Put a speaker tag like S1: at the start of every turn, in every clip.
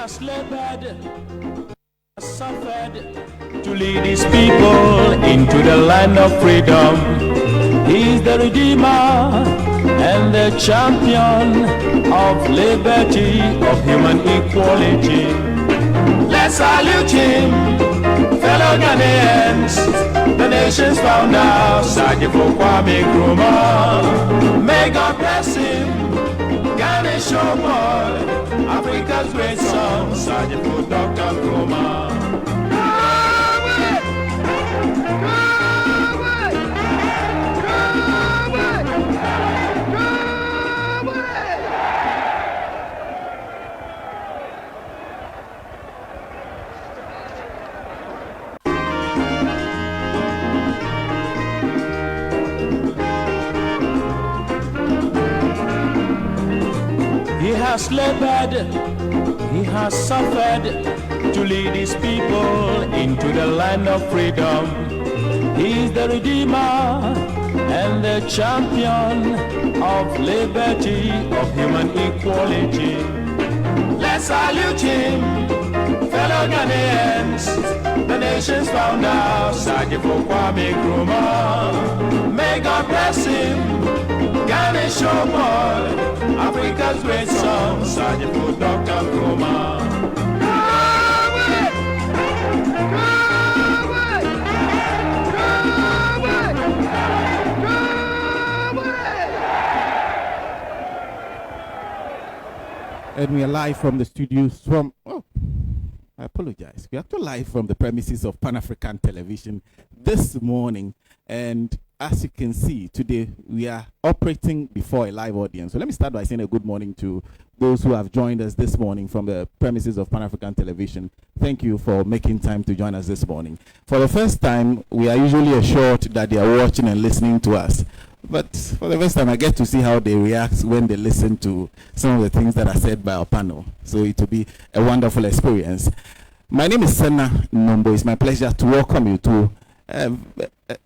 S1: has labored, suffered to lead his people into the land of freedom. He is the Redeemer and the champion of liberty, of human equality. Let's salute him, fellow Ghanaians, the nation's founder, Sergeant Kwame Nkrumah. May God bless him, Ghana showboy, Africa's great son, Sergeant Dr. Nkrumah. He has labored, he has suffered to lead his people into the land of freedom. He is the Redeemer and the champion of liberty, of human equality. Let's salute him, fellow Ghanaians, the nation's founder, Sergeant Kwame Nkrumah. May God bless him, Ghana showboy, Africa's great son, Sergeant Dr. Nkrumah.
S2: And we are live from the studios from, I apologize. We are actually live from the premises of Pan-African Television this morning. And as you can see, today we are operating before a live audience. So let me start by saying a good morning to those who have joined us this morning from the premises of Pan-African Television. Thank you for making time to join us this morning. For the first time, we are usually assured that they are watching and listening to us. But for the first time, I get to see how they react when they listen to some of the things that are said by our panel. So it will be a wonderful experience. My name is Sena Nombo. It's my pleasure to welcome you to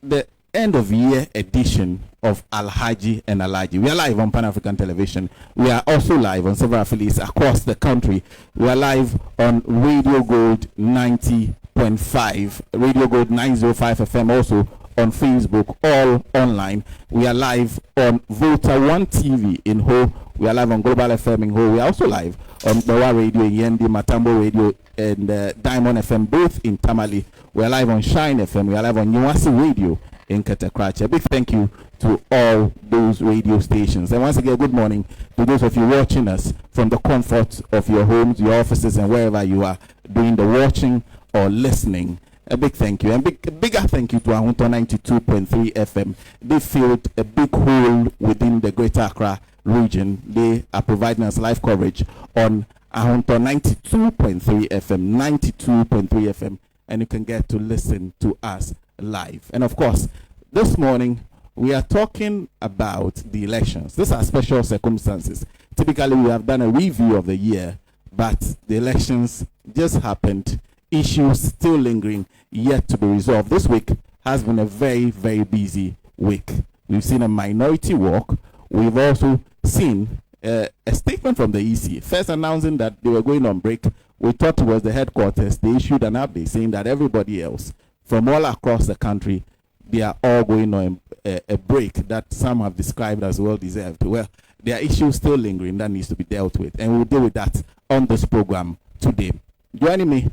S2: the end of year edition of Alhaji and Alhaji. We are live on Pan-African Television. We are also live on several affiliates across the country. We are live on Radio Gold 90.5, Radio Gold 905 FM, also on Facebook, all online. We are live on Volta One TV in Ho. We are live on Global FM in Ho. We are also live on Bawa Radio in Yendi, Matambo Radio, and Diamond FM, both in Tamale. We are live on Shine FM. We are live on Nyawasi Radio in Katakrachi. A big thank you to all those radio stations. And once again, good morning to those of you watching us from the comfort of your homes, your offices, and wherever you are doing the watching or listening. A big thank you. And bigger thank you to Ahunto 92.3 FM. They filled a big hole within the Greater Accra region. They are providing us live coverage on Ahunto 92.3 FM, 92.3 FM, and you can get to listen to us live. And of course, this morning we are talking about the elections. These are special circumstances. Typically, we have done a review of the year, but the elections just happened. Issues still lingering, yet to be resolved. This week has been a very, very busy week. We've seen a minority walk. We've also seen a statement from the EC, first announcing that they were going on break. We thought it was the headquarters. They issued an update saying that everybody else from all across the country, they are all going on a break that some have described as well-deserved. Well, there are issues still lingering that needs to be dealt with, and we'll deal with that on this program today. Joining me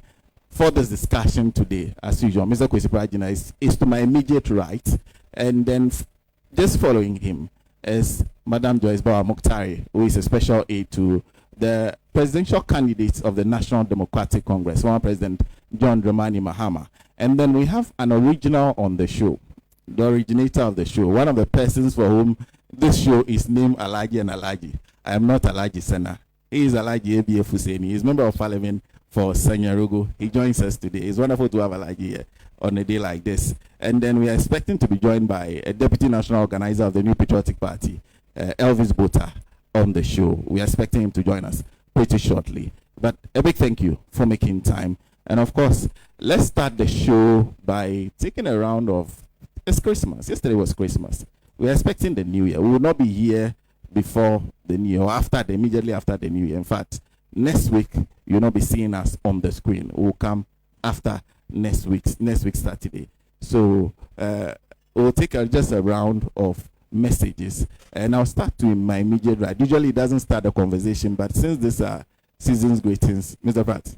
S2: for this discussion today, as usual, Mr. Kwesi Prajina is to my immediate right, and then just following him is Madam Joyce Bawa Muktari, who is a special aide to the presidential candidates of the National Democratic Congress, former President John Dramani Mahama. And then we have an original on the show, the originator of the show, one of the persons for whom this show is named Alhaji and Alhaji. I am not Alhaji Sena. He is Alhaji ABF Husseini. He is member of parliament for Sanyarugu. He joins us today. It's wonderful to have Alhaji here on a day like this. And then we are expecting to be joined by a deputy national organizer of the New Patriotic Party, Elvis Bota, on the show. We are expecting him to join us pretty shortly. But a big thank you for making time. And of course, let's start the show by taking a round of, it's Christmas. Yesterday was Christmas. We are expecting the New Year. We will not be here before the New Year, or immediately after the New Year. In fact, next week you'll not be seeing us on the screen. We'll come after next week Saturday. So we'll take just a round of messages, and I'll start to in my immediate right. Usually it doesn't start the conversation, but since these are season's greetings, Mr. Pratt.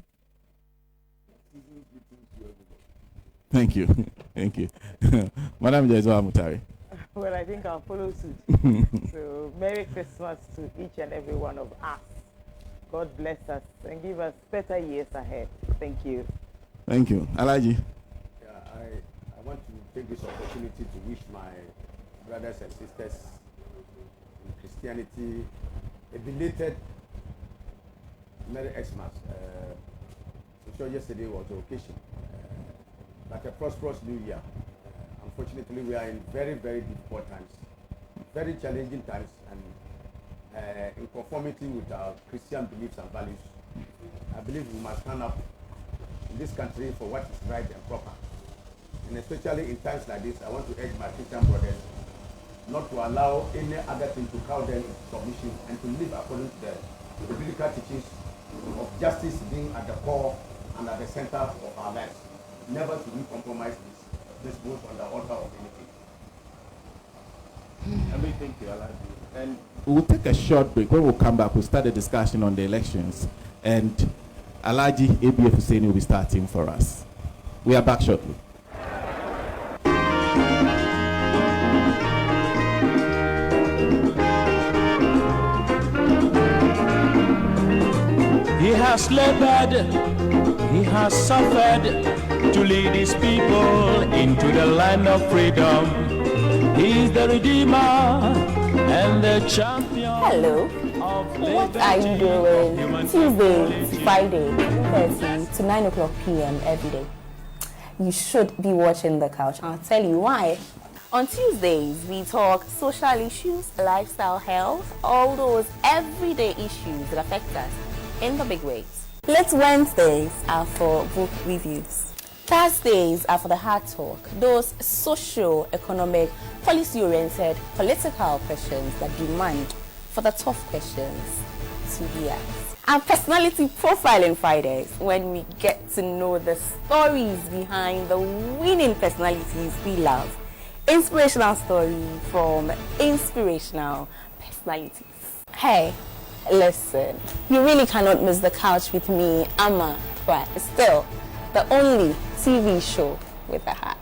S2: Thank you. Thank you. Madam Jeswa Mutari.
S3: Well, I think I'll follow suit. So, Merry Christmas to each and every one of us. God bless us and give us better years ahead. Thank you.
S2: Thank you. Alhaji.
S4: Yeah, I want to take this opportunity to wish my brothers and sisters in Christianity a belated Merry Xmas. I'm sure yesterday was the occasion. Like a prosperous new year. Unfortunately, we are in very, very difficult times, very challenging times, and in conformity with our Christian beliefs and values. I believe we must stand up in this country for what is right and proper. And especially in times like this, I want to urge my Christian brothers not to allow any other thing to cow them into submission and to live according to the biblical teachings of justice being at the core and at the center of our lives. Never to we compromise this both on the altar of anything.
S2: Thank you, Alhaji. And we'll take a short break. When we'll come back, we'll start a discussion on the elections. And Alhaji ABF Hussein will be starting for us. We are back shortly.
S1: He has labored, he has suffered to lead his people into the land of freedom. He is the Redeemer and the champion.
S5: Hello. What are you doing? Tuesdays, Friday, 8:30 to 9 o'clock p.m. every day. You should be watching The Couch. I'll tell you why. On Tuesdays, we talk social issues, lifestyle, health, all those everyday issues that affect us in the big ways. Late Wednesdays are for book reviews. Thursdays are for the hard talk, those socio-economic, policy-oriented, political questions that demand for the tough questions to be asked. Our personality profiling Fridays, when we get to know the stories behind the winning personalities we love. Inspirational story from inspirational personalities. Hey, listen, you really cannot miss The Couch with me, Amma, but still the only TV show with a hat.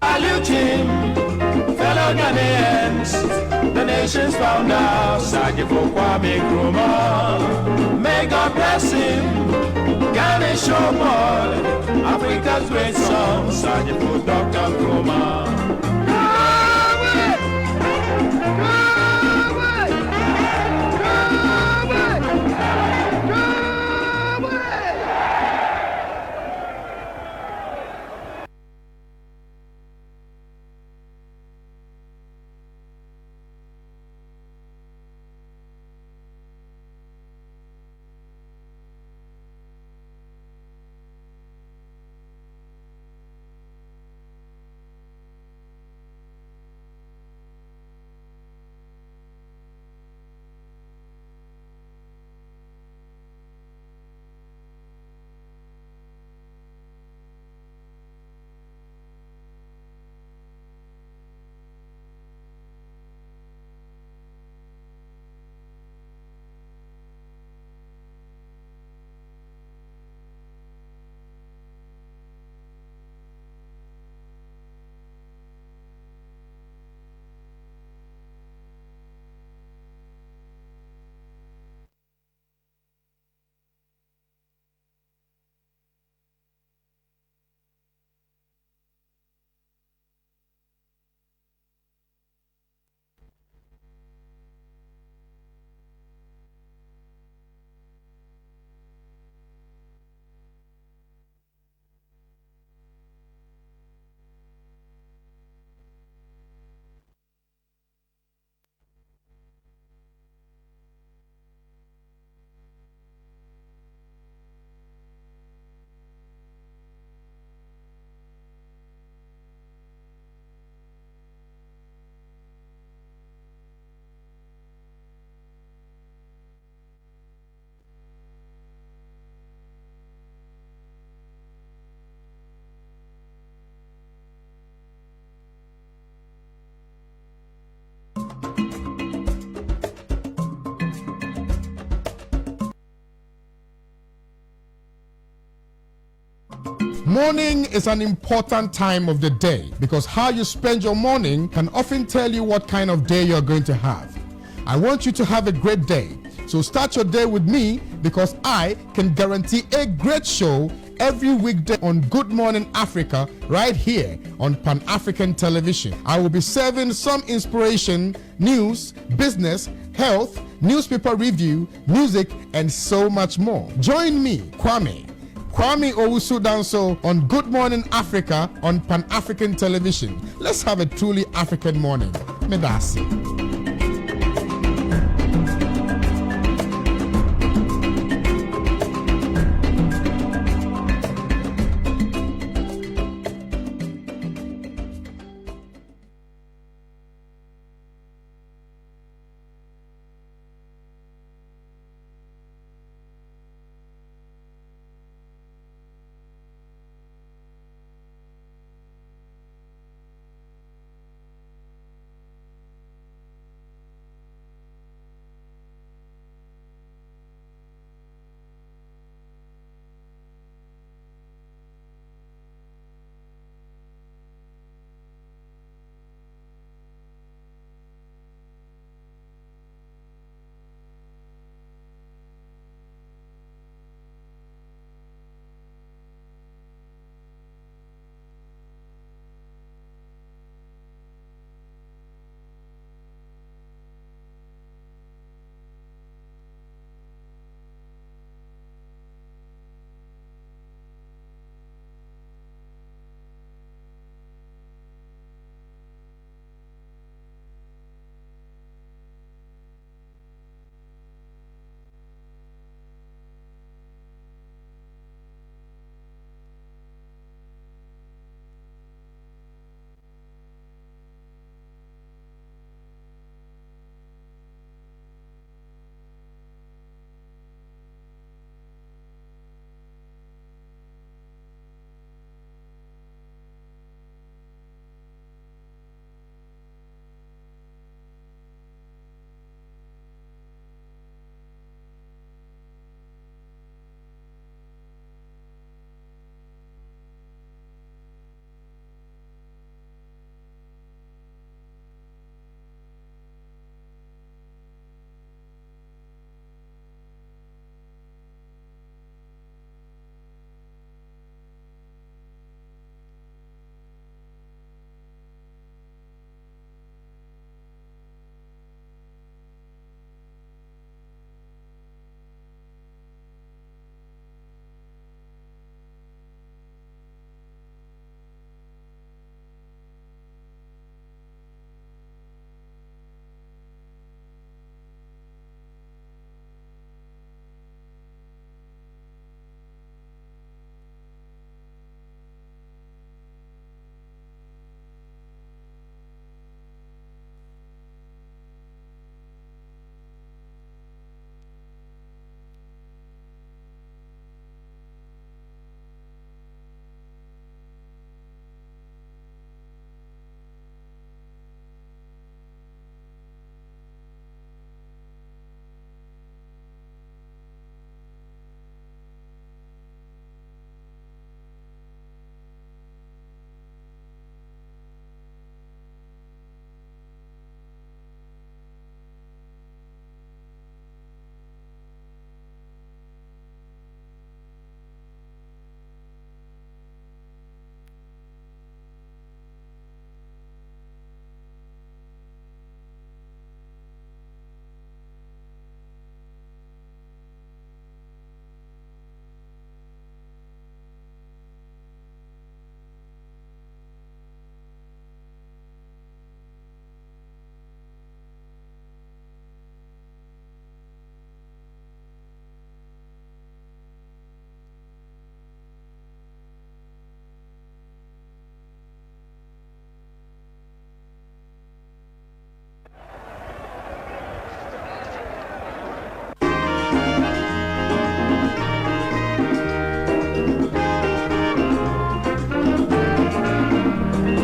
S1: Saluting fellow Ghanaians, the nation's founder, Sajifo Kwame Nkrumah. May God bless him, Ghana show boy, Africa's great song, Sajifo Dr. Nkrumah.
S6: Morning is an important time of the day because how you spend your morning can often tell you what kind of day you're going to have. I want you to have a great day. So start your day with me because I can guarantee a great show every weekday on Good Morning Africa right here on Pan-African Television. I will be serving some inspiration, news, business, health, newspaper review, music, and so much more. Join me, Kwame Owusu Danso on Good Morning Africa on Pan-African Television. Let's have a truly African morning. Medasi.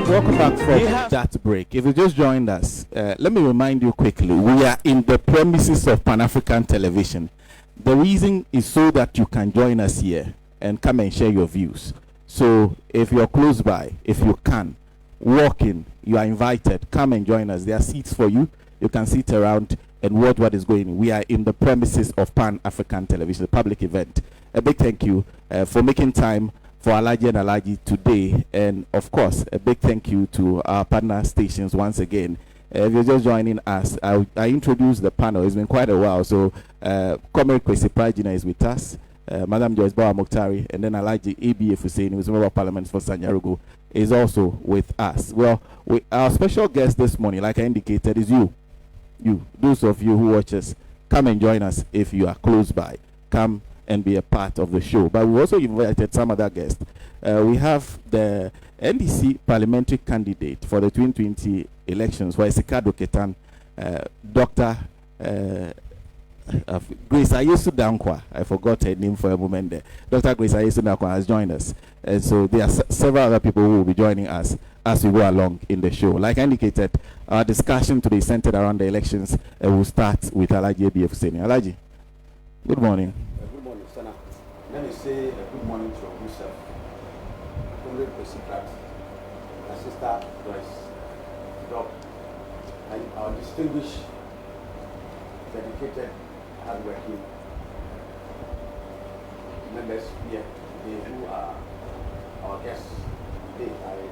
S2: Welcome back from that break. If you just joined us, let me remind you quickly, we are in the premises of Pan-African Television. The reason is so that you can join us here and come and share your views. So if you're close by, if you can, walk in. You are invited. Come and join us. There are seats for you. You can sit around and watch what is going on. We are in the premises of Pan-African Television, a public event. A big thank you for making time for Alhaji and Alhaji today. And of course, a big thank you to our partner stations once again. If you're just joining us, I introduced the panel. It's been quite a while. So, Comrade Kwesi Prajina is with us. Madam Joyce Bawa Mokhtari, and then Alhaji ABF Hussein, who is a member of Parliament for Sanyarugu, is also with us. Well, our special guest this morning, like I indicated, is you. Those of you who watch us, come and join us if you are close by. Come and be a part of the show. But we also invited some other guests. We have the NDC parliamentary candidate for the 2020 elections, where Sikado Ketan, Dr. Grace Ayesu Dankwa, I forgot her name for a moment there. Dr. Grace Ayesu Dankwa has joined us. And so there are several other people who will be joining us as we go along in the show. Like I indicated, our discussion today centered around the elections. We'll start with Alhaji ABF Hussein. Alhaji, good morning.
S4: Good morning, Sena. Let me say a good morning to yourself. Comrade Kwesi Prajina, my sister Joyce, Doc, and our distinguished, dedicated, hardworking members here today who are our guests today.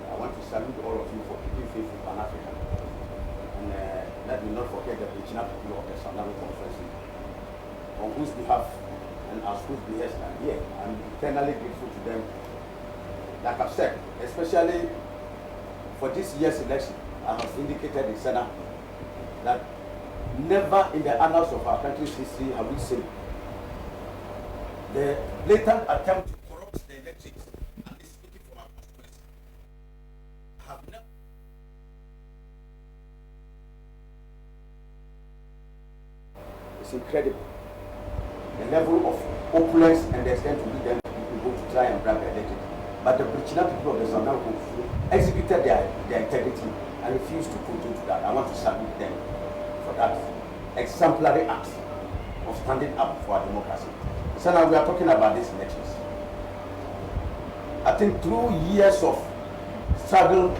S4: I want to salute all of you for keeping faith in Pan-African. And let me not forget the original people of the Sena Nombo conference, on whose behalf and as whose behest I'm here. I'm eternally grateful to them. Like I've said, especially for this year's election, I have indicated in Sena that never in the annals of our country's history have we seen the blatant attempt to corrupt the elections and is speaking for our constituency. Have never. It's incredible. The level of opulence and the extent to which them people go to try and grab the election. But the Burkina people of the Sena Nombo exhibited their integrity and refused to put into that. I want to salute them for that exemplary act of standing up for our democracy. So now we are talking about these elections. I think through years of struggle,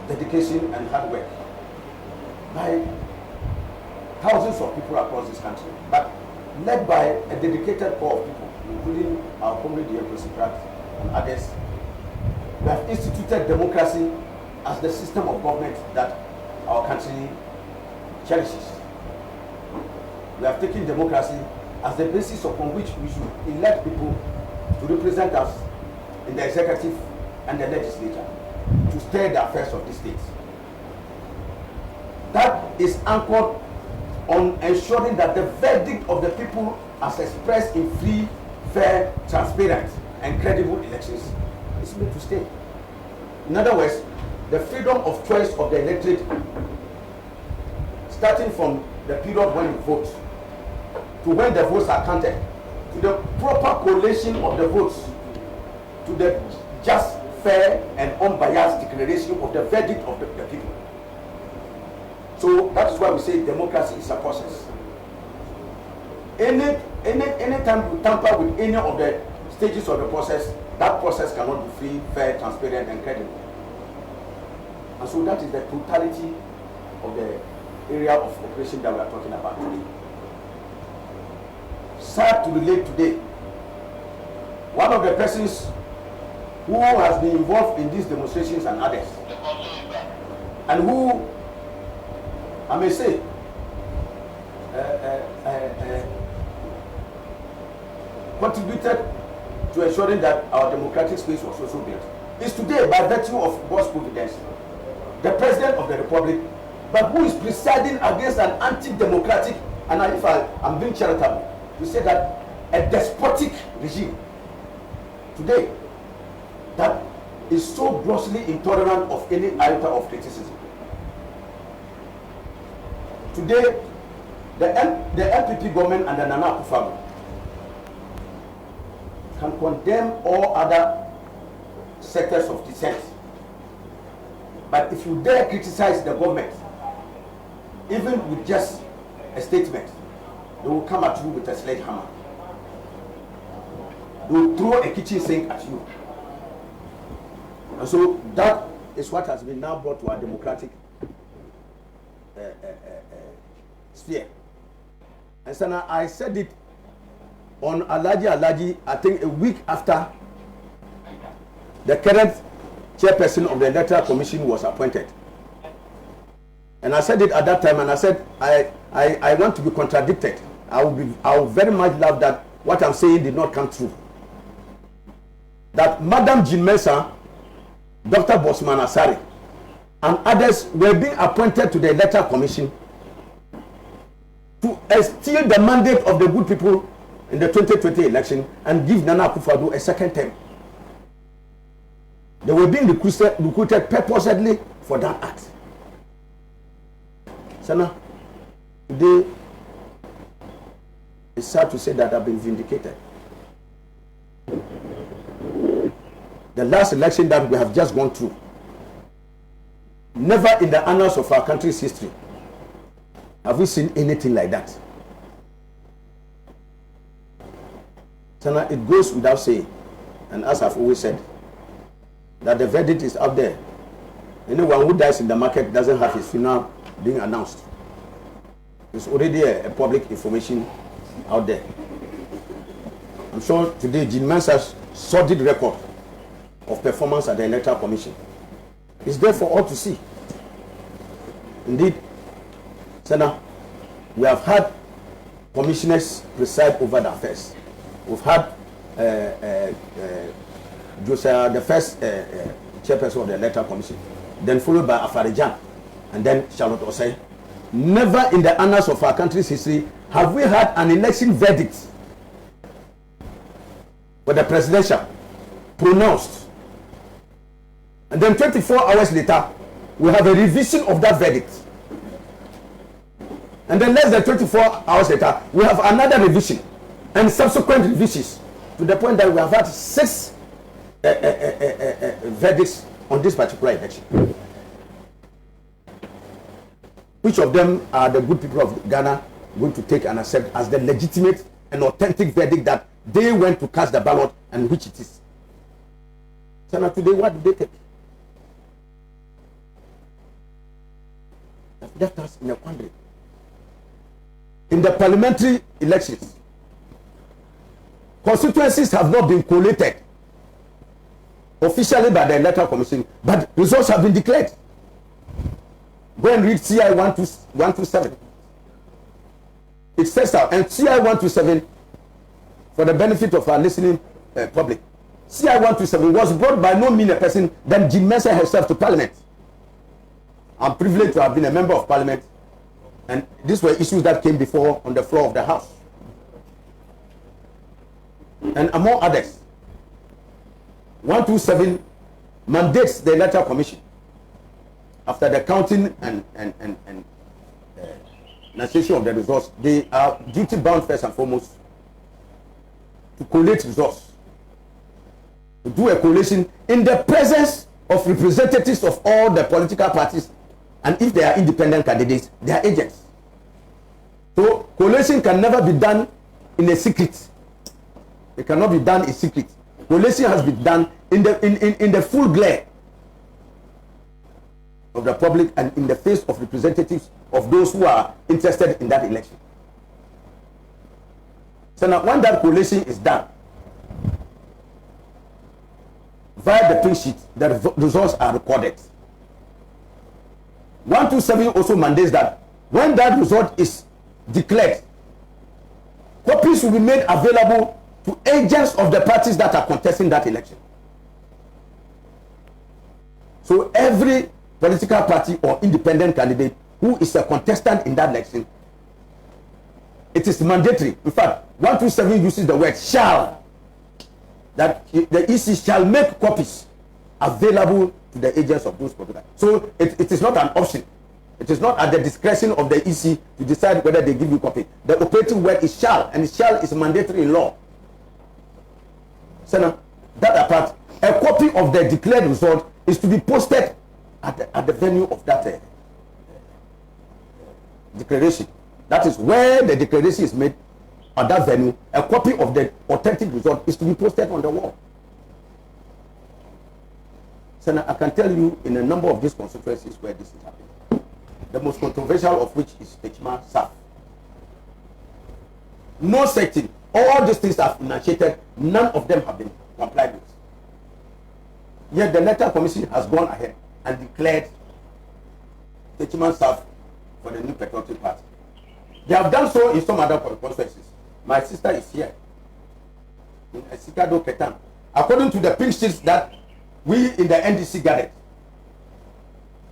S4: dedication and hard work by thousands of people across this country, but led by a dedicated core of people, including our comrade Kwesi Prajina and others, we have instituted democracy as the system of government that our country cherishes. We have taken democracy as the basis upon which we should elect people to represent us in the executive and the legislature to steer the affairs of the states. That is anchored on ensuring that the verdict of the people as expressed in free, fair, transparent and credible elections is made to stay. In other words, the freedom of choice of the electorate, starting from the period when you vote to when the votes are counted, to the proper collation of the votes, to the just, fair and unbiased declaration of the verdict of the people. So that is why we say democracy is a process. Any time you tamper with any of the stages of the process, that process cannot be free, fair, transparent and credible. And so that is the totality of the area of operation that we are talking about today. Sad to relate today, one of the persons who has been involved in these demonstrations and others, and who, I may say, contributed to ensuring that our democratic space was also built, is today, by virtue of God's providence, the President of the Republic, but who is presiding against an anti-democratic, and if I'm being charitable, to say that a despotic regime today that is so grossly intolerant of any iota of criticism. Today, the NPP government and the Nana Akufo can condemn all other sectors of dissent. But if you dare criticize the government, even with just a statement, they will come at you with a sledgehammer. They will throw a kitchen sink at you. And so that is what has been now brought to our democratic sphere. And so now I said it on Alhaji, I think a week after the current chairperson of the Electoral Commission was appointed. And I said it at that time, and I said I want to be contradicted. I would very much love that what I'm saying did not come true. That Madam Jean Mensah, Dr. Bosman Asari, and others were being appointed to the Electoral Commission to steal the mandate of the good people in the 2020 election and give Nana Akufo-Addo a second term. They were being recruited purposely for that act. Sena, today it's sad to say that I've been vindicated. The last election that we have just gone through, never in the annals of our country's history have we seen anything like that. Sena, it goes without saying, and as I've always said, that the verdict is out there. Anyone who dies in the market doesn't have his funeral being announced. It's already a public information out there. I'm sure today Jean Mensah's sordid record of performance at the Electoral Commission is there for all to see. Indeed, Sena, we have had commissioners preside over the affairs. We've had Josiah, the first chairperson of the Electoral Commission, then followed by Afarijan, and then Charlotte Osei. Never in the annals of our country's history have we had an election verdict for the presidential pronounced, and then 24 hours later we have a revision of that verdict, and then less than 24 hours later we have another revision and subsequent revisions, to the point that we have had 6 verdicts on this particular election. Which of them are the good people of Ghana going to take and accept as the legitimate and authentic verdict that they went to cast the ballot, and which it is? So now today, what do they take? That us in a quandary. In the parliamentary elections, constituencies have not been collated officially by the Electoral Commission, but results have been declared. Go and read CI 127. It says out, and CI 127, for the benefit of our listening public, CI 127 was brought by no mean a person than Jean Mensah herself to Parliament. I'm privileged to have been a member of Parliament, and these were issues that came before on the floor of the House. And among others, 127 mandates the Electoral Commission, after the counting and announcement of the results, they are duty bound first and foremost to collate results, to do a collation in the presence of representatives of all the political parties, and if they are independent candidates, they are agents. So collation can never be done in a secret. It cannot be done in secret. Collation has been done in the full glare of the public and in the face of representatives of those who are interested in that election. So now when that collation is done, via the print sheet, the results are recorded. 127 also mandates that when that result is declared, copies will be made available to agents of the parties that are contesting that election. So every political party or independent candidate who is a contestant in that election, it is mandatory. In fact, 127 uses the word shall, that the EC shall make copies available to the agents of those political. So it is not an option. It is not at the discretion of the EC to decide whether they give you copy. The operating word is shall, and shall is mandatory in law. So now, that apart, a copy of the declared result is to be posted at the venue of that declaration. That is where the declaration is made, at that venue. A copy of the authentic result is to be posted on the wall. Senator, I can tell you in a number of these constituencies where this is happening. The most controversial of which is Techma South. No setting. All these things have initiated. None of them have been complied with. Yet the Electoral Commission has gone ahead and declared Techma South for the new Patriotic Party. They have done so in some other constituencies. My sister is here in Esikado Ketan. According to the pink sheets that we in the NDC gathered,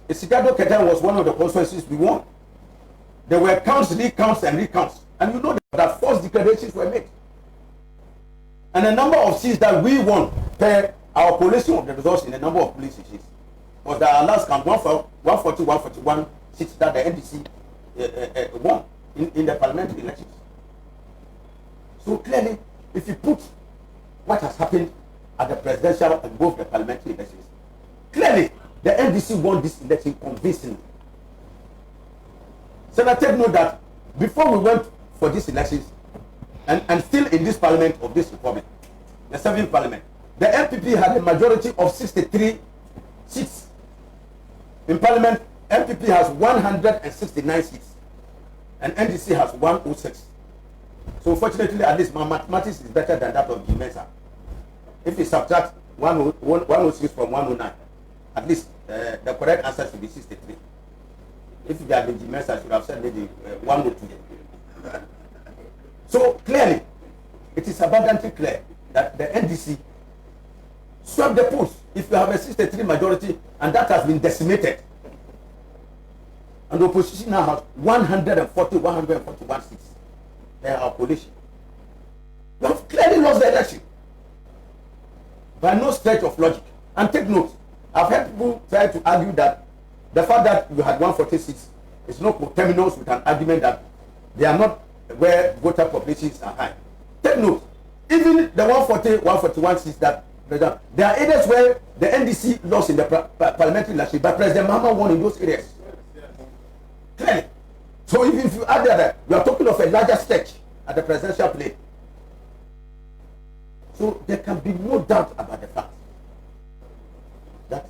S4: Esikado Ketan was one of the constituencies we won. There were counts, recounts, and recounts. And you know that false declarations were made. And the number of seats that we won per our collation of the results in a number of police seats was that our last count 140, 141 seats that the NDC won in the parliamentary elections. So clearly, if you put what has happened at the presidential and both the parliamentary elections, clearly the NDC won this election convincingly. So I take note that before we went for these elections, and still in this parliament of this republic, the 7th parliament, the MPP had a majority of 63 seats. In parliament, MPP has 169 seats, and NDC has 106. So fortunately, at least my mathematics is better than that of Jimesa. If you subtract 106 from 109, at least the correct answer should be 63. If you had been Jimesa, I should have said maybe 102. So clearly, it is abundantly clear that the NDC swept the polls. If you have a 63 majority and that has been decimated, and the opposition now has 141 seats, they are coalition. You have clearly lost the election by no stretch of logic. And take note, I've heard people try to argue that the fact that you had 146 is not coterminous with an argument that they are not where voter populations are high. Take note, even the 140, 141 seats that there are areas where the NDC lost in the parliamentary election, but President Mahama won in those areas. Clearly. So even if you add that, we are talking of a larger stretch at the presidential plane. So there can be no doubt about the fact that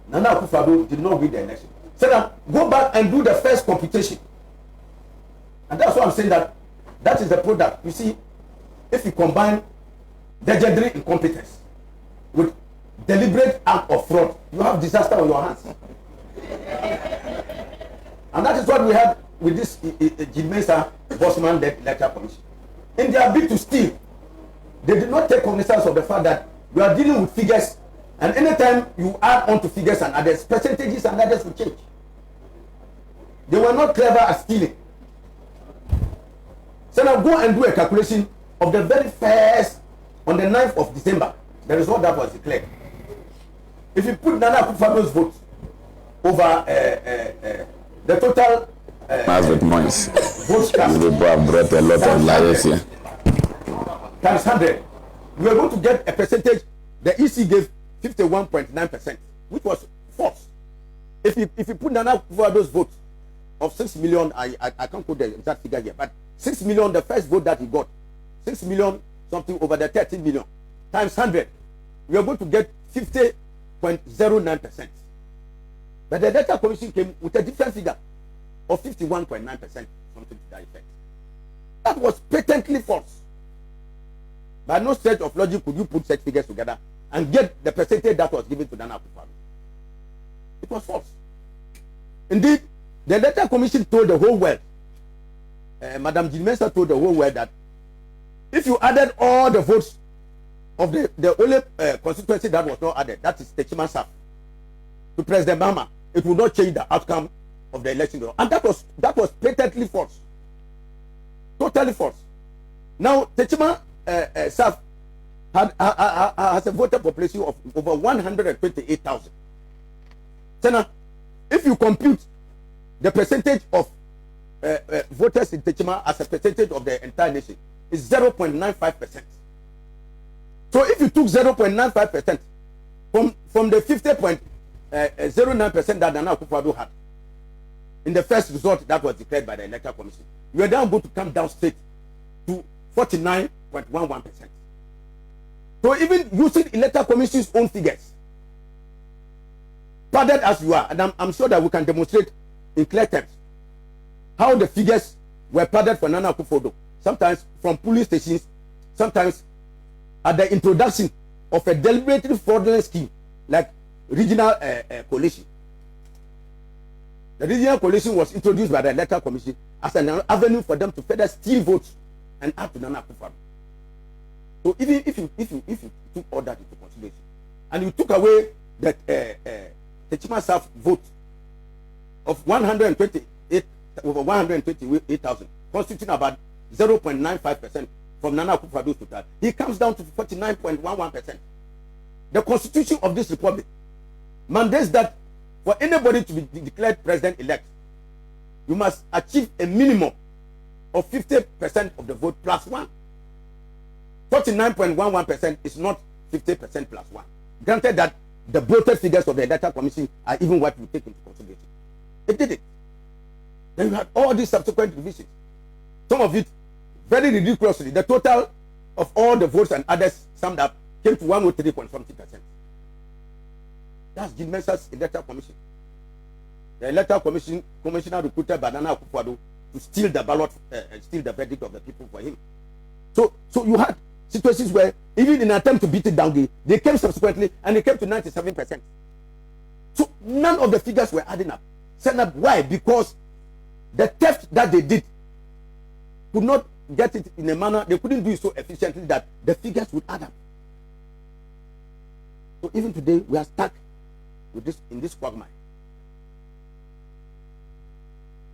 S4: Nana Akufo-Addo did not win the election. So now, go back and do the first computation. And that's why I'm saying that that is the product. You see, if you combine legendary incompetence with deliberate act of fraud, you have disaster on your hands. And that is what we had with this Jimesa Bosman-led Electoral Commission. In their bid to steal, they did not take cognizance of the fact that we are dealing with figures, and anytime you add on to figures and others, percentages and others will change. They were not clever at stealing. So now go and do a calculation of the very first, on the 9th of December, the result that was declared. If you put Nana Akufo-Addo's vote over the total votes cast,
S7: people have brought a lot of liars here.
S4: Times 100, we are going to get a percentage. The EC gave 51.9%, which was false. If you put Nana Akufo-Addo's vote of 6 million, I can't put the exact figure here, but 6 million, the first vote that he got, 6 million something over the 13 million, times 100, we are going to get 50.09%. But the Electoral Commission came with a different figure of 51.9%, something to that effect. That was patently false. By no stretch of logic could you put such figures together and get the percentage that was given to Nana Akufo-Addo. It was false. Indeed, the Electoral Commission told the whole world, Madam Jimesa told the whole world that if you added all the votes of the only constituency that was not added, that is Techma South, to President Mahama, it would not change the outcome of the election. And that was patently false. Totally false. Now, Techma South has a voter population of over 128,000. So now, if you compute the percentage of voters in Techma as a percentage of the entire nation, is 0.95%. So if you took 0.95% from the 50.09% that Nana Akufo-Addo had in the first result that was declared by the Electoral Commission, you are now going to come down straight to 49.11%. So even using Electoral Commission's own figures, padded as you are, and I'm sure that we can demonstrate in clear terms how the figures were padded for Nana Akufo-Addo. Sometimes from police stations, sometimes at the introduction of a deliberately fraudulent scheme like regional coalition. The regional coalition was introduced by the Electoral Commission as an avenue for them to further steal votes and add to Nana Akufo-Addo. So even if you took all that into consideration and you took away that the Chima South vote of 128,000, constituting about 0.95% from Nana Akufo-Addo's total, he comes down to 49.11%. The constitution of this republic mandates that for anybody to be declared president-elect, you must achieve a minimum of 50% of the vote plus one. 49.11% is not 50% plus one. Granted that the bloated figures of the Electoral Commission are even what we take into consideration. It did it. Then you had all these subsequent revisions. Some of it very ridiculously. The total of all the votes and others summed up came to 103.something%. That's Jim Mensah's Electoral Commission. The Electoral Commissioner recruited by Nana Akufo-Addo to steal the ballot, steal the verdict of the people for him. So you had situations where even in an attempt to beat it down, they came subsequently and they came to 97%. So none of the figures were adding up. Why? Because the theft that they did could not get it in a manner, they couldn't do it so efficiently that the figures would add up. So even today we are stuck with this in this quagmire.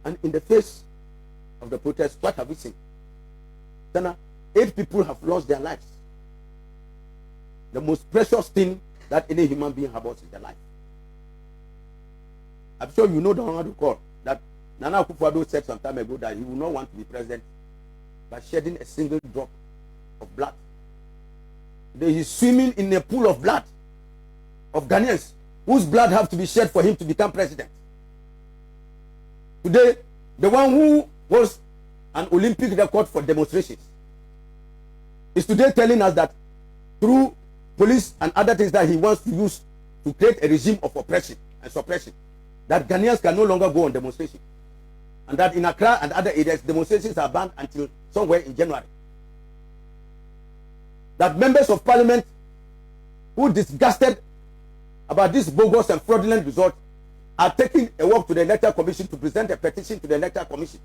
S4: And in the face of the protest, what have we seen? Sena, 8 people have lost their lives. The most precious thing that any human being has is their life. I'm sure you know the one to call that Nana Akufo-Addo said some time ago that he will not want to be president by shedding a single drop of blood. Today he's swimming in a pool of blood of Ghanaians whose blood have to be shed for him to become president. Today, the one who was an Olympic record for demonstrations is today telling us that through police and other things that he wants to use to create a regime of oppression and suppression, that Ghanaians can no longer go on demonstration. And that in Accra and other areas, demonstrations are banned until somewhere in January. That members of parliament who disgusted about this bogus and fraudulent result are taking a walk to the Electoral Commission to present a petition to the Electoral Commission.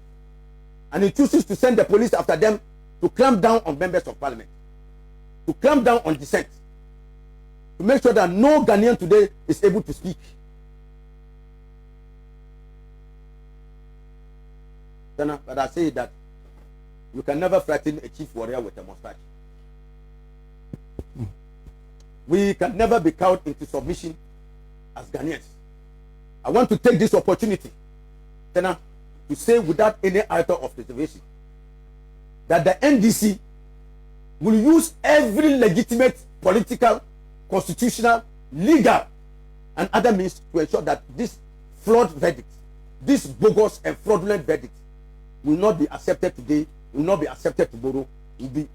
S4: And he chooses to send the police after them to clamp down on members of parliament, to clamp down on dissent, to make sure that no Ghanaian today is able to speak. But I say that you can never frighten a chief warrior with a mustache. We can never be cowed into submission as Ghanaians. I want to take this opportunity, Sena, to say without any iota of reservation that the NDC will use every legitimate political, constitutional, legal, and other means to ensure that this flawed verdict, this bogus and fraudulent verdict, will not be accepted today, will not be accepted tomorrow, will be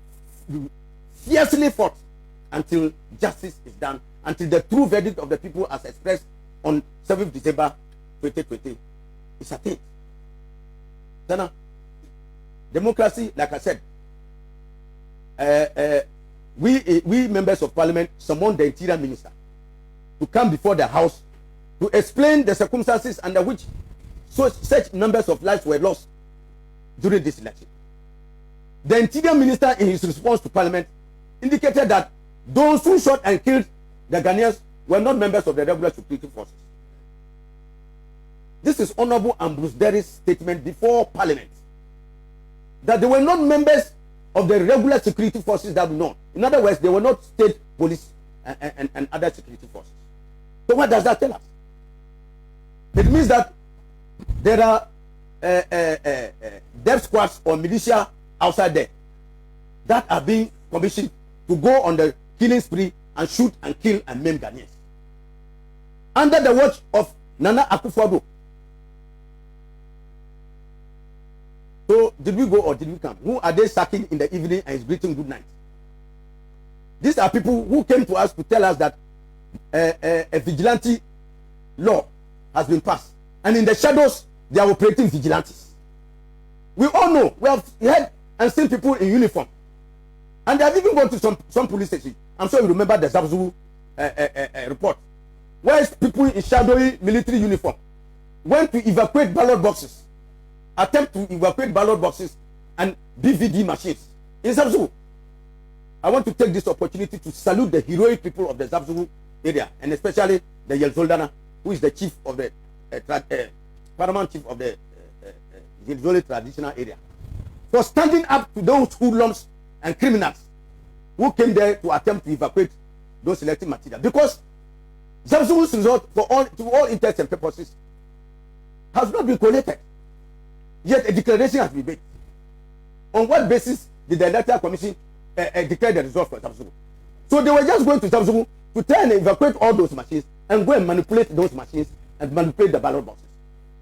S4: fiercely fought until justice is done, until the true verdict of the people as expressed on 7th December 2020 is attained. Sena, democracy, like I said, we members of parliament summoned the interior minister to come before the house to explain the circumstances under which such numbers of lives were lost during this election. The interior minister, in his response to parliament, indicated that those who shot and killed the Ghanaians were not members of the regular security forces. This is Honorable Ambrose Derry's statement before parliament, that they were not members of the regular security forces that we know. In other words, they were not state police and other security forces. So what does that tell us? It means that there are death squads or militia outside there that are being commissioned to go on the killing spree and shoot and kill and maim Ghanaians under the watch of Nana Akufo-Addo. So did we go or did we come? Who are they sacking in the evening and is greeting good night? These are people who came to us to tell us that a vigilante law has been passed. And in the shadows, they are operating vigilantes. We all know, we have heard and seen people in uniform. And they have even gone to some police stations. I'm sure you remember the Zabzu report, where people in shadowy military uniform went to evacuate ballot boxes, attempt to evacuate ballot boxes and BVD machines in Zabzu. I want to take this opportunity to salute the heroic people of the Zabzu area, and especially the Yelzoldana, who is the chief of the paramount chief of the Yelzole traditional area, for standing up to those hoodlums and criminals who came there to attempt to evacuate those electric material. Because Zabzu's result, to all intents and purposes, has not been collated. Yet a declaration has been made. On what basis did the Electoral Commission declare the result for Zabzu? So they were just going to Zabzu to try and evacuate all those machines and go and manipulate those machines and manipulate the ballot boxes.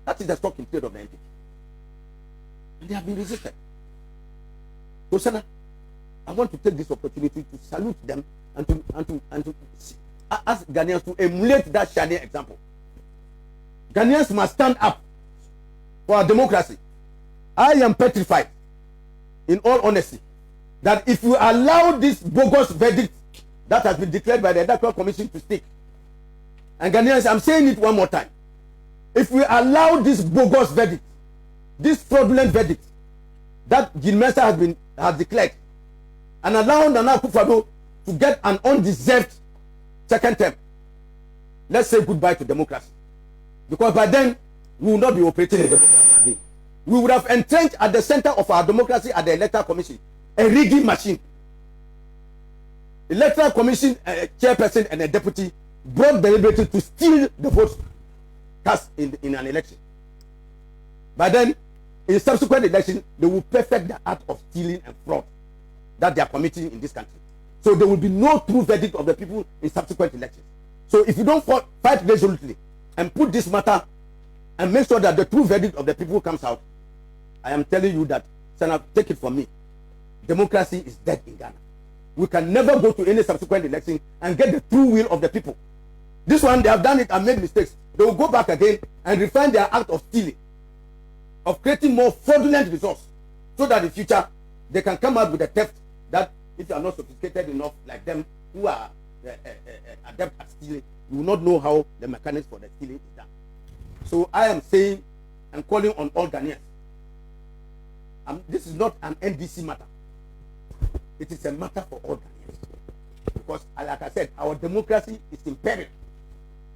S4: That is the stock in trade of the NPP. And they have been resisted. So, Sena, I want to take this opportunity to salute them and to ask Ghanaians to emulate that shining example. Ghanaians must stand up for our democracy. I am petrified, in all honesty, that if you allow this bogus verdict that has been declared by the Electoral Commission to stick, and Ghanaians, I'm saying it one more time, if we allow this bogus verdict, this fraudulent verdict that Jean Mensa has declared, and allow Nana Akufo-Addo to get an undeserved second term, let's say goodbye to democracy. Because by then, we will not be operating in democracy again. We would have entrenched at the center of our democracy at the Electoral Commission a rigging machine. Electoral Commission chairperson and a deputy brought deliberately to steal the votes cast in an election. By then, in subsequent election, they will perfect the art of stealing and fraud that they are committing in this country. So there will be no true verdict of the people in subsequent elections. So if you don't fight resolutely and put this matter and make sure that the true verdict of the people comes out, I am telling you that, Sena, take it from me, democracy is dead in Ghana. We can never go to any subsequent election and get the true will of the people. This one, they have done it and made mistakes. They will go back again and refine their act of stealing, of creating more fraudulent results, so that in future they can come out with a theft that, if you are not sophisticated enough like them, who are adept at stealing, you will not know how the mechanics for the stealing is done. So I am saying and calling on all Ghanaians. This is not an NDC matter. It is a matter for all Ghanaians. Because, like I said, our democracy is in peril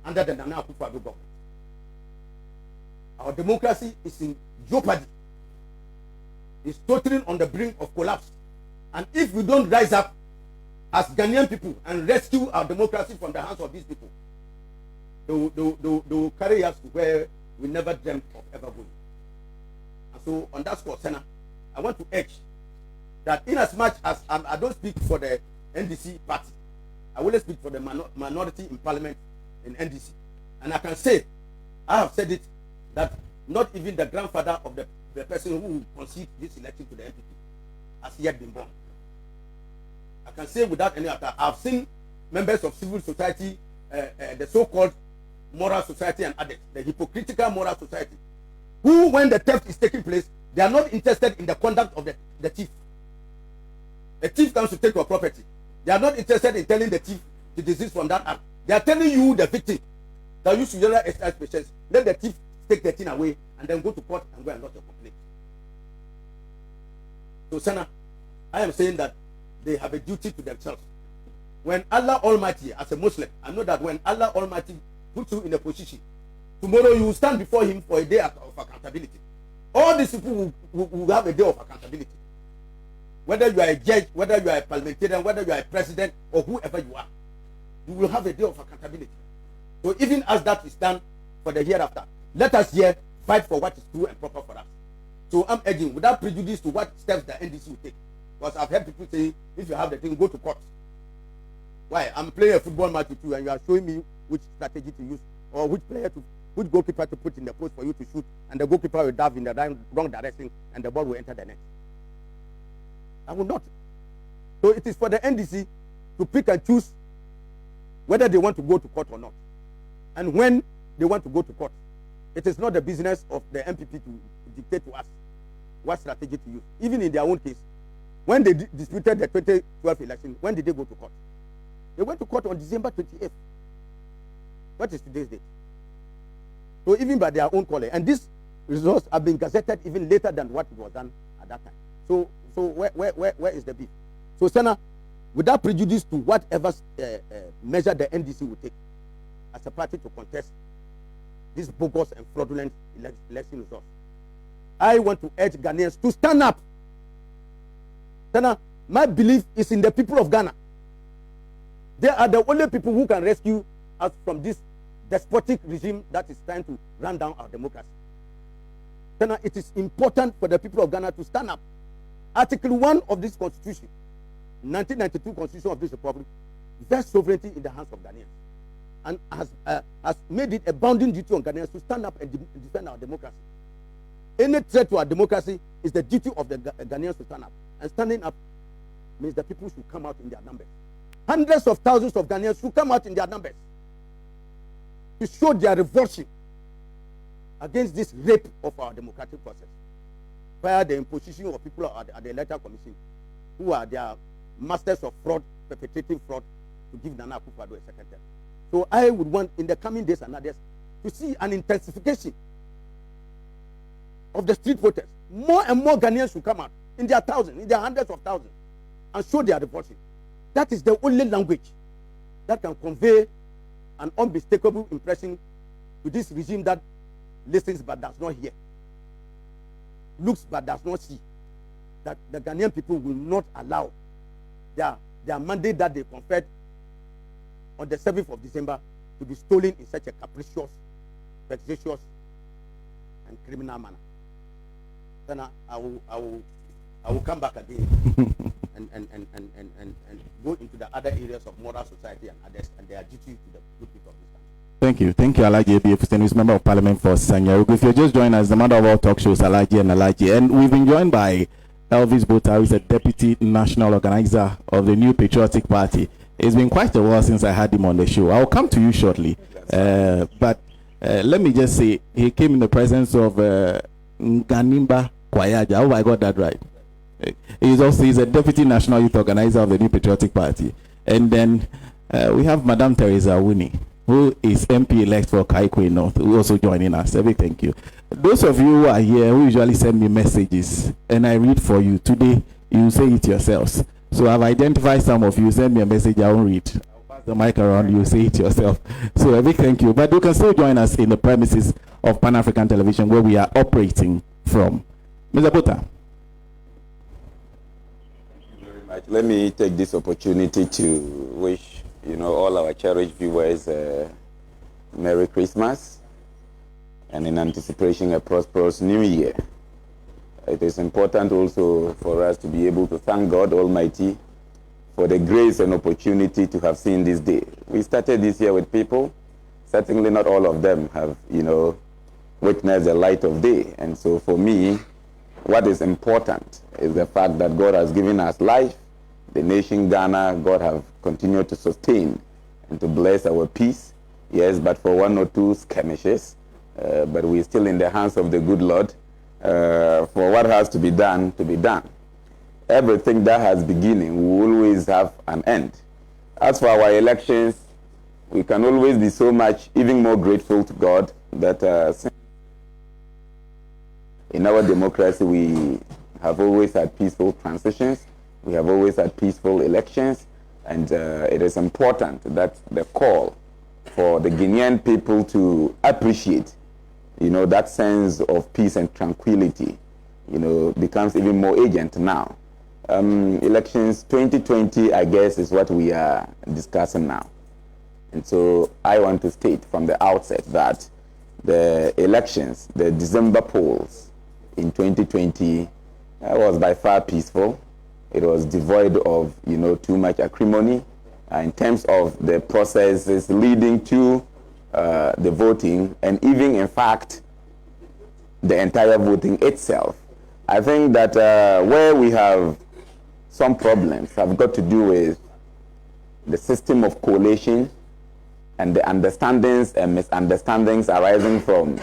S4: under the Nana Akufo-Addo government. Our democracy is in jeopardy. It's totally on the brink of collapse. And if we don't rise up as Ghanaian people and rescue our democracy from the hands of these people, they will carry us to where we never dreamt of ever going. And so, on that score, Sena, I want to urge that in as much as I don't speak for the NDC party, I will speak for the minority in parliament in NDC. And I can say, I have said it, that not even the grandfather of the person who conceded this election to the NPP has yet been born. I can say without any other, I've seen members of civil society, the so-called moral society and others, the hypocritical moral society, who, when the theft is taking place, they are not interested in the conduct of the thief. A thief comes to take your property. They are not interested in telling the thief to desist from that act. They are telling you, the victim, that you should generally exercise patience. Let the thief take the thing away and then go to court and go and lodge a complaint. So, Sena, I am saying that they have a duty to themselves. When Allah Almighty, as a Muslim, I know that when Allah Almighty puts you in a position, tomorrow you will stand before Him for a day of accountability. All these people will have a day of accountability. Whether you are a judge, whether you are a parliamentarian, whether you are a president, or whoever you are, you will have a day of accountability. So even as that is done for the hereafter, let us here fight for what is true and proper for us. So I'm urging, without prejudice to what steps the NDC will take, because I've heard people say, if you have the thing, go to court. Why? I'm playing a football match with you and you are showing me which strategy to use, or which goalkeeper to put in the post for you to shoot, and the goalkeeper will dive in the wrong direction and the ball will enter the net. I will not. So it is for the NDC to pick and choose whether they want to go to court or not. And when they want to go to court. It is not the business of the MPP to dictate to us what strategy to use. Even in their own case, when they disputed the 2012 election, when did they go to court? They went to court on December 28th. What is today's date? So even by their own calling, and these results have been gazetted even later than what was done at that time. So where is the beef? So Sena, without prejudice to whatever measure the NDC will take as a party to contest this bogus and fraudulent election results, I want to urge Ghanaians to stand up. Sena, my belief is in the people of Ghana. They are the only people who can rescue us from this despotic regime that is trying to run down our democracy. Sena, it is important for the people of Ghana to stand up. Article 1 of this constitution, 1992 Constitution of this Republic, vests sovereignty in the hands of Ghanaians, and has made it a bounding duty on Ghanaians to stand up and defend our democracy. Any threat to our democracy is the duty of the Ghanaians to stand up. And standing up means the people should come out in their numbers. Hundreds of thousands of Ghanaians should come out in their numbers to show their revulsion against this rape of our democratic process via the imposition of people at the Electoral Commission who are their masters of fraud, perpetrating fraud, to give Nana Akufo-Addo a second term. So I would want in the coming days and others to see an intensification of the street protests. More and more Ghanaians should come out in their thousands, in their hundreds of thousands, and show their revulsion. That is the only language that can convey an unmistakable impression to this regime that listens but does not hear, looks but does not see, that the Ghanaian people will not allow their mandate that they conferred on the 7th of December to be stolen in such a capricious, vexatious, and criminal manner. Then I will come back again and go into the other areas of moral society and others and their duty to the good people of this country.
S2: Thank you, Alhaji ABF, who's Member of Parliament for Sanyarugu. If you're just joining us, the mother of all talk shows, Alhaji and Alhaji, and we've been joined by Elvis Bota, who is a Deputy National Organizer of the New Patriotic Party. It's been quite a while since I had him on the show. I'll come to you shortly, but let me just say, he came in the presence of Nganimba Kwayaja. I hope I got that right. He's a Deputy National Youth Organizer of the New Patriotic Party. And then we have Madam Teresa Wuni, who is MP-elect for Kaikwe North, who also joining us. Thank you. Those of you who are here, who usually send me messages, and I read for you, today you say it yourselves. So I've identified some of you, send me a message, I won't read. I'll pass the mic around, you say it yourself. So a big thank you. But you can still join us in the premises of Pan-African Television, where we are operating from. Mr. Bota.
S7: Let me take this opportunity to wish all our cherished viewers Merry Christmas, and in anticipation a prosperous New Year. It is important also for us to be able to thank God Almighty for the grace and opportunity to have seen this day. We started this year with people. Certainly not all of them have witnessed the light of day, and so for me, what is important is the fact that God has given us life. The nation Ghana, God have continued to sustain and to bless our peace. Yes, but for one or two skirmishes, but we're still in the hands of the good Lord for what has to be done to be done. Everything that has beginning will always have an end. As for our elections, we can always be so much even more grateful to God that in our democracy we have always had peaceful transitions. We have always had peaceful elections, and it is important that the call for the Guinean people to appreciate, that sense of peace and tranquility, becomes even more urgent now. Elections 2020, I guess, is what we are discussing now. And so I want to state from the outset that the elections, the December polls in 2020 was by far peaceful. It was devoid of, too much acrimony in terms of the processes leading to the voting, and even, in fact, the entire voting itself. I think that where we have some problems have got to do with the system of collation and the understandings and misunderstandings arising from,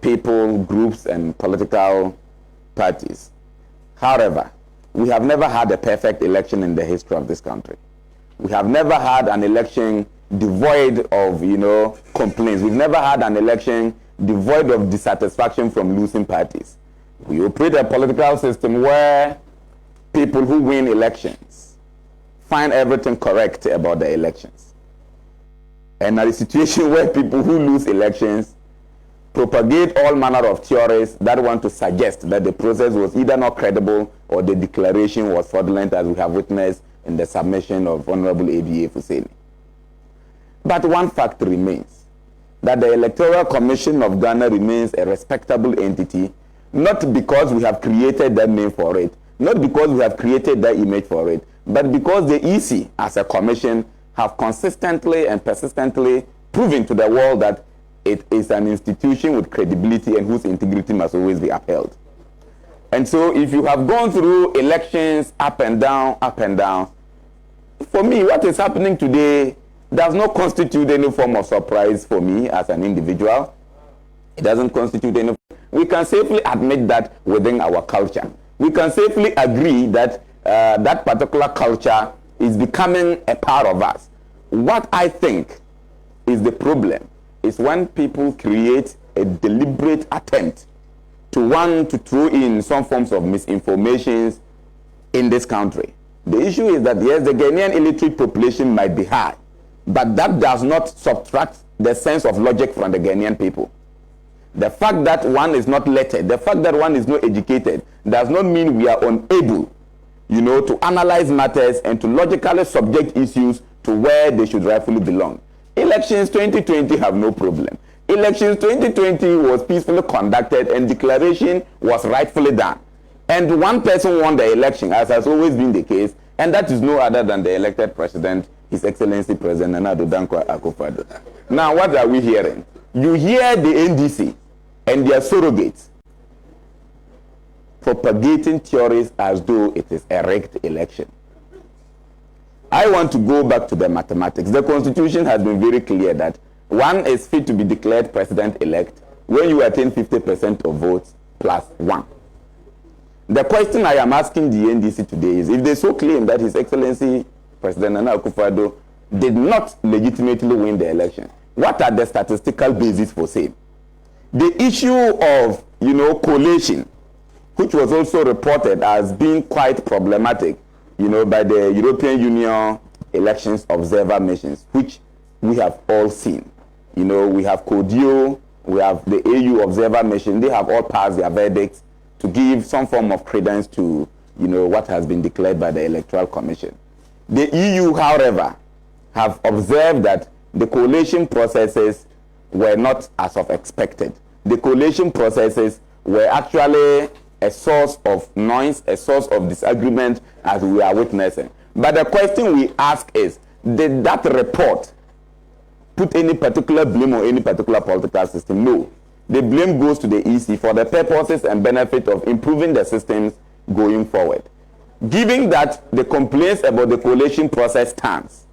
S7: people, groups, and political parties. However, we have never had a perfect election in the history of this country. We have never had an election devoid of, complaints. We've never had an election devoid of dissatisfaction from losing parties. We operate a political system where people who win elections find everything correct about the elections. And at a situation where people who lose elections propagate all manner of theories that want to suggest that the process was either not credible or the declaration was fraudulent, as we have witnessed in the submission of Honorable ABA Fuseni. But one fact remains, that the Electoral Commission of Ghana remains a respectable entity, not because we have created that name for it, not because we have created that image for it, but because the EC as a commission have consistently and persistently proven to the world that it is an institution with credibility and whose integrity must always be upheld. And so if you have gone through elections up and down, for me, what is happening today does not constitute any form of surprise for me as an individual. It doesn't constitute any. We can safely admit that within our culture. We can safely agree that that particular culture is becoming a part of us. What I think is the problem is when people create a deliberate attempt to want to throw in some forms of misinformations in this country. The issue is that, yes, the Ghanaian illiterate population might be high, but that does not subtract the sense of logic from the Ghanaian people. The fact that one is not lettered, the fact that one is not educated, does not mean we are unable, to analyze matters and to logically subject issues to where they should rightfully belong. Elections 2020 have no problem. Elections 2020 was peacefully conducted and declaration was rightfully done. And one person won the election, as has always been the case, and that is no other than the elected president, His Excellency President Nana Addo Dankwa Akufo-Addo. Now, what are we hearing? You hear the NDC and their surrogates propagating theories as though it is a rigged election. I want to go back to the mathematics. The Constitution has been very clear that one is fit to be declared president-elect when you attain 50% of votes plus one. The question I am asking the NDC today is, if they so claim that His Excellency President Nana Akufo-Addo did not legitimately win the election, what are the statistical basis for saying? The issue of, collation, which was also reported as being quite problematic, by the European Union elections observer missions, which we have all seen. We have CODIO, we have the AU observer mission. They have all passed their verdicts to give some form of credence to, what has been declared by the Electoral Commission. The EU, however, have observed that the collation processes were not as of expected. The collation processes were actually a source of noise, a source of disagreement, as we are witnessing. But the question we ask is, did that report put any particular blame on any particular political system? No. The blame goes to the EC for the purposes and benefit of improving the systems going forward. Given that the complaints about the collation process stands,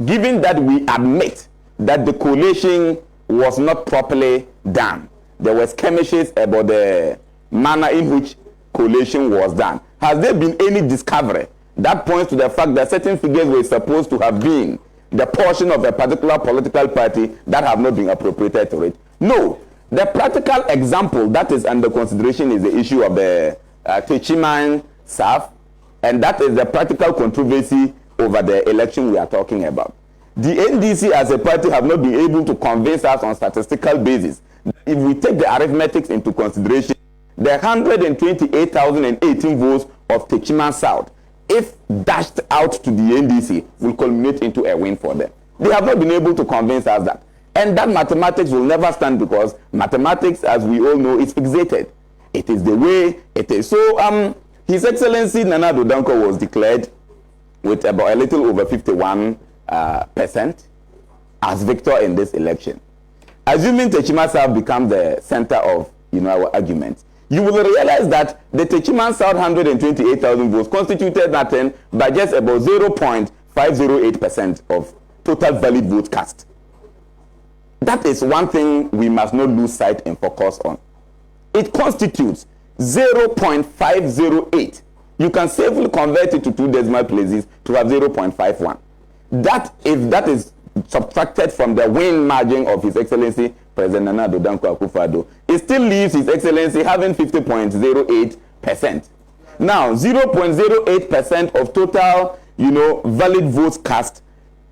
S7: given that we admit that the collation was not properly done, there were skirmishes about the manner in which collation was done. Has there been any discovery that points to the fact that certain figures were supposed to have been the portion of a particular political party that have not been appropriated to it? No. The practical example that is under consideration is the issue of the Techiman SAF, and that is the practical controversy over the election we are talking about. The NDC as a party have not been able to convince us on statistical basis. If we take the arithmetics into consideration, the 128,018 votes of Techiman South, if dashed out to the NDC, will culminate into a win for them. They have not been able to convince us that. And that mathematics will never stand, because mathematics, as we all know, is fixated. It is the way it is. So His Excellency Nana Addo Dankwa was declared with about a little over 51% as victor in this election. Assuming Techiman South becomes the center of our argument, you will realize that the Techiman South 128,000 votes constituted nothing but just about 0.508% of total valid votes cast. That is one thing we must not lose sight and focus on. It constitutes 0.508. You can safely convert it to 2 decimal places to have 0.51. That, if that is subtracted from the win margin of His Excellency President Nana Addo Dankwa Akufo-Addo, it still leaves His Excellency having 50.08%. Now, 0.08% of total, valid votes cast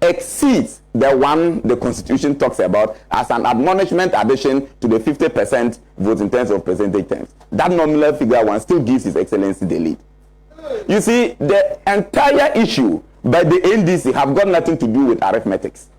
S7: exceeds the one the Constitution talks about as an admonishment addition to the 50% votes in terms of percentage terms. That nominal figure one still gives His Excellency the lead. You see, the entire issue by the NDC have got nothing to do with arithmetics.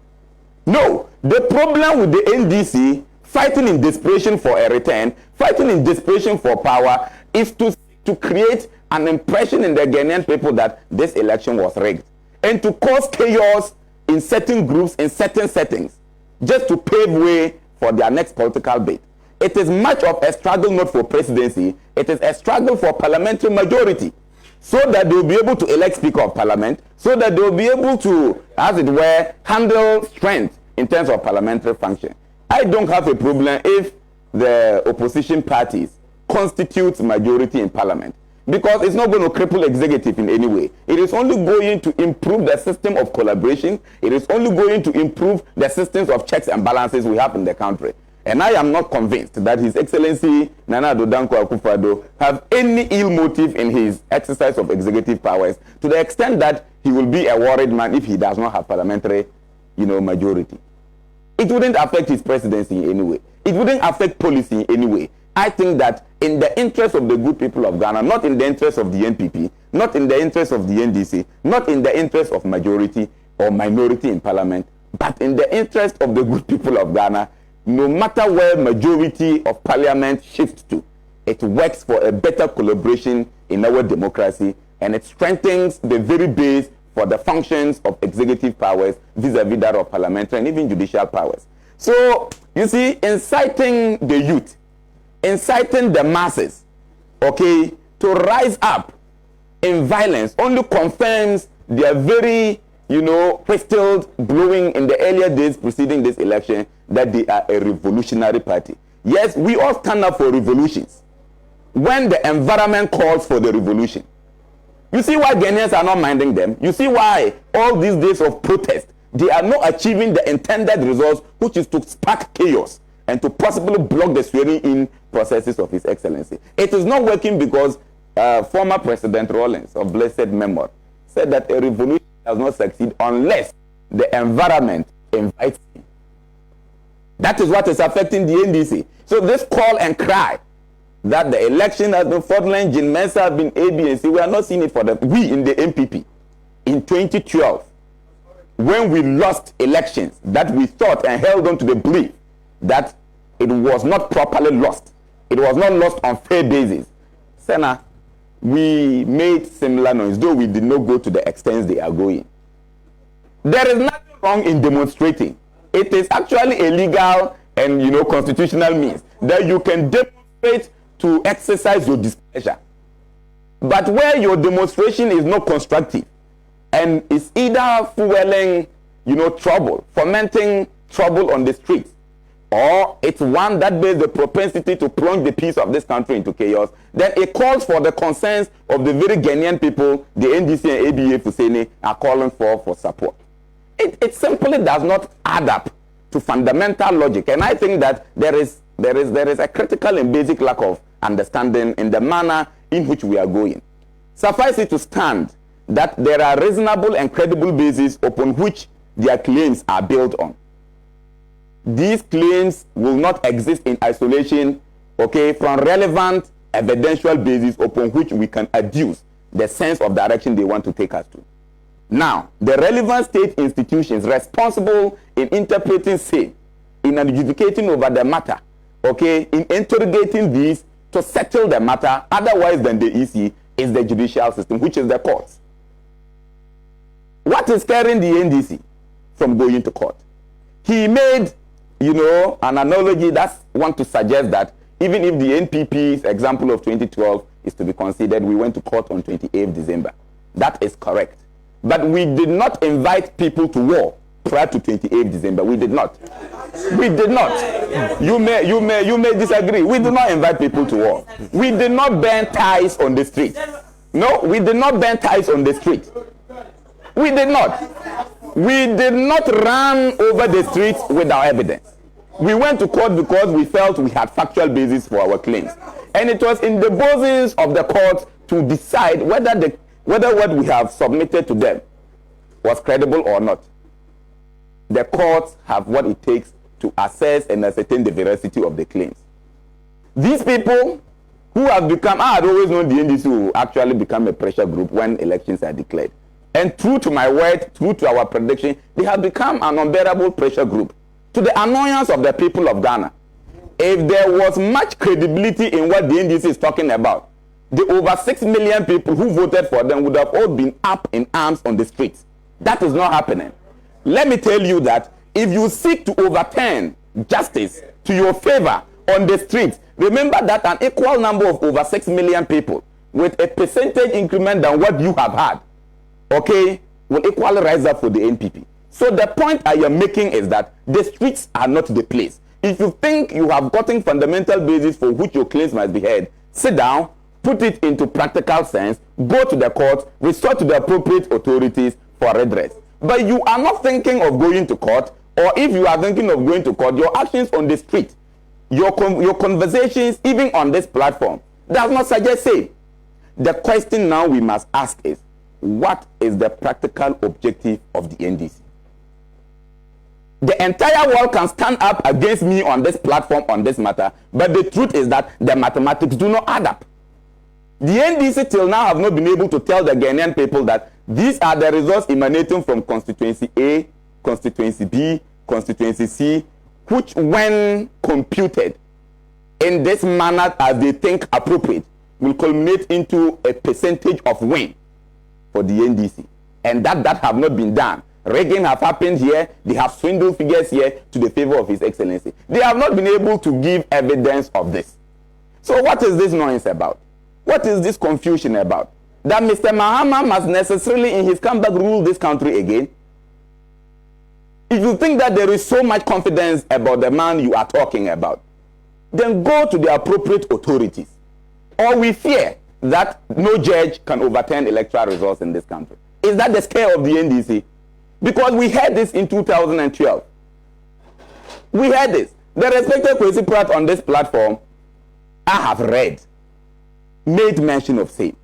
S7: No, the problem with the NDC fighting in desperation for a return, fighting in desperation for power, is to create an impression in the Ghanaian people that this election was rigged, and to cause chaos in certain groups, in certain settings, just to pave way for their next political bid. It is much of a struggle not for presidency, it is a struggle for parliamentary majority, so that they will be able to elect Speaker of Parliament, so that they will be able to, as it were, handle strength in terms of parliamentary function. I don't have a problem if the opposition parties constitute majority in Parliament, because it's not going to cripple executive in any way. It is only going to improve the system of collaboration. It is only going to improve the systems of checks and balances we have in the country. And I am not convinced that His Excellency Nana Addo Dankwa Akufo-Addo have any ill motive in his exercise of executive powers, to the extent that he will be a worried man if he does not have parliamentary, majority. It wouldn't affect his presidency in any way. It wouldn't affect policy in any way. I think that in the interest of the good people of Ghana, not in the interest of the NPP, not in the interest of the NDC, not in the interest of majority or minority in Parliament, but in the interest of the good people of Ghana, no matter where majority of Parliament shifts to, it works for a better collaboration in our democracy, and it strengthens the very base for the functions of executive powers vis-a-vis that of parliamentary and even judicial powers. So, you see, inciting the youth, inciting the masses, to rise up in violence only confirms their very, whistled blowing in the earlier days preceding this election that they are a revolutionary party. Yes, we all stand up for revolutions when the environment calls for the revolution. You see why Ghanaians are not minding them? You see why all these days of protest, they are not achieving the intended results, which is to spark chaos and to possibly block the swearing-in processes of His Excellency. It is not working because former President Rawlings, of blessed memory, said that a revolution does not succeed unless the environment invites it. That is what is affecting the NDC. So this call and cry that the election has been fraudulent, Jin Mensa have been A, B, and C, we are not seeing it for them. We in the MPP, in 2012, when we lost elections, that we thought and held on to the belief that it was not properly lost. It was not lost on fair basis. Sena, we made similar noise, though we did not go to the extent they are going. There is nothing wrong in demonstrating. It is actually a legal and constitutional means that you can demonstrate to exercise your displeasure. But where your demonstration is not constructive and is either fueling, trouble, fomenting trouble on the streets, or it's one that bears the propensity to plunge the peace of this country into chaos, then it calls for the concerns of the very Ghanaian people the NDC and ABA Fuseni are calling for support. It simply does not add up to fundamental logic, and I think that there is a critical and basic lack of understanding in the manner in which we are going. Suffice it to stand that there are reasonable and credible bases upon which their claims are built on. These claims will not exist in isolation, from relevant evidential basis upon which we can adduce the sense of direction they want to take us to. Now, the relevant state institutions responsible in interpreting say, in adjudicating over the matter, in interrogating these to settle the matter otherwise than the EC, is the judicial system, which is the courts. What is scaring the NDC from going to court? He made, an analogy that's want to suggest that even if the NPP's example of 2012 is to be considered, we went to court on 28th December. That is correct. But we did not invite people to war prior to 28th December. We did not. We did not. You may disagree. We did not invite people to war. We did not burn ties on the street. No, we did not burn ties on the street. We did not. We did not run over the streets without evidence. We went to court because we felt we had factual basis for our claims. And it was in the bosoms of the court to decide whether what we have submitted to them was credible or not. The courts have what it takes to assess and ascertain the veracity of the claims. These people who have become, I had always known the NDC will actually become a pressure group when elections are declared. And true to my word, true to our prediction, they have become an unbearable pressure group to the annoyance of the people of Ghana. If there was much credibility in what the NDC is talking about, the over 6 million people who voted for them would have all been up in arms on the streets. That is not happening. Let me tell you that if you seek to overturn justice to your favor on the streets, remember that an equal number of over 6 million people with a percentage increment than what you have had, okay, will equally rise up for the NPP. So the point I am making is that the streets are not the place. If you think you have gotten fundamental basis for which your claims must be heard, sit down, put it into practical sense, go to the court, resort to the appropriate authorities for redress. But you are not thinking of going to court, or if you are thinking of going to court, your actions on the street, your conversations, even on this platform, does not suggest same. The question now we must ask is, what is the practical objective of the NDC? The entire world can stand up against me on this platform on this matter, but the truth is that the mathematics do not add up. The NDC till now have not been able to tell the Ghanaian people that these are the results emanating from constituency A, constituency B, constituency C, which when computed in this manner as they think appropriate, will culminate into a percentage of win for the NDC. And that have not been done. Rigging have happened here. They have swindled figures here to the favor of His Excellency. They have not been able to give evidence of this. So what is this noise about? What is this confusion about? That Mr. Mahama must necessarily in his comeback rule this country again? If you think that there is so much confidence about the man you are talking about, then go to the appropriate authorities. Or we fear that no judge can overturn electoral results in this country. Is that the scare of the NDC? Because we heard this in 2012. We heard this. The respected Kwesi Pratt on this platform, I have read, made mention of same.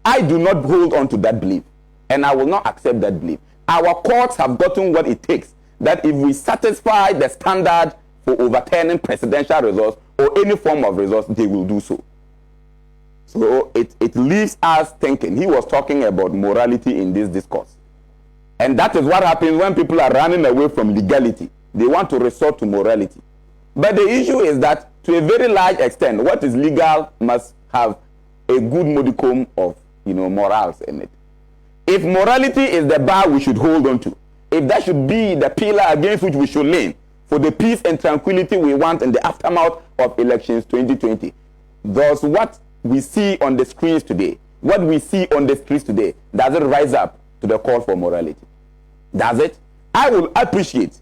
S7: I do not hold on to that belief, and I will not accept that belief. Our courts have gotten what it takes, that if we satisfy the standard for overturning presidential results or any form of results, they will do so. So it leaves us thinking. He was talking about morality in this discourse. And that is what happens when people are running away from legality. They want to resort to morality. But the issue is that to a very large extent, what is legal must have a good modicum of morals in it. If morality is the bar we should hold on to, if that should be the pillar against which we should lean for the peace and tranquility we want in the aftermath of elections 2020, thus what we see on the screens today, what we see on the streets today, does it rise up to the call for morality? Does it? I will appreciate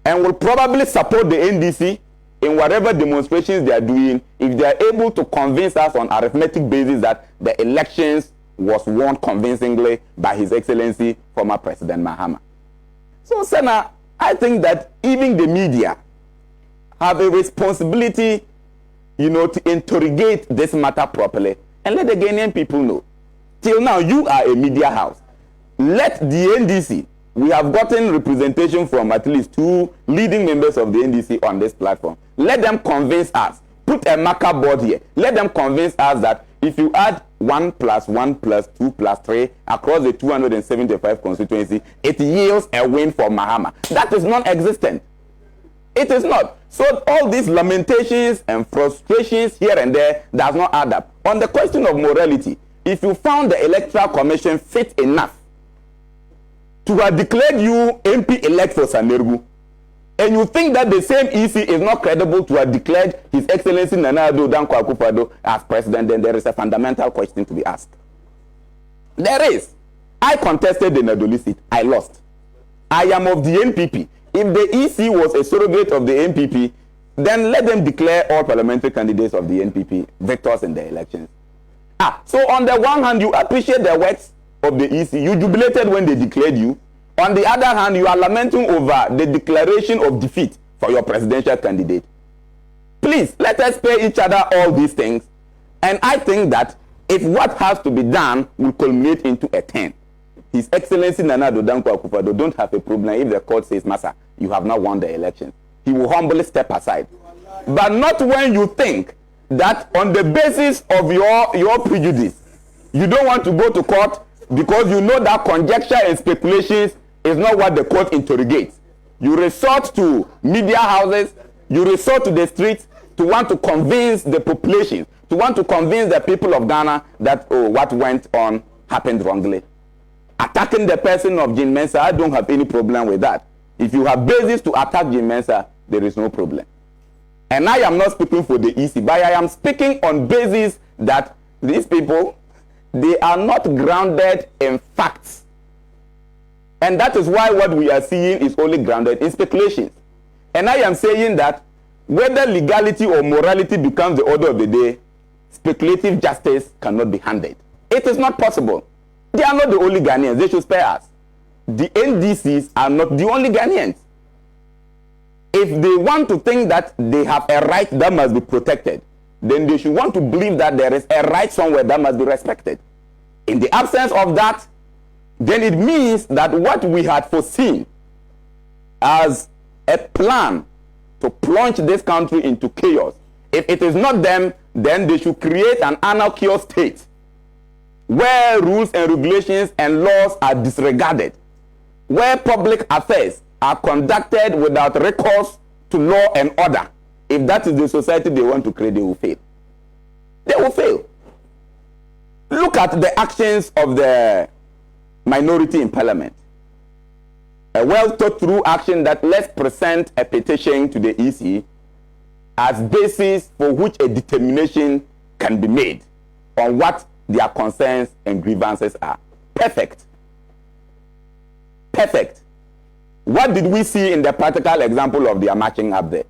S7: and will probably support the NDC in whatever demonstrations they are doing if they are able to convince us on arithmetic basis that the elections was won convincingly by His Excellency former President Mahama. So, Sena, I think that even the media have a responsibility, to interrogate this matter properly and let the Ghanaian people know. Till now, you are a media house. Let the NDC, we have gotten representation from at least 2 leading members of the NDC on this platform. Let them convince us. Put a marker board here. Let them convince us that if you add 1 + 1 + 2 + 3 across the 275 constituency, it yields a win for Mahama. That is non-existent. It is not. So all these lamentations and frustrations here and there does not add up. On the question of morality, if you found the Electoral Commission fit enough to have declared you MP-elect for Sanergu, and you think that the same EC is not credible to have declared His Excellency Nana Addo Dankwa Akufo-Addo as president, then there is a fundamental question to be asked. There is. I contested the Nadoli seat. I lost. I am of the NPP. If the EC was a surrogate of the NPP, then let them declare all parliamentary candidates of the NPP victors in the elections. So on the one hand, you appreciate the works of the EC. You jubilated when they declared you. On the other hand, you are lamenting over the declaration of defeat for your presidential candidate. Please, let us pay each other all these things. And I think that if what has to be done will culminate into a 10, His Excellency Nana Addo Dankwa Akufo-Addo don't have a problem if the court says, Massa, you have not won the election. He will humbly step aside. But not when you think that on the basis of your prejudice, you don't want to go to court because you know that conjecture and speculations is not what the court interrogates. You resort to media houses, you resort to the streets to want to convince the population, to want to convince the people of Ghana that what went on happened wrongly. Attacking the person of Jim Mensah, I don't have any problem with that. If you have basis to attack Jim Mensah, there is no problem. And I am not speaking for the EC, but I am speaking on basis that these people, they are not grounded in facts. And that is why what we are seeing is only grounded in speculations. And I am saying that whether legality or morality becomes the order of the day, speculative justice cannot be handed. It is not possible. They are not the only Ghanaians. They should spare us. The NDCs are not the only Ghanaians. If they want to think that they have a right that must be protected, then they should want to believe that there is a right somewhere that must be respected. In the absence of that, then it means that what we had foreseen as a plan to plunge this country into chaos, if it is not them, then they should create an anarchical state where rules and regulations and laws are disregarded, where public affairs are conducted without recourse to law and order. If that is the society they want to create, they will fail. They will fail. Look at the actions of the minority in parliament. A well thought through action that let's present a petition to the EC as basis for which a determination can be made on what their concerns and grievances are. Perfect. Perfect. What did we see in the practical example of their marching up there?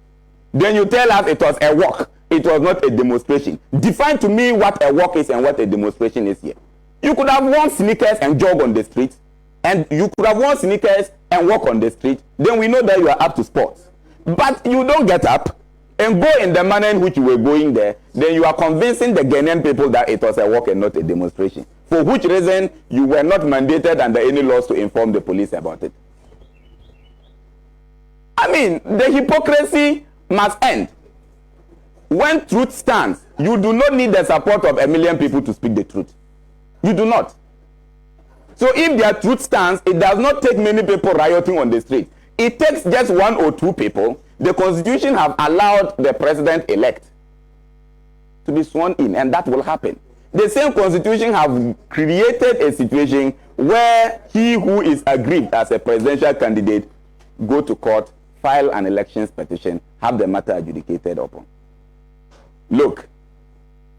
S7: Then you tell us it was a walk. It was not a demonstration. Define to me what a walk is and what a demonstration is here. You could have worn sneakers and jog on the street, and you could have worn sneakers and walk on the street. Then we know that you are up to sports. But you don't get up and go in the manner in which you were going there. Then you are convincing the Ghanaian people that it was a walk and not a demonstration. For which reason you were not mandated under any laws to inform the police about it. I mean, the hypocrisy must end. When truth stands, you do not need the support of 1 million people to speak the truth. You do not. So if their truth stands, it does not take many people rioting on the street. It takes just 1 or 2 people. The Constitution have allowed the president-elect to be sworn in, and that will happen. The same Constitution have created a situation where he who is aggrieved as a presidential candidate go to court, file an elections petition, have the matter adjudicated upon. Look,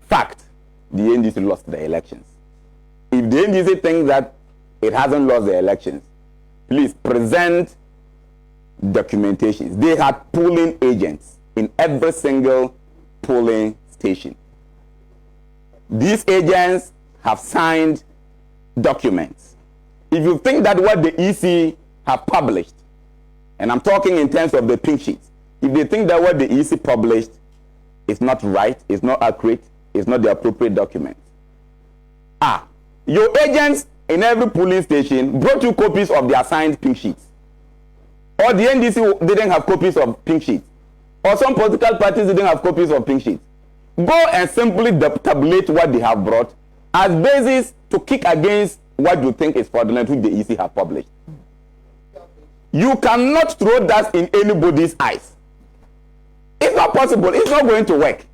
S7: fact, the NDC lost the elections. If the NDC thinks that it hasn't lost the elections, please present documentations. They had polling agents in every single polling station. These agents have signed documents. If you think that what the EC have published, and I'm talking in terms of the pink sheets, if they think that what the EC published is not right, is not accurate, is not the appropriate document, your agents in every polling station brought you copies of their signed pink sheets. Or the NDC didn't have copies of pink sheets. Or some political parties didn't have copies of pink sheets. Go and simply tabulate what they have brought as basis to kick against what you think is fraudulent, which the EC have published. You cannot throw dust in anybody's eyes. It's not possible. It's not going to work.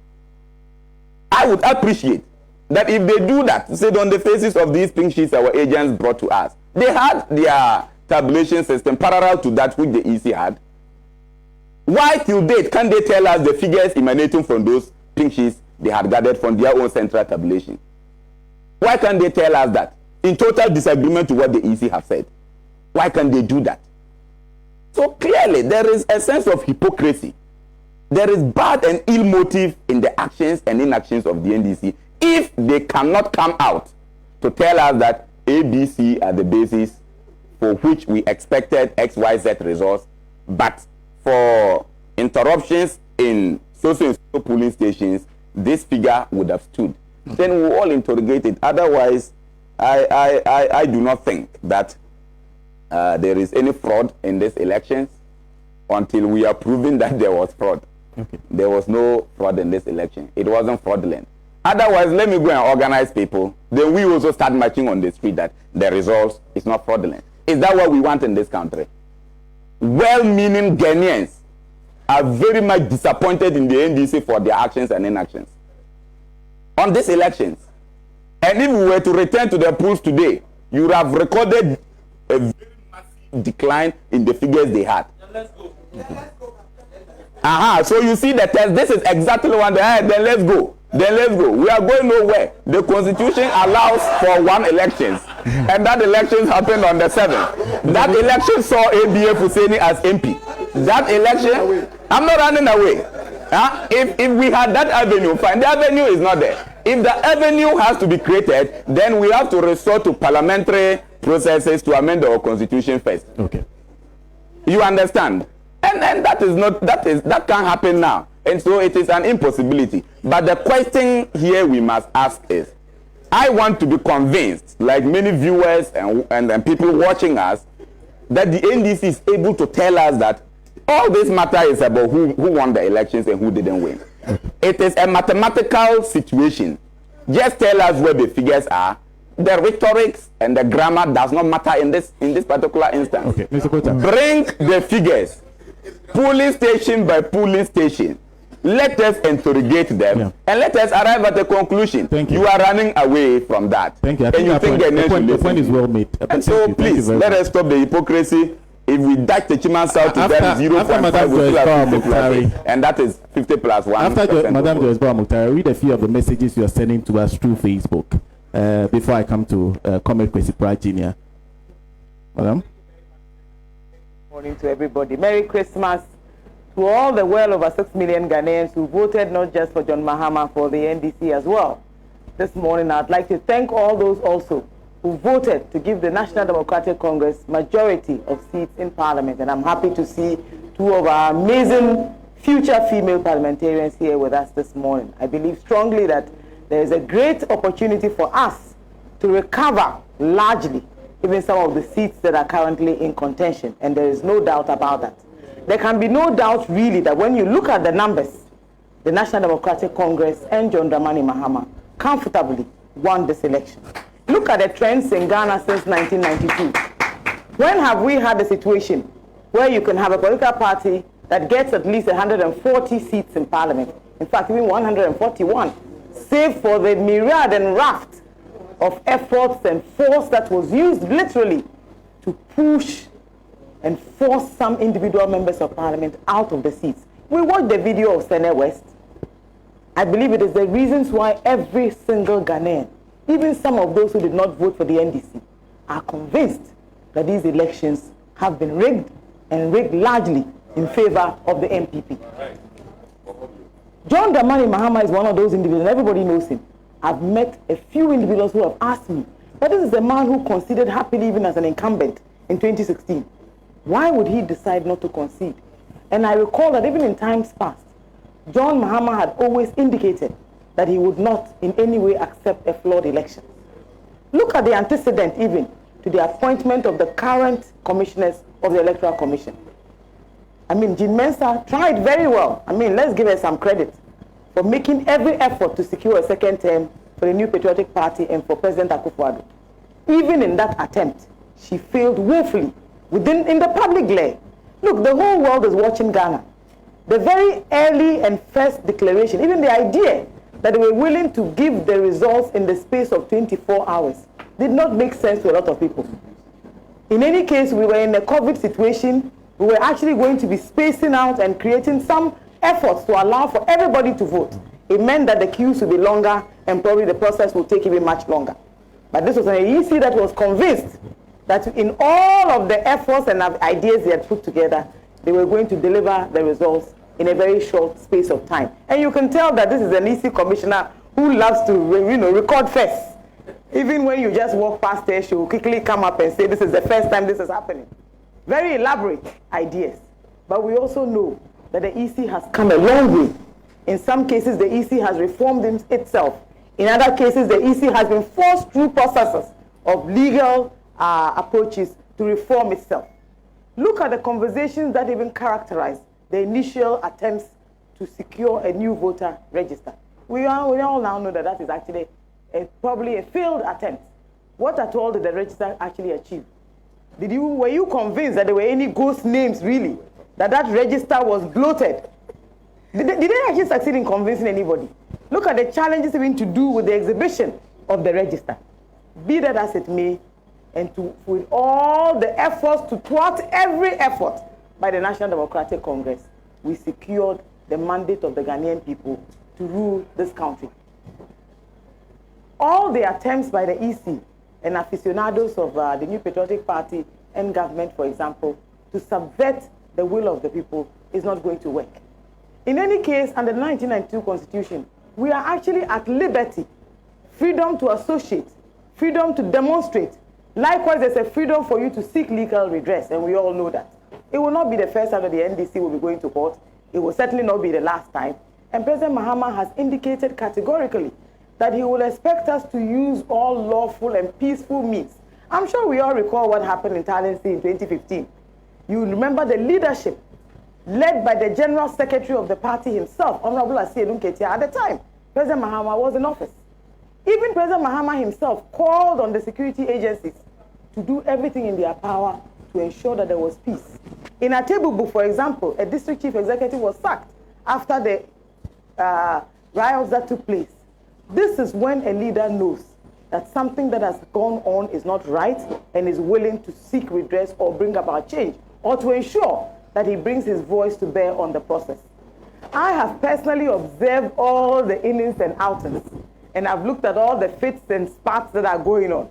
S7: I would appreciate that if they do that, say on the faces of these pink sheets our agents brought to us, they had their tabulation system parallel to that which the EC had. Why till date can't they tell us the figures emanating from those pink sheets they had gathered from their own central tabulation? Why can't they tell us that? In total disagreement to what the EC have said. Why can't they do that? So clearly, there is a sense of hypocrisy. There is bad and ill motive in the actions and inactions of the NDC if they cannot come out to tell us that ABC are the basis for which we expected XYZ results, but for interruptions in social polling stations, this figure would have stood. Then we will all interrogate it. Otherwise, I do not think that there is any fraud in these elections until we are proving that there was fraud.
S2: Okay.
S7: There was no fraud in this election. It wasn't fraudulent. Otherwise, let me go and organize people. Then we also start marching on the street that the results is not fraudulent. Is that what we want in this country? Well-meaning Ghanaians are very much disappointed in the NDC for their actions and inactions on these elections. And if we were to return to the polls today, you would have recorded a very massive decline in the figures they had. Let's go. So you see the test. This is exactly one. Then let's go. We are going nowhere. The constitution allows for one elections, and that election happened on the 7th. That election saw ABA Husseini as MP. That election, I'm not running away. If we had that avenue, fine. The avenue is not there. If the avenue has to be created, then we have to resort to parliamentary processes to amend our constitution first.
S2: Okay.
S7: You understand? And that can't happen now. And so it is an impossibility. But the question here we must ask is, I want to be convinced, like many viewers and people watching us, that the NDC is able to tell us that all this matter is about who won the elections and who didn't win. It is a mathematical situation. Just tell us where the figures are. The rhetorics and the grammar does not matter in this particular instance.
S2: Okay, Mr. Kota.
S7: Bring the figures, polling station by polling station. Let us interrogate them and let us arrive at a conclusion.
S2: Thank you.
S7: You are running away from that.
S2: Thank you.
S7: And you think
S2: the point is well made.
S7: And so please, let us stop the hypocrisy. If we dash the Chiman South to them 0.5, we still have 50 plus, and that is 50 plus 1.
S2: After Madam Joyce Mukhtar, read a few of the messages you are sending to us through Facebook before I come to Comrade Kwesi Pratt Jr. Madam?
S3: Morning to everybody. Merry Christmas to all the well over 6 million Ghanaians who voted not just for John Mahama, for the NDC as well. This morning, I'd like to thank all those also who voted to give the National Democratic Congress majority of seats in Parliament. And I'm happy to see two of our amazing future female parliamentarians here with us this morning. I believe strongly that there is a great opportunity for us to recover largely even some of the seats that are currently in contention, and there is no doubt about that. There can be no doubt really that when you look at the numbers, the National Democratic Congress and John Dramani Mahama comfortably won this election. Look at the trends in Ghana since 1992. When have we had a situation where you can have a political party that gets at least 140 seats in Parliament? In fact, even 141, save for the myriad and raft of efforts and force that was used literally to push and force some individual members of Parliament out of the seats. We watched the video of Sena West. I believe it is the reasons why every single Ghanaian, even some of those who did not vote for the NDC, are convinced that these elections have been rigged, and rigged largely in favor of the MPP. John Dramani Mahama is one of those individuals, and everybody knows him. I've met a few individuals who have asked me, but this is a man who conceded happily even as an incumbent in 2016. Why would he decide not to concede? And I recall that even in times past, John Mahama had always indicated that he would not in any way accept a flawed election. Look at the antecedent even to the appointment of the current commissioners of the Electoral Commission. I mean, Jean Mensa tried very well. I mean, let's give her some credit for making every effort to secure a second term for the New Patriotic Party and for President Akufo-Addo. Even in that attempt, she failed woefully in the public glare. Look, the whole world is watching Ghana. The very early and first declaration, even the idea that they were willing to give the results in the space of 24 hours, did not make sense to a lot of people. In any case, we were in a COVID situation. We were actually going to be spacing out and creating some efforts to allow for everybody to vote. It meant that the queues would be longer and probably the process would take even much longer. But this was an EC that was convinced that in all of the efforts and ideas they had put together, they were going to deliver the results in a very short space of time. And you can tell that this is an EC commissioner who loves to, record first. Even when you just walk past her, she will quickly come up and say, this is the first time this is happening. Very elaborate ideas. But we also know that the EC has come a long way. In some cases, the EC has reformed itself. In other cases, the EC has been forced through processes of legal approaches to reform itself. Look at the conversations that even characterize the initial attempts to secure a new voter register. We all now know that that is actually probably a failed attempt. What at all did the register actually achieve? Were you convinced that there were any ghost names really? That register was bloated? Did they actually succeed in convincing anybody? Look at the challenges even to do with the exhibition of the register. Be that as it may, and with all the efforts to thwart every effort by the National Democratic Congress, we secured the mandate of the Ghanaian people to rule this country. All the attempts by the EC and aficionados of the New Patriotic Party and government, for example, to subvert the will of the people is not going to work. In any case, under the 1992 Constitution, we are actually at liberty, freedom to associate, freedom to demonstrate. Likewise, there's a freedom for you to seek legal redress, and we all know that. It will not be the first time that the NDC will be going to court. It will certainly not be the last time. And President Mahama has indicated categorically that he will expect us to use all lawful and peaceful means. I'm sure we all recall what happened in Thailand in 2015. You remember the leadership led by the General Secretary of the party himself, Honorable Asiedu Nketia. At the time, President Mahama was in office. Even President Mahama himself called on the security agencies to do everything in their power to ensure that there was peace. In Atebubu, for example, a district chief executive was sacked after the riots that took place. This is when a leader knows that something that has gone on is not right and is willing to seek redress or bring about change, or to ensure that he brings his voice to bear on the process. I have personally observed all the innings and outings, and I've looked at all the fits and spats that are going on.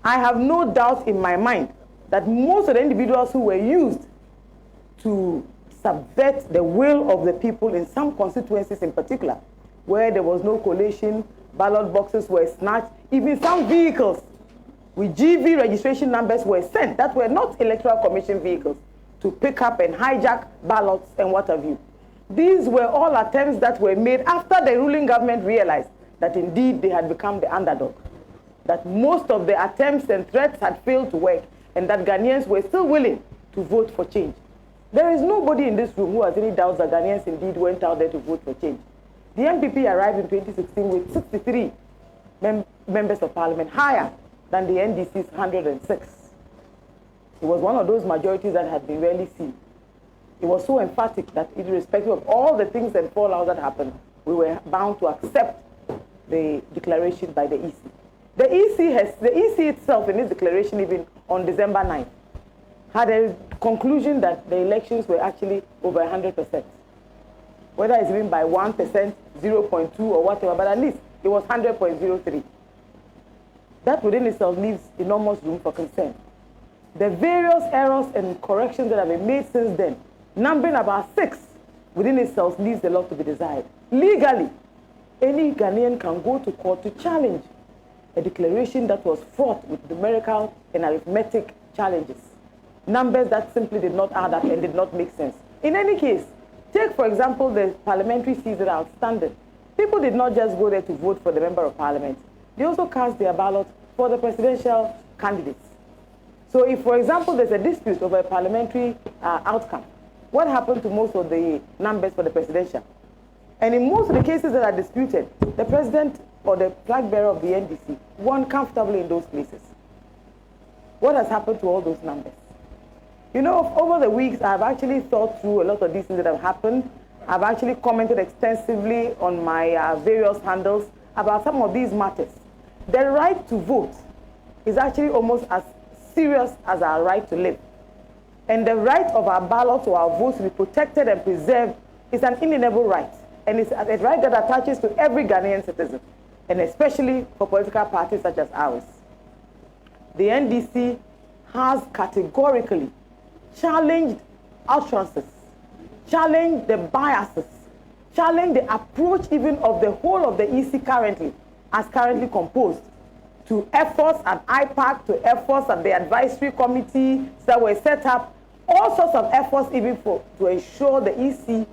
S3: I have no doubt in my mind that most of the individuals who were used to subvert the will of the people in some constituencies in particular, where there was no collation, ballot boxes were snatched, even some vehicles with GV registration numbers were sent that were not Electoral Commission vehicles to pick up and hijack ballots and what have you. These were all attempts that were made after the ruling government realized that indeed they had become the underdog, that most of the attempts and threats had failed to work, and that Ghanaians were still willing to vote for change. There is nobody in this room who has any doubts that Ghanaians indeed went out there to vote for change. The MPP arrived in 2016 with 63 members of parliament, higher than the NDC's 106. It was one of those majorities that had been rarely seen. It was so emphatic that irrespective of all the things and fallout that happened, we were bound to accept the declaration by the EC. The EC itself, in its declaration even on December 9th, had a conclusion that the elections were actually over 100%. Whether it's even by 1%, 0.2 or whatever, but at least it was 100.03. That within itself leaves enormous room for concern. The various errors and corrections that have been made since then, numbering about 6, within itself leaves a lot to be desired. Legally, any Ghanaian can go to court to challenge a declaration that was fraught with numerical and arithmetic challenges, numbers that simply did not add up and did not make sense. In any case, take, for example, the parliamentary seats that are outstanding. People did not just go there to vote for the member of parliament. They also cast their ballot for the presidential candidates. So if, for example, there's a dispute over a parliamentary outcome, what happened to most of the numbers for the presidential? And in most of the cases that are disputed, the president or the flag bearer of the NDC won comfortably in those places. What has happened to all those numbers? You know, over the weeks, I've actually thought through a lot of these things that have happened. I've actually commented extensively on my various handles about some of these matters. The right to vote is actually almost as serious as our right to live. And the right of our ballots or our votes to be protected and preserved is an inalienable right. And it's a right that attaches to every Ghanaian citizen, and especially for political parties such as ours. The NDC has categorically challenged utterances, challenged the biases, challenged the approach even of the whole of the EC currently, as currently composed, to efforts at IPAC, to efforts at the advisory committee that were set up, all sorts of efforts even to ensure the EC's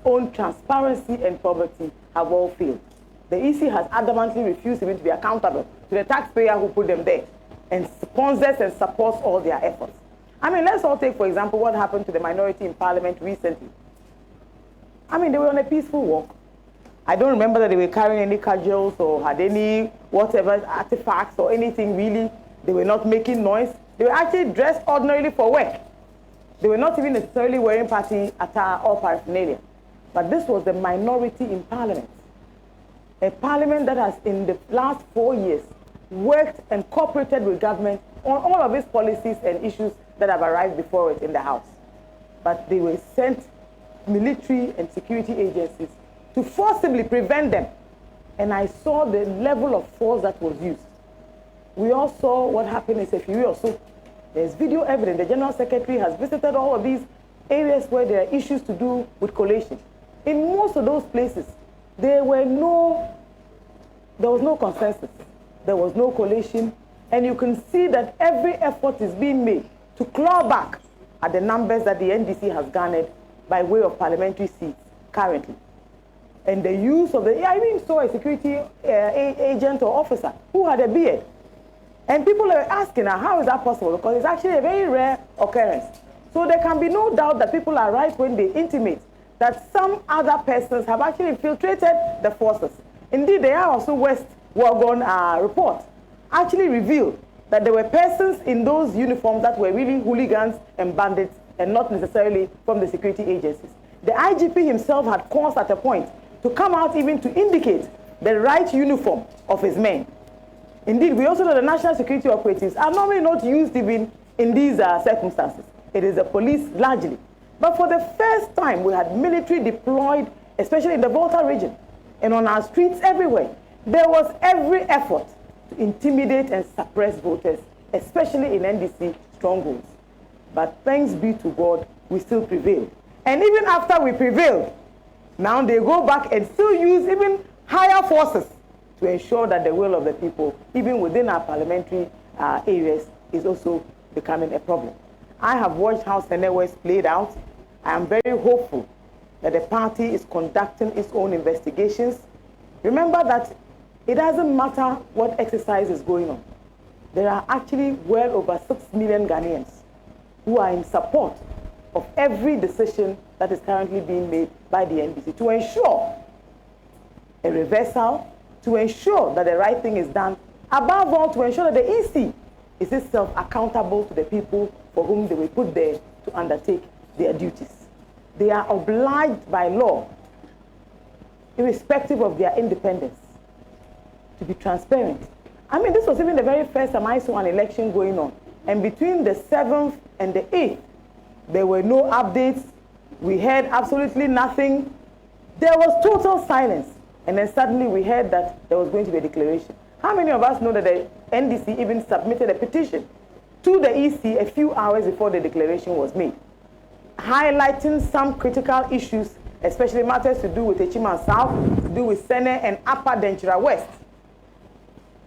S3: own transparency and probity have all failed. The EC has adamantly refused even to be accountable to the taxpayer who put them there and sponsors and supports all their efforts. I mean, let's all take, for example, what happened to the minority in parliament recently. I mean, they were on a peaceful walk. I don't remember that they were carrying any cudgels or had any whatever artifacts or anything really. They were not making noise. They were actually dressed ordinarily for work. They were not even necessarily wearing party attire or paraphernalia. But this was the minority in parliament. A parliament that has, in the last 4 years, worked and cooperated with government on all of its policies and issues that have arrived before it in the House. But they were sent military and security agencies to forcibly prevent them. And I saw the level of force that was used. We all saw what happened in Sefiri or so. There's video evidence. The General Secretary has visited all of these areas where there are issues to do with collation. In most of those places, there was no consensus. There was no collation. And you can see that every effort is being made to claw back at the numbers that the NDC has garnered by way of parliamentary seats currently. And the use of I even saw a security agent or officer who had a beard. And people are asking, how is that possible? Because it's actually a very rare occurrence. So there can be no doubt that people are right when they intimate that some other persons have actually infiltrated the forces. Indeed, the also West Wagon report actually revealed that there were persons in those uniforms that were really hooligans and bandits and not necessarily from the security agencies. The IGP himself had cause at a point to come out even to indicate the right uniform of his men. Indeed, we also know the national security operatives are normally not used even in these circumstances. It is the police largely. But for the first time, we had military deployed, especially in the Volta region and on our streets everywhere. There was every effort to intimidate and suppress voters, especially in NDC strongholds. But thanks be to God, we still prevailed. And even after we prevailed, now they go back and still use even higher forces to ensure that the will of the people, even within our parliamentary areas, is also becoming a problem. I have watched how Sena West played out. I am very hopeful that the party is conducting its own investigations. Remember that it doesn't matter what exercise is going on. There are actually well over 6 million Ghanaians who are in support of every decision that is currently being made by the NDC to ensure a reversal, to ensure that the right thing is done, above all to ensure that the EC is itself accountable to the people for whom they were put there to undertake their duties. They are obliged by law, irrespective of their independence, to be transparent. I mean, this was even the very first time I saw an election going on. And between the 7th and the 8th, there were no updates. We heard absolutely nothing. There was total silence. And then suddenly we heard that there was going to be a declaration. How many of us know that the NDC even submitted a petition to the EC a few hours before the declaration was made, highlighting some critical issues, especially matters to do with Echiman South, to do with Sene and Upper Denchira West.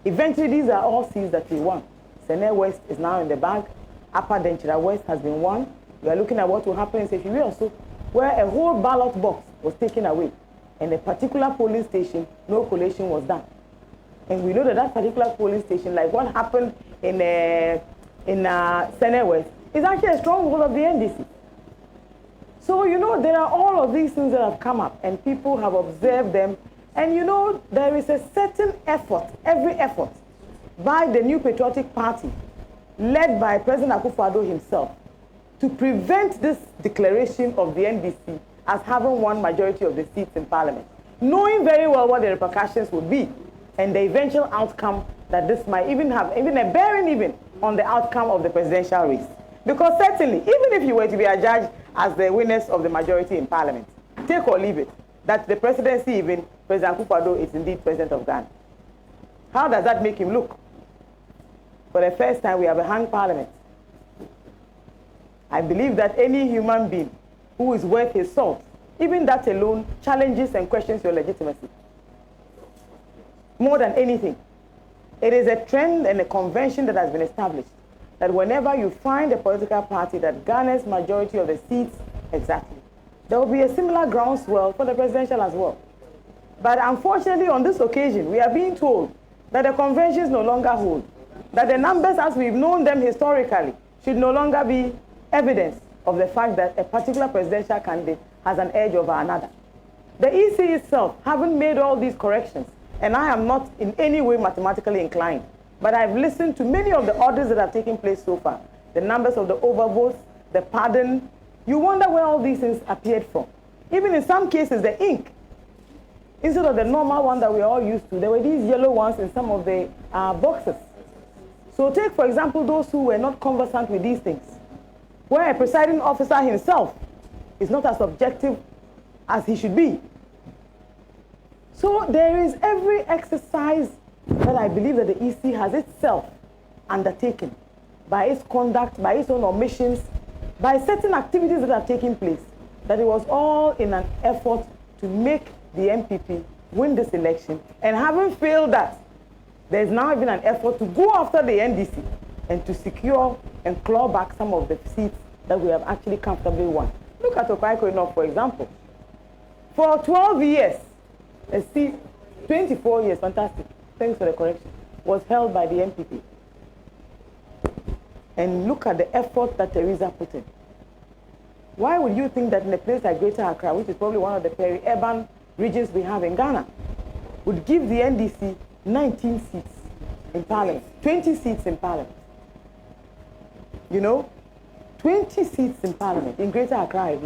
S3: Eventually, these are all seats that we won. Sene West is now in the bag. Upper Denchira West has been won. We are looking at what will happen in Sefiri also, where a whole ballot box was taken away. And a particular polling station, no collation was done. And we know that that particular polling station, like what happened in Sene West, is actually a stronghold of the NDC. So, you know, there are all of these things that have come up, and people have observed them. And, you know, there is a certain effort, every effort, by the New Patriotic Party, led by President Akufo-Addo himself, to prevent this declaration of the NDC as having won majority of the seats in Parliament, knowing very well what the repercussions would be and the eventual outcome that this might even have, even a bearing even on the outcome of the presidential race. Because certainly, even if you were to be adjudged as the winners of the majority in Parliament, take or leave it, that the presidency even, President Akufo-Addo is indeed president of Ghana. How does that make him look? For the first time, we have a hung parliament. I believe that any human being who is worth his salt, even that alone, challenges and questions your legitimacy. More than anything, it is a trend and a convention that has been established that whenever you find a political party that garners majority of the seats, exactly, there will be a similar groundswell for the presidential as well. But unfortunately, on this occasion, we are being told that the conventions no longer hold, that the numbers as we've known them historically should no longer be evidence of the fact that a particular presidential candidate has an edge over another. The EC itself haven't made all these corrections, and I am not in any way mathematically inclined, but I've listened to many of the orders that have taken place so far, the numbers of the overvotes, the pardon. You wonder where all these things appeared from. Even in some cases, the ink, instead of the normal one that we're all used to, there were these yellow ones in some of the boxes. So take, for example, those who were not conversant with these things, where a presiding officer himself is not as objective as he should be. So there is every exercise that I believe that the EC has itself undertaken by its conduct, by its own omissions, by certain activities that are taking place, that it was all in an effort to make the MPP win this election. And having failed that, there's now even an effort to go after the NDC and to secure and claw back some of the seats that we have actually comfortably won. Look at Okaiko Enough, for example. For 12 years, a seat, 24 years, fantastic, thanks for the correction, was held by the MPP. And look at the effort that Teresa put in. Why would you think that in a place like Greater Accra, which is probably one of the peri-urban regions we have in Ghana, would give the NDC 19 seats in parliament, 20 seats in parliament? You know, 20 seats in parliament in Greater Accra.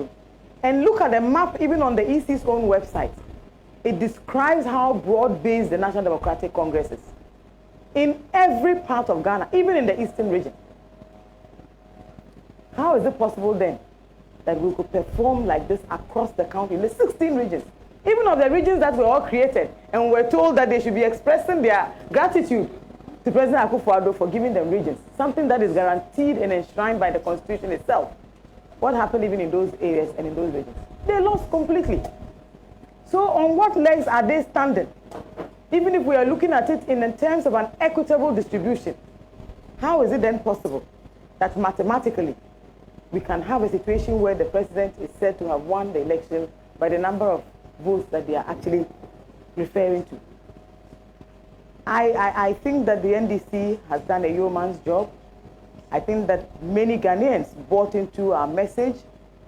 S3: And look at the map, even on the EC's own website. It describes how broad-based the National Democratic Congress is in every part of Ghana, even in the eastern region. How is it possible then that we could perform like this across the country in the 16 regions? Even of the regions that were all created and were told that they should be expressing their gratitude to President Akufo-Addo for giving them regions, something that is guaranteed and enshrined by the Constitution itself. What happened even in those areas and in those regions? They lost completely. So on what legs are they standing? Even if we are looking at it in terms of an equitable distribution, how is it then possible that mathematically we can have a situation where the president is said to have won the election by the number of votes that they are actually referring to? I think that the NDC has done a yeoman's job. I think that many Ghanaians bought into our message.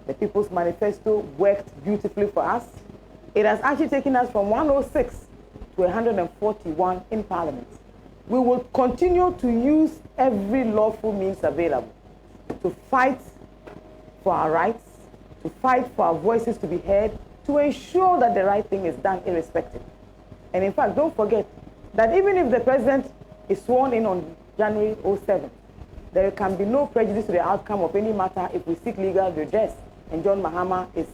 S3: The People's Manifesto worked beautifully for us. It has actually taken us from 106 to 141 in Parliament. We will continue to use every lawful means available to fight for our rights, to fight for our voices to be heard, to ensure that the right thing is done irrespective. And in fact, don't forget that even if the president is sworn in on January 07, there can be no prejudice to the outcome of any matter if we seek legal redress and John Mahama is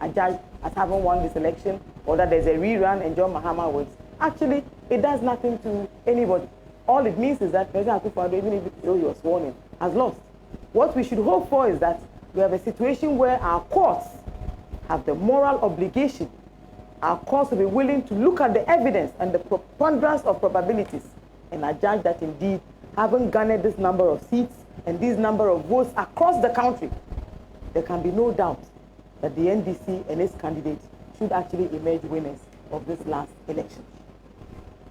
S3: adjudged as having won this election, or that there's a rerun and John Mahama wins. Actually, it does nothing to anybody. All it means is that President Akufo-Addo, even if he was sworn in, has lost. What we should hope for is that we have a situation where our courts have the moral obligation, our courts will be willing to look at the evidence and the preponderance of probabilities and adjudge that indeed, having garnered this number of seats and this number of votes across the country, there can be no doubt that the NDC and its candidates should actually emerge winners of this last election.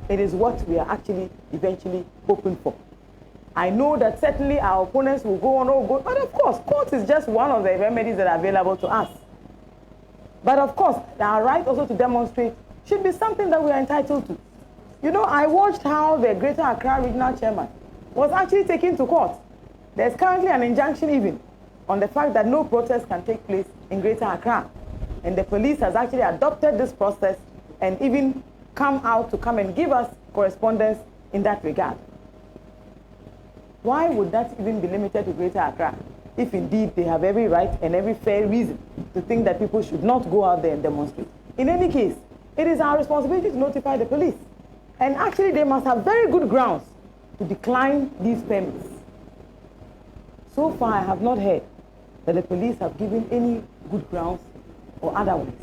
S3: It is what we are actually eventually hoping for. I know that certainly our opponents will go on, but of course, court is just one of the remedies that are available to us. But of course, our right also to demonstrate should be something that we are entitled to. You know, I watched how the Greater Accra Regional Chairman was actually taken to court. There's currently an injunction even on the fact that no protest can take place in Greater Accra. And the police has actually adopted this process and even come out to come and give us correspondence in that regard. Why would that even be limited to Greater Accra if indeed they have every right and every fair reason to think that people should not go out there and demonstrate? In any case, it is our responsibility to notify the police. And actually, they must have very good grounds to decline these permits. So far, I have not heard that the police have given any good grounds or otherwise.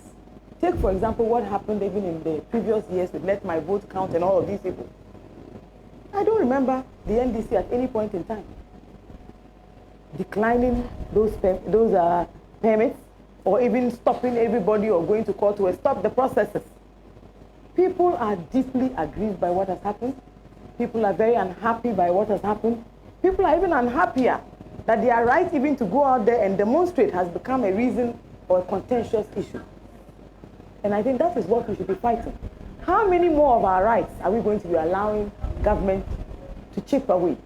S3: Take, for example, what happened even in the previous years with Let My Vote Count and all of these people. I don't remember the NDC at any point in time declining those permits or even stopping everybody or going to court to stop the processes. People are deeply aggrieved by what has happened. People are very unhappy by what has happened. People are even unhappier that their right even to go out there and demonstrate has become a reason or a contentious issue. And I think that is what we should be fighting. How many more of our rights are we going to be allowing government to chip away?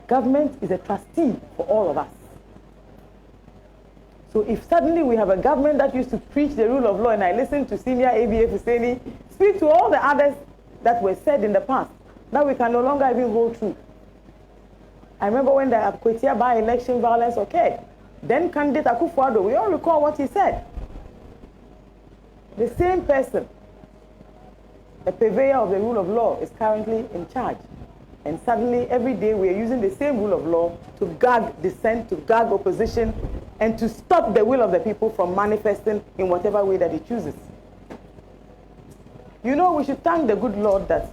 S3: Government is a trustee for all of us. So if suddenly we have a government that used to preach the rule of law, and I listened to Senior ABA Husseini speak to all the others that were said in the past, that we can no longer even hold true. I remember when the Akwetia by-election violence occurred, then candidate Akufo-Addo, we all recall what he said. The same person, the purveyor of the rule of law, is currently in charge. And suddenly, every day, we are using the same rule of law to gag dissent, to gag opposition, and to stop the will of the people from manifesting in whatever way that it chooses. You know, we should thank the good Lord that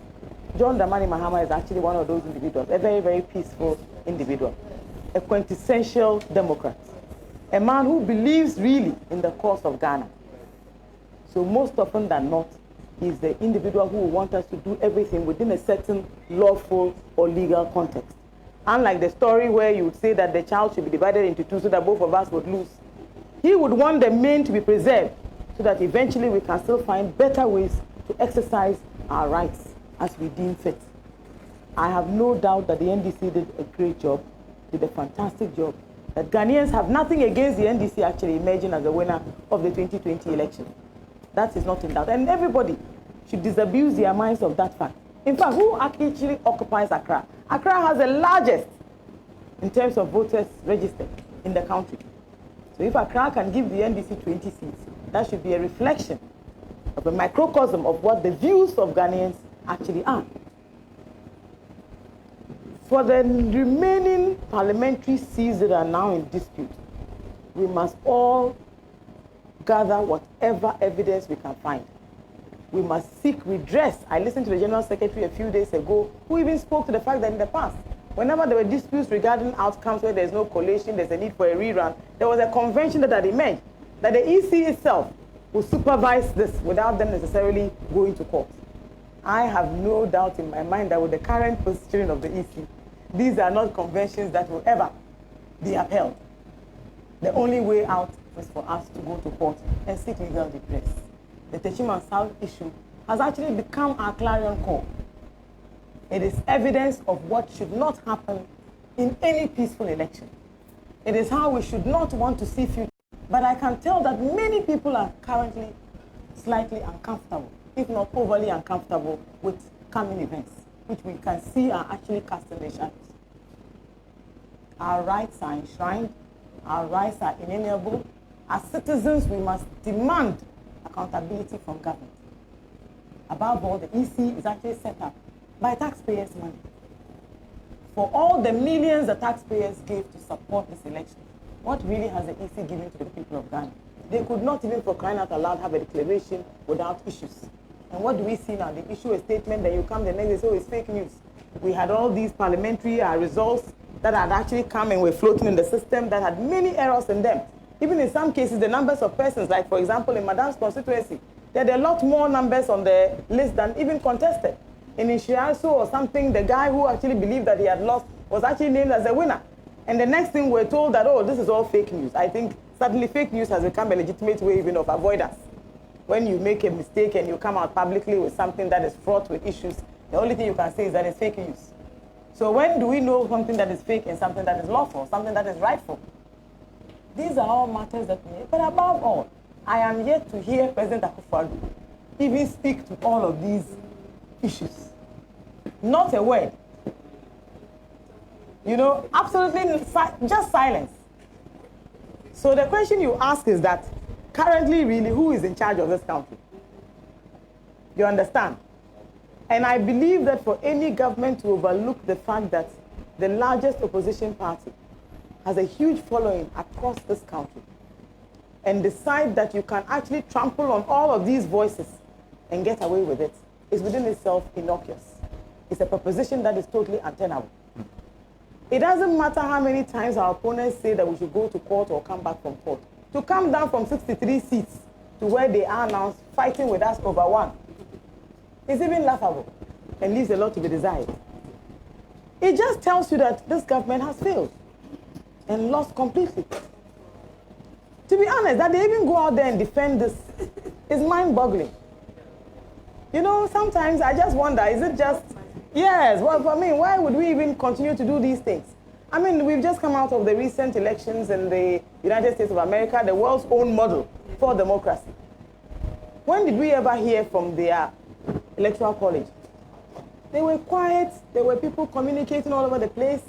S3: John Dramani Mahama is actually one of those individuals, a very, very peaceful individual, a quintessential Democrat, a man who believes really in the cause of Ghana. So most often than not, he's the individual who will want us to do everything within a certain lawful or legal context. Unlike the story where you would say that the child should be divided into two so that both of us would lose, he would want the main to be preserved so that eventually we can still find better ways to exercise our rights as we deem fit. I have no doubt that the NDC did a great job, did a fantastic job, that Ghanaians have nothing against the NDC actually emerging as the winner of the 2020 election. That is not in doubt. And everybody should disabuse their minds of that fact. In fact, who actually occupies Accra? Accra has the largest in terms of voters registered in the country. So if Accra can give the NDC 20 seats, that should be a reflection of a microcosm of what the views of Ghanaians actually are. For the remaining parliamentary seats that are now in dispute, we must all gather whatever evidence we can find. We must seek redress. I listened to the General Secretary a few days ago, who even spoke to the fact that in the past, whenever there were disputes regarding outcomes where there's no collation, there's a need for a rerun, there was a convention that had emerged, that the EC itself will supervise this without them necessarily going to court. I have no doubt in my mind that with the current positioning of the EC, these are not conventions that will ever be upheld. The only way out is for us to go to court and seek legal redress. The Techiman South issue has actually become our clarion call. It is evidence of what should not happen in any peaceful election. It is how we should not want to see future. But I can tell that many people are currently slightly uncomfortable, if not overly uncomfortable, with coming events, which we can see are actually casting their shadows. Our rights are enshrined. Our rights are inalienable. As citizens, we must demand accountability from government. Above all, the EC is actually set up by taxpayers' money. For all the millions the taxpayers gave to support this election, what really has the EC given to the people of Ghana? They could not even, for crying out aloud, have a declaration without issues. And what do we see now? They issue a statement, then you come the next day, so it's fake news. We had all these parliamentary results that had actually come and were floating in the system that had many errors in them. Even in some cases, the numbers of persons, like for example, in Madame's constituency, there are a lot more numbers on the list than even contested. In Ishiaso or something, the guy who actually believed that he had lost was actually named as a winner. And the next thing we're told that, oh, this is all fake news. I think suddenly fake news has become a legitimate way even of avoidance. When you make a mistake and you come out publicly with something that is fraught with issues, the only thing you can say is that it's fake news. So when do we know something that is fake and something that is lawful, something that is rightful? These are all matters that we need. But above all, I am yet to hear President Akufo-Addo even speak to all of these issues. Not a word. You know, absolutely just silence. So the question you ask is that, currently, really, who is in charge of this country? You understand? And I believe that for any government to overlook the fact that the largest opposition party has a huge following across this country and decide that you can actually trample on all of these voices and get away with it is within itself innocuous. It's a proposition that is totally untenable. It doesn't matter how many times our opponents say that we should go to court or come back from court. To come down from 63 seats to where they are now fighting with us over 1 is even laughable and leaves a lot to be desired. It just tells you that this government has failed and lost completely. To be honest, that they even go out there and defend this is mind-boggling. You know, sometimes I just wonder, is it just, yes, well, for me, why would we even continue to do these things? I mean, we've just come out of the recent elections in the United States of America, the world's own model for democracy. When did we ever hear from their electoral college? They were quiet, there were people communicating all over the place,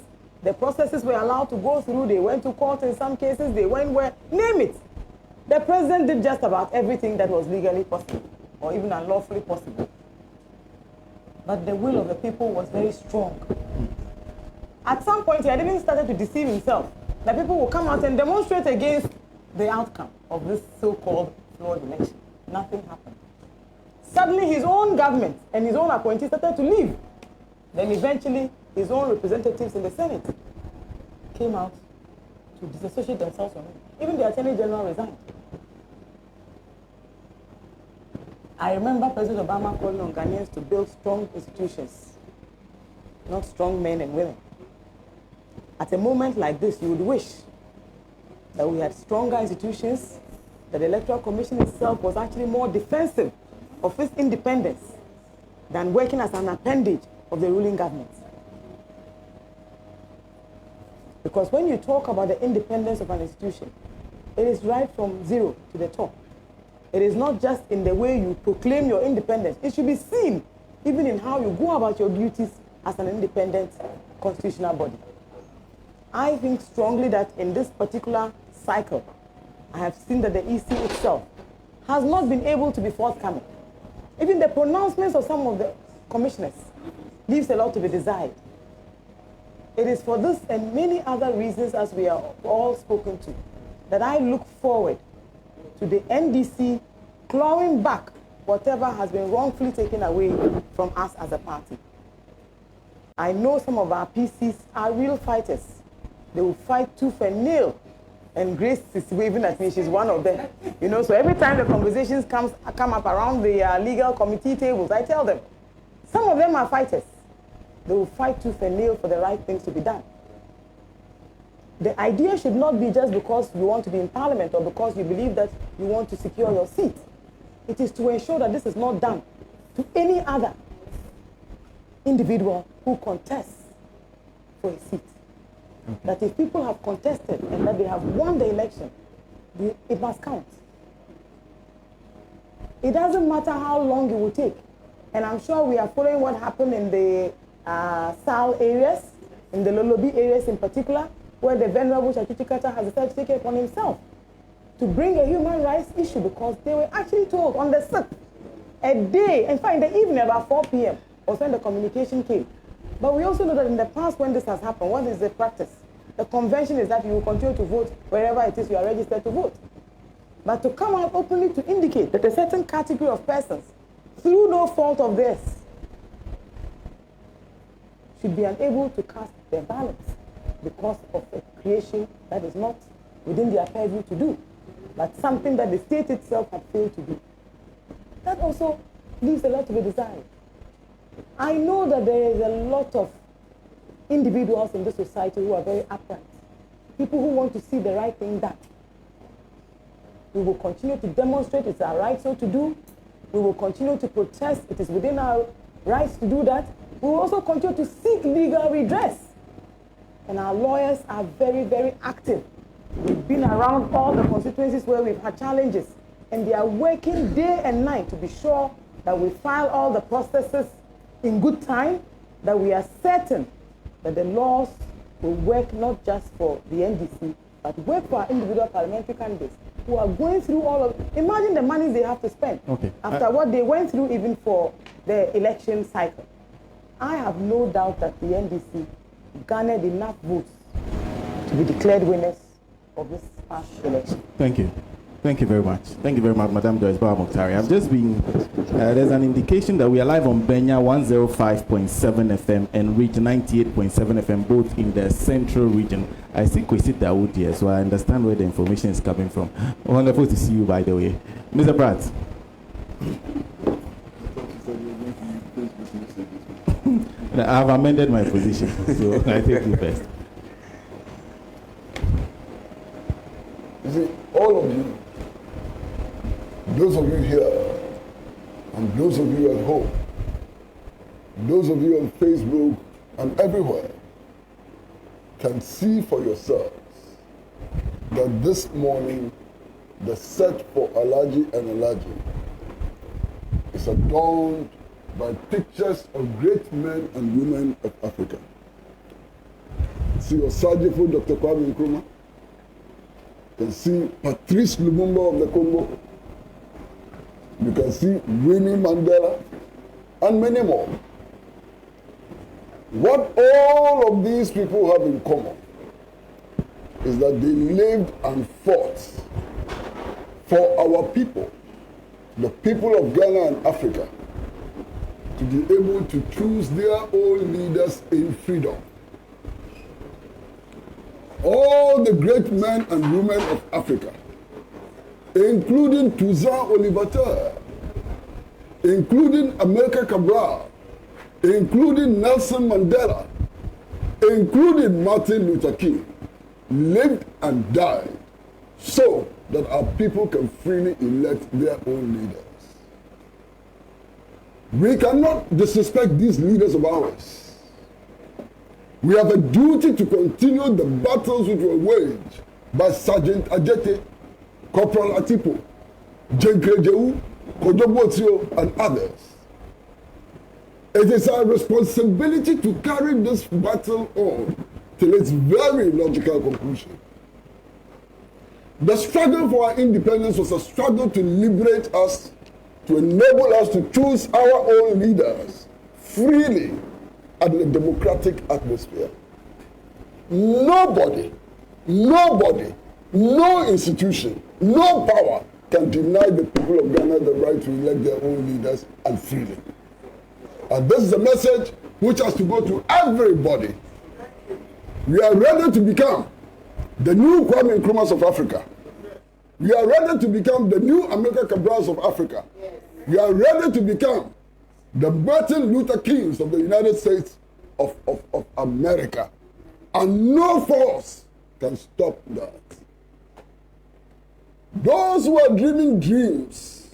S3: the processes were allowed to go through, they went to court in some cases, they went where, name it. The president did just about everything that was legally possible, or even unlawfully possible. But the will of the people was very strong. At some point, he had even started to deceive himself that people will come out and demonstrate against the outcome of this so-called flawed election. Nothing happened. Suddenly, his own government and his own appointees started to leave. Then eventually, his own representatives in the Senate came out to disassociate themselves from him. Even the Attorney General resigned. I remember President Obama calling on Ghanaians to build strong institutions, not strong men and women. At a moment like this, you would wish that we had stronger institutions, that the Electoral Commission itself was actually more defensive of its independence than working as an appendage of the ruling government. Because when you talk about the independence of an institution, it is right from zero to the top. It is not just in the way you proclaim your independence. It should be seen even in how you go about your duties as an independent constitutional body. I think strongly that in this particular cycle, I have seen that the EC itself has not been able to be forthcoming. Even the pronouncements of some of the commissioners leaves a lot to be desired. It is for this and many other reasons, as we are all spoken to, that I look forward to the NDC clawing back whatever has been wrongfully taken away from us as a party. I know some of our PCs are real fighters. They will fight tooth and nail. And Grace is waving at me, she's one of them. You know, so every time the conversations come up around the legal committee tables, I tell them, some of them are fighters. They will fight tooth and nail for the right things to be done. The idea should not be just because you want to be in parliament or because you believe that you want to secure your seat. It is to ensure that this is not done to any other individual who contests for a seat. Okay. That if people have contested and that they have won the election, it must count. It doesn't matter how long it will take. And I'm sure we are following what happened in the Sal areas, in the Lolobi areas in particular, where the Venerable Chachichikata has decided to take it upon himself to bring a human rights issue because they were actually told on the 6th, a day, in fact in the evening about 4 p.m. was when the communication came. But we also know that in the past when this has happened, what is the practice? The convention is that you will continue to vote wherever it is you are registered to vote. But to come out openly to indicate that a certain category of persons, through no fault of theirs, should be unable to cast their ballots because of a creation that is not within their purview to do, but something that the state itself had failed to do. That also leaves a lot to be desired. I know that there is a lot of individuals in this society who are very upright, people who want to see the right thing done. We will continue to demonstrate it's our right so to do. We will continue to protest. It is within our rights to do that. We will also continue to seek legal redress. And our lawyers are very, very active. We've been around all the constituencies where we've had challenges, and they are working day and night to be sure that we file all the processes in good time, that we are certain that the laws will work not just for the NDC, but work for our individual parliamentary candidates who are going through all of, imagine the money they have to spend after what they went through even for the election cycle. I have no doubt that the NDC garnered enough votes to be declared winners of this past election.
S2: Thank you. Thank you very much. Thank you very much, Madam Joyce Bawa Mokhtari. I'm just being, there's an indication that we are live on Benya 105.7 FM and Reach 98.7 FM, both in the central region. I see Kwesi Dawood here, so I understand where the information is coming from. Wonderful to see you, by the way. Mr. Pratt. I've amended my position, so I take you first.
S8: You see, all of you, those of you here, and those of you at home, those of you on Facebook and everywhere, can see for yourselves that this morning the set for Alhaji and Alhaji is adorned by pictures of great men and women of Africa. See Osajifo Dr. Kwame Nkrumah. You can see Patrice Lumumba of the Congo. You can see Winnie Mandela and many more. What all of these people have in common is that they lived and fought for our people, the people of Ghana and Africa, to be able to choose their own leaders in freedom. All the great men and women of Africa, including Toussaint Louverture, including Amilcar Cabral, including Nelson Mandela, including Martin Luther King, lived and died so that our people can freely elect their own leaders. We cannot disrespect these leaders of ours. We have a duty to continue the battles which were waged by Sergeant Ajete, Corporal Atipo, Jenkrejewu, Kodobotio, and others. It is our responsibility to carry this battle on till its very logical conclusion. The struggle for our independence was a struggle to liberate us, to enable us to choose our own leaders freely and in a democratic atmosphere. Nobody, no institution, no power can deny the people of Ghana the right to elect their own leaders and freely. And this is a message which has to go to everybody. We are ready to become the new Kwame Nkrumahs of Africa. We are ready to become the new Amilcar Cabrals of Africa. We are ready to become the Martin Luther Kings of the United States of America. And no force can stop that. Those who are dreaming dreams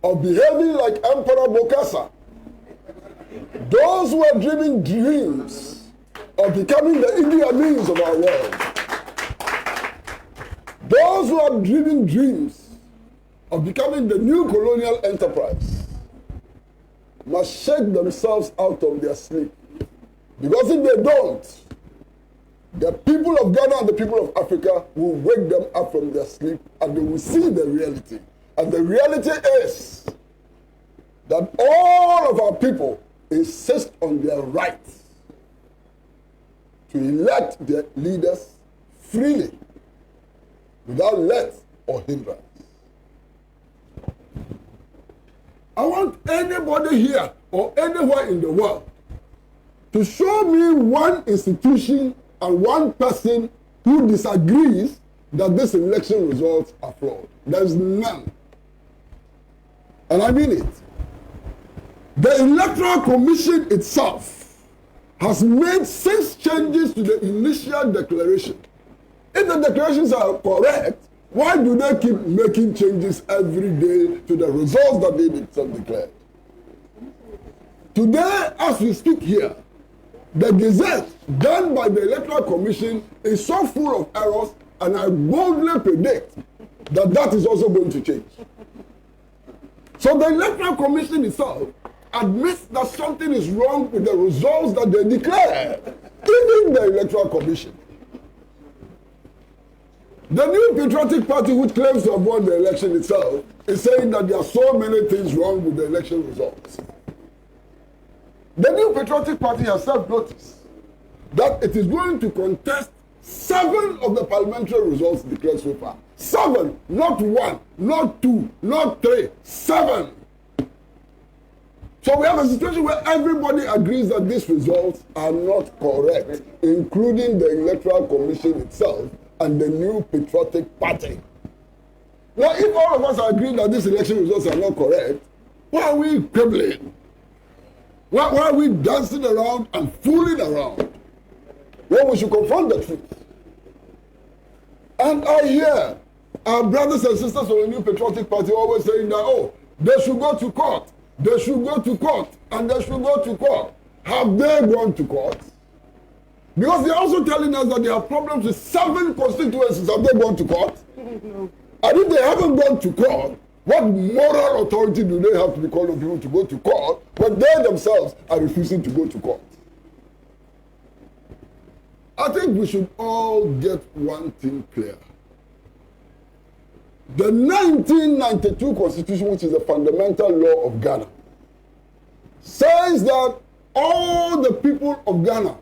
S8: of behaving like Emperor Bokassa, those who are dreaming dreams of becoming the Idi Amins of our world, those who are dreaming dreams of becoming the new colonial enterprise must shake themselves out of their sleep. Because if they don't, the people of Ghana and the people of Africa will wake them up from their sleep and they will see the reality. And the reality is that all of our people insist on their right to elect their leaders freely, without let or hindrance. I want anybody here or anywhere in the world to show me one institution and one person who disagrees that this election results are flawed. There's none. And I mean it. The Electoral Commission itself has made 6 changes to the initial declaration. If the declarations are correct, why do they keep making changes every day to the results that they themselves declared? Today, as we speak here, the Gazette done by the Electoral Commission is so full of errors, and I boldly predict that that is also going to change. So the Electoral Commission itself admits that something is wrong with the results that they declare, even the Electoral Commission. The New Patriotic Party, which claims to have won the election itself, is saying that there are so many things wrong with the election results. The New Patriotic Party has self-noticed that it is going to contest 7 of the parliamentary results declared so far. 7, not 1, not 2, not 3, 7. So we have a situation where everybody agrees that these results are not correct, including the Electoral Commission itself and the New Patriotic Party. Now, if all of us agree that these election results are not correct, why are we quibbling? Why are we dancing around and fooling around? Well, we should confront the truth. And I hear our brothers and sisters of the New Patriotic Party always saying that, oh, they should go to court. They should go to court. And they should go to court. Have they gone to court? Because they're also telling us that they have problems with 7 constituencies. Have they gone to court? No. And if they haven't gone to court, what moral authority do they have to be calling people to go to court when they themselves are refusing to go to court? I think we should all get one thing clear. The 1992 Constitution, which is the fundamental law of Ghana, says that all the people of Ghana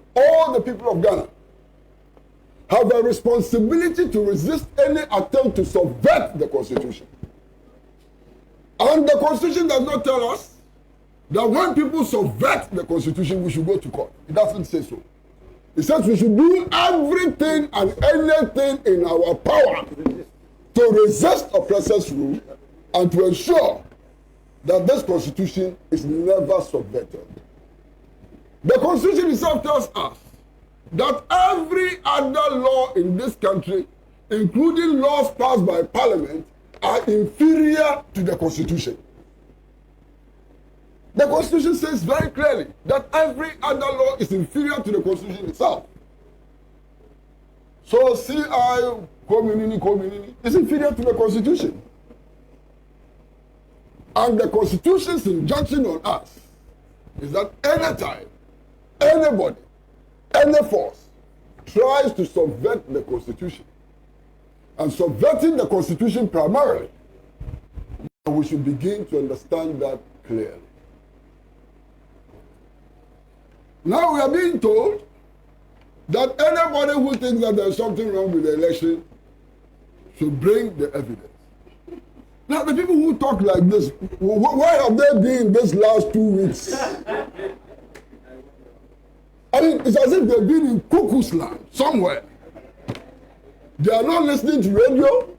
S8: have a responsibility to resist any attempt to subvert the Constitution. And the Constitution does not tell us that when people subvert the Constitution, we should go to court. It doesn't say so. It says we should do everything and anything in our power to resist oppressors' rule and to ensure that this Constitution is never subverted. The Constitution itself tells us that every other law in this country, including laws passed by Parliament, are inferior to the Constitution. The Constitution says very clearly that every other law is inferior to the Constitution itself. So CI, community is inferior to the Constitution. And the Constitution's injunction on us is that anytime, anybody, any force tries to subvert the Constitution, and subverting the Constitution primarily, we should begin to understand that clearly. Now we are being told that anybody who thinks that there is something wrong with the election should bring the evidence. Now the people who talk like this, where have they been this last 2 weeks? I mean, it's as if they've been in cuckoo's land somewhere. They are not listening to radio,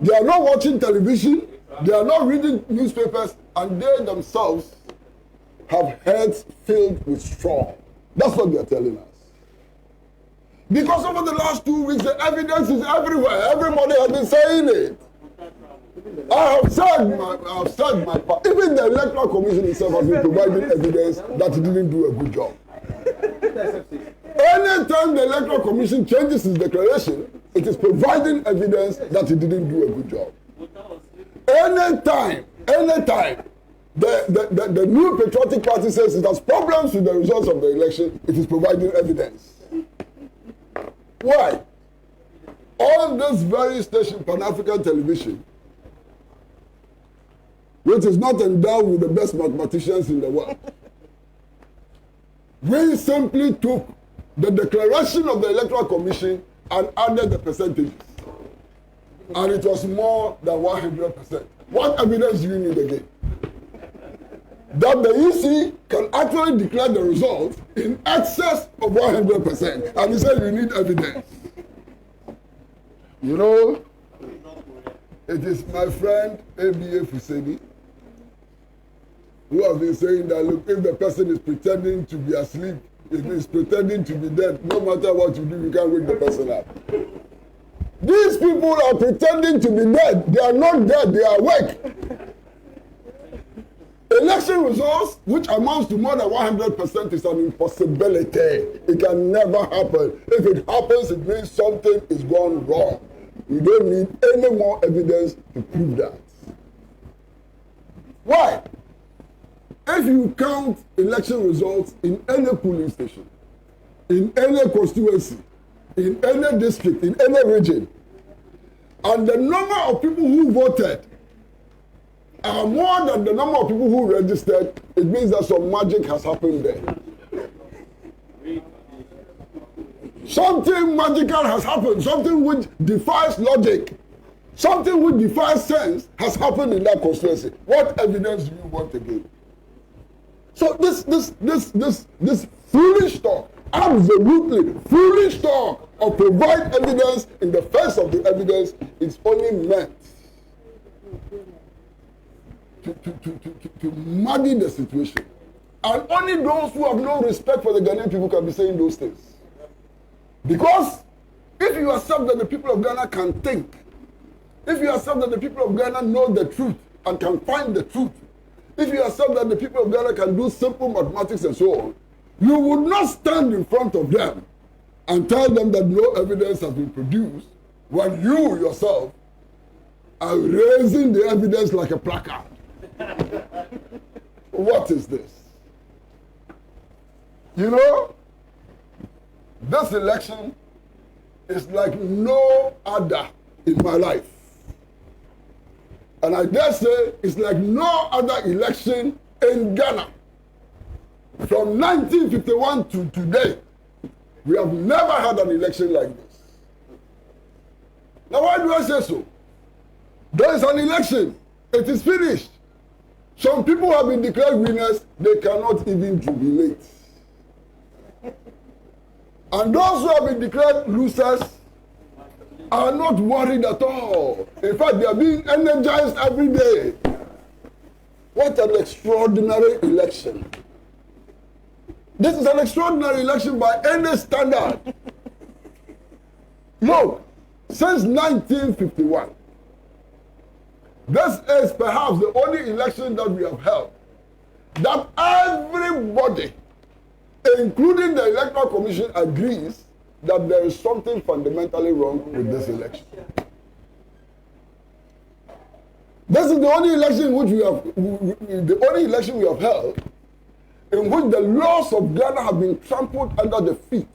S8: they are not watching television, they are not reading newspapers, and they themselves have heads filled with straw. That's what they are telling us. Because over the last 2 weeks, the evidence is everywhere. Everybody has been saying it. I have said my part. Even the Electoral Commission itself has been providing evidence that it didn't do a good job. Anytime the Electoral Commission changes its declaration, it is providing evidence that it didn't do a good job. Anytime the New Patriotic Party says it has problems with the results of the election, it is providing evidence. Why? On this very station, Pan-African Television, which is not endowed with the best mathematicians in the world, we simply took the declaration of the Electoral Commission and added the percentages. And it was more than 100%. What evidence do you need again? That the EC can actually declare the results in excess of 100%. And he said you need evidence. You know, it is my friend ABA Fuseni who has been saying that, look, if the person is pretending to be asleep, if he's pretending to be dead, no matter what you do, you can't wake the person up. These people are pretending to be dead. They are not dead, they are awake. Election results, which amounts to more than 100%, is an impossibility. It can never happen. If it happens, it means something is gone wrong. You don't need any more evidence to prove that. Why? If you count election results in any polling station, in any constituency, in any district, in any region, and the number of people who voted are more than the number of people who registered, it means that some magic has happened there. Something magical has happened. Something which defies logic. Something which defies sense has happened in that constituency. What evidence do you want again? So this foolish talk, absolutely foolish talk of provide evidence in the face of the evidence is only meant to muddy the situation. And only those who have no respect for the Ghanaian people can be saying those things. Because if you accept that the people of Ghana can think, if you accept that the people of Ghana know the truth and can find the truth, if you accept that the people of Ghana can do simple mathematics and so on, you would not stand in front of them and tell them that no evidence has been produced when you yourself are raising the evidence like a placard. What is this? You know, this election is like no other in my life. And I dare say it's like no other election in Ghana. From 1951 to today, we have never had an election like this. Now, why do I say so? There is an election. It is finished. Some people have been declared winners. They cannot even jubilate. And those who have been declared losers are not worried at all. In fact, they are being energized every day. What an extraordinary election. This is an extraordinary election by any standard. Look, since 1951, this is perhaps the only election that we have held that everybody, including the Electoral Commission, agrees that there is something fundamentally wrong with this election. This is the only election which we have held in which the laws of Ghana have been trampled under the feet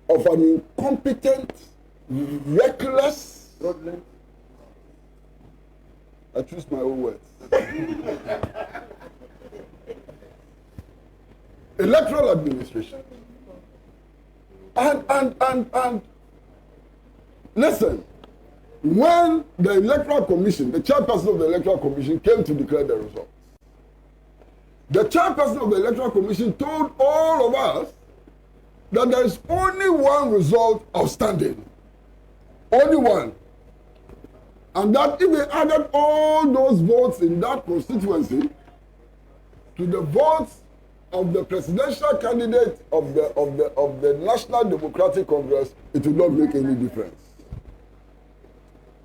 S8: of an incompetent, reckless, I choose my own words, electoral administration. And listen, when the Electoral Commission, the chairperson of the Electoral Commission came to declare the results, the chairperson of the Electoral Commission told all of us that there is only one result outstanding. Only one. And that if they added all those votes in that constituency to the votes of the presidential candidate of the National Democratic Congress, it will not make any difference.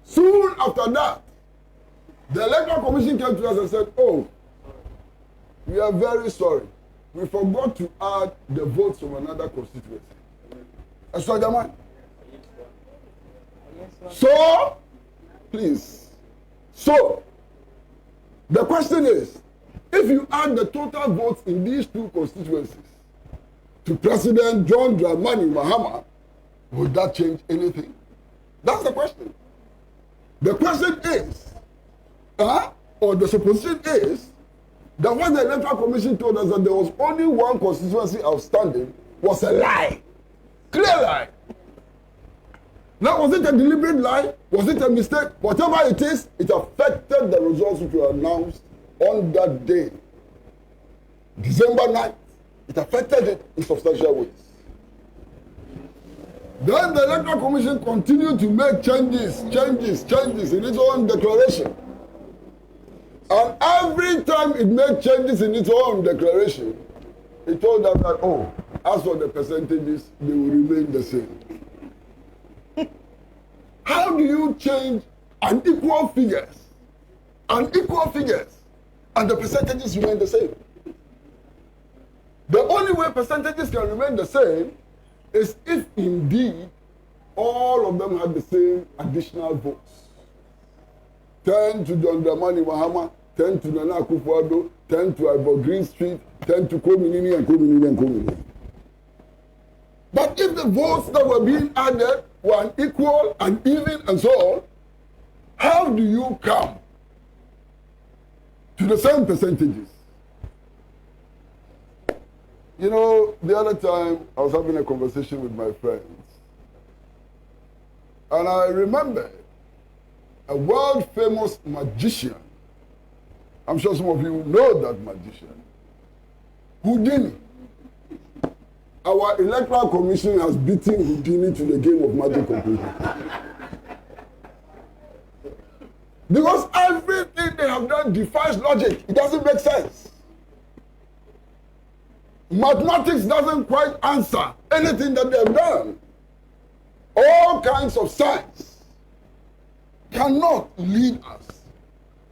S8: Soon after that, the Electoral Commission came to us and said, oh, we are very sorry. We forgot to add the votes from another constituency. So, please. So, the question is, if you add the total votes in these two constituencies to President John Dramani Mahama, would that change anything? That's the question. The question is, or the supposition is, that what the Electoral Commission told us that there was only one constituency outstanding was a lie. Clear lie. Now, was it a deliberate lie? Was it a mistake? Whatever it is, it affected the results which were announced on that day. December 9th, it affected it in substantial ways. Then the Electoral Commission continued to make changes in its own declaration. And every time it made changes in its own declaration, it told us that, oh, as for the percentages, they will remain the same. How do you change unequal figures, and the percentages remain the same? The only way percentages can remain the same is if indeed all of them had the same additional votes. 10 to John Dramani Mahama, 10 to Nana Akufo-Addo, 10 to Ivor Green Street, 10 to Kominini and Kominini. But if the votes that were being added were unequal and even and so on, how do you come to the same percentages? You know, the other time I was having a conversation with my friends, and I remember a world-famous magician. I'm sure some of you know that magician. Houdini. Our electoral commission has beaten Houdini to the game of magic completely. Because everything they have done defies logic. It doesn't make sense. Mathematics doesn't quite answer anything that they have done. All kinds of science cannot lead us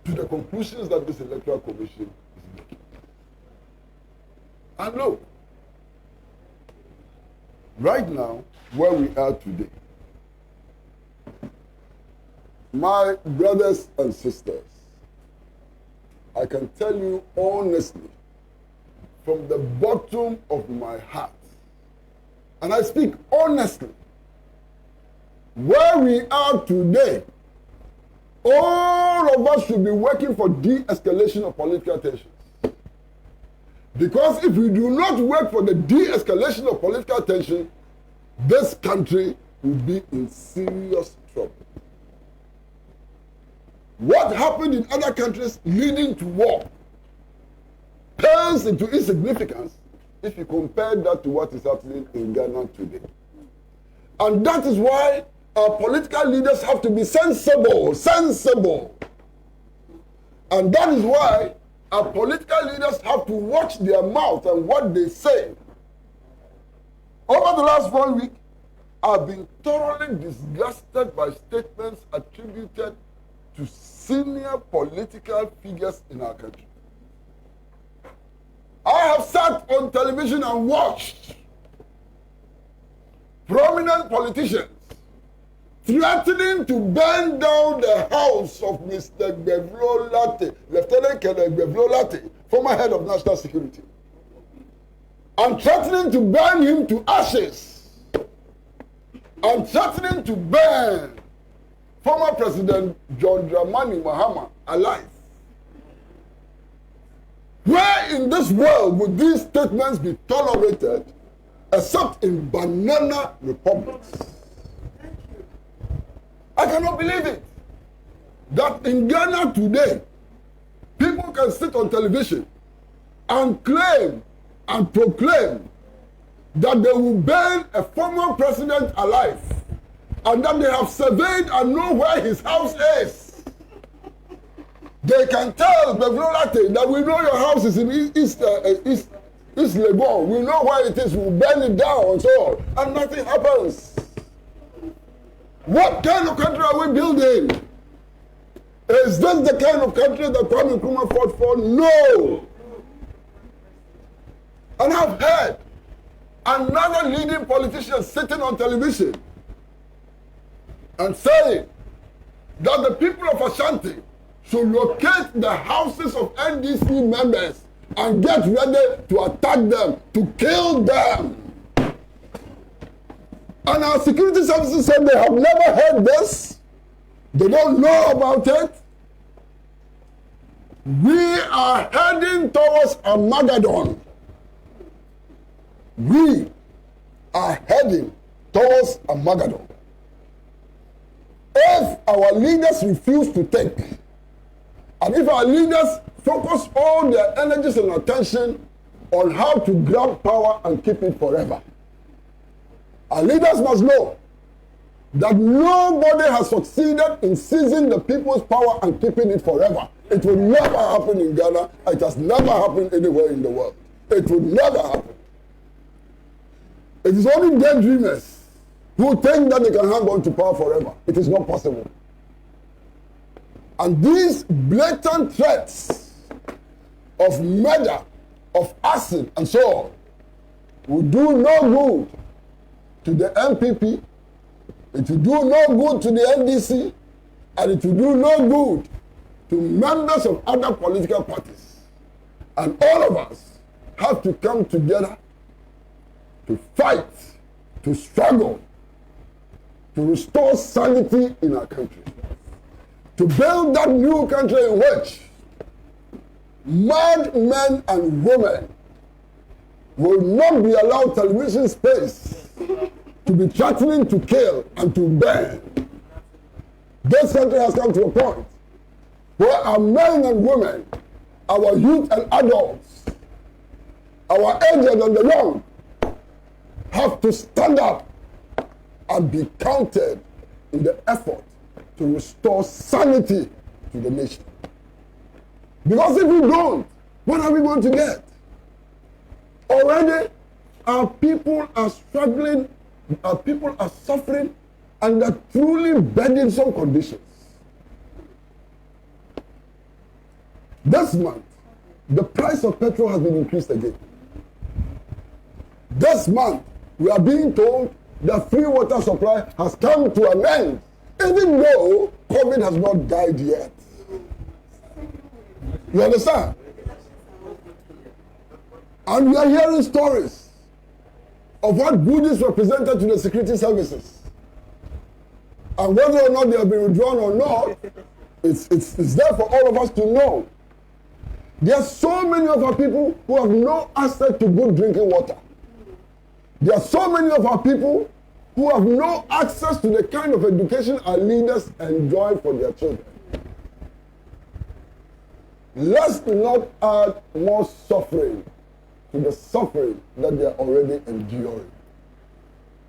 S8: to the conclusions that this electoral commission is making. And look, right now, where we are today, my brothers and sisters, I can tell you honestly, from the bottom of my heart, and I speak honestly, where we are today, all of us should be working for de-escalation of political tensions. Because if we do not work for the de-escalation of political tension, this country will be in serious trouble. What happened in other countries leading to war turns into insignificance if you compare that to what is happening in Ghana today. And that is why our political leaders have to be sensible. And that is why our political leaders have to watch their mouth and what they say. Over the last 1 week, I've been thoroughly disgusted by statements attributed to senior political figures in our country. I have sat on television and watched prominent politicians threatening to burn down the house of Mr. Gbevlo Latte, Lieutenant Colonel Gbevlo Latte, former head of national security, and threatening to burn him to ashes, and threatening to burn former President John Dramani Mahama alive. Where in this world would these statements be tolerated except in banana republics? I cannot believe it. That in Ghana today, people can sit on television and claim and proclaim that they will burn a former president alive and that they have surveyed and know where his house is. They can tell the Latte that we know your house is in East Legon. We know where it is. We'll burn it down and so on. And nothing happens. What kind of country are we building? Is this the kind of country that Kwame Nkrumah fought for? No. And I've heard another leading politician sitting on television and saying that the people of Ashanti should locate the houses of NDC members and get ready to attack them, to kill them. And our security services said they have never heard this. They don't know about it. We are heading towards Armageddon. We are heading towards Armageddon. If our leaders refuse to think, and if our leaders focus all their energies and attention on how to grab power and keep it forever, our leaders must know that nobody has succeeded in seizing the people's power and keeping it forever. It will never happen in Ghana. It has never happened anywhere in the world. It will never happen. It is only daydreamers who think that they can hang on to power forever. It is not possible. And these blatant threats of murder, of acid, and so on will do no good to the MPP, it will do no good to the NDC, and it will do no good to members of other political parties. And all of us have to come together to fight, to struggle, to restore sanity in our country, to build that new country in which mad men and women will not be allowed television space to be threatening to kill and to burn. This country has come to a point where our men and women, our youth and adults, our aged and the young, have to stand up and be counted in the effort to restore sanity to the nation. Because if we don't, what are we going to get? Already, our people are struggling, our people are suffering under truly burdensome conditions. This month, the price of petrol has been increased again. This month, we are being told that free water supply has come to an end, even though COVID has not died yet. You understand? And we are hearing stories of what goodies were presented to the security services. And whether or not they have been withdrawn or not, it's there for all of us to know. There are so many of our people who have no access to good drinking water. There are so many of our people who have no access to the kind of education our leaders enjoy for their children. Let's not add more suffering to the suffering that they are already enduring.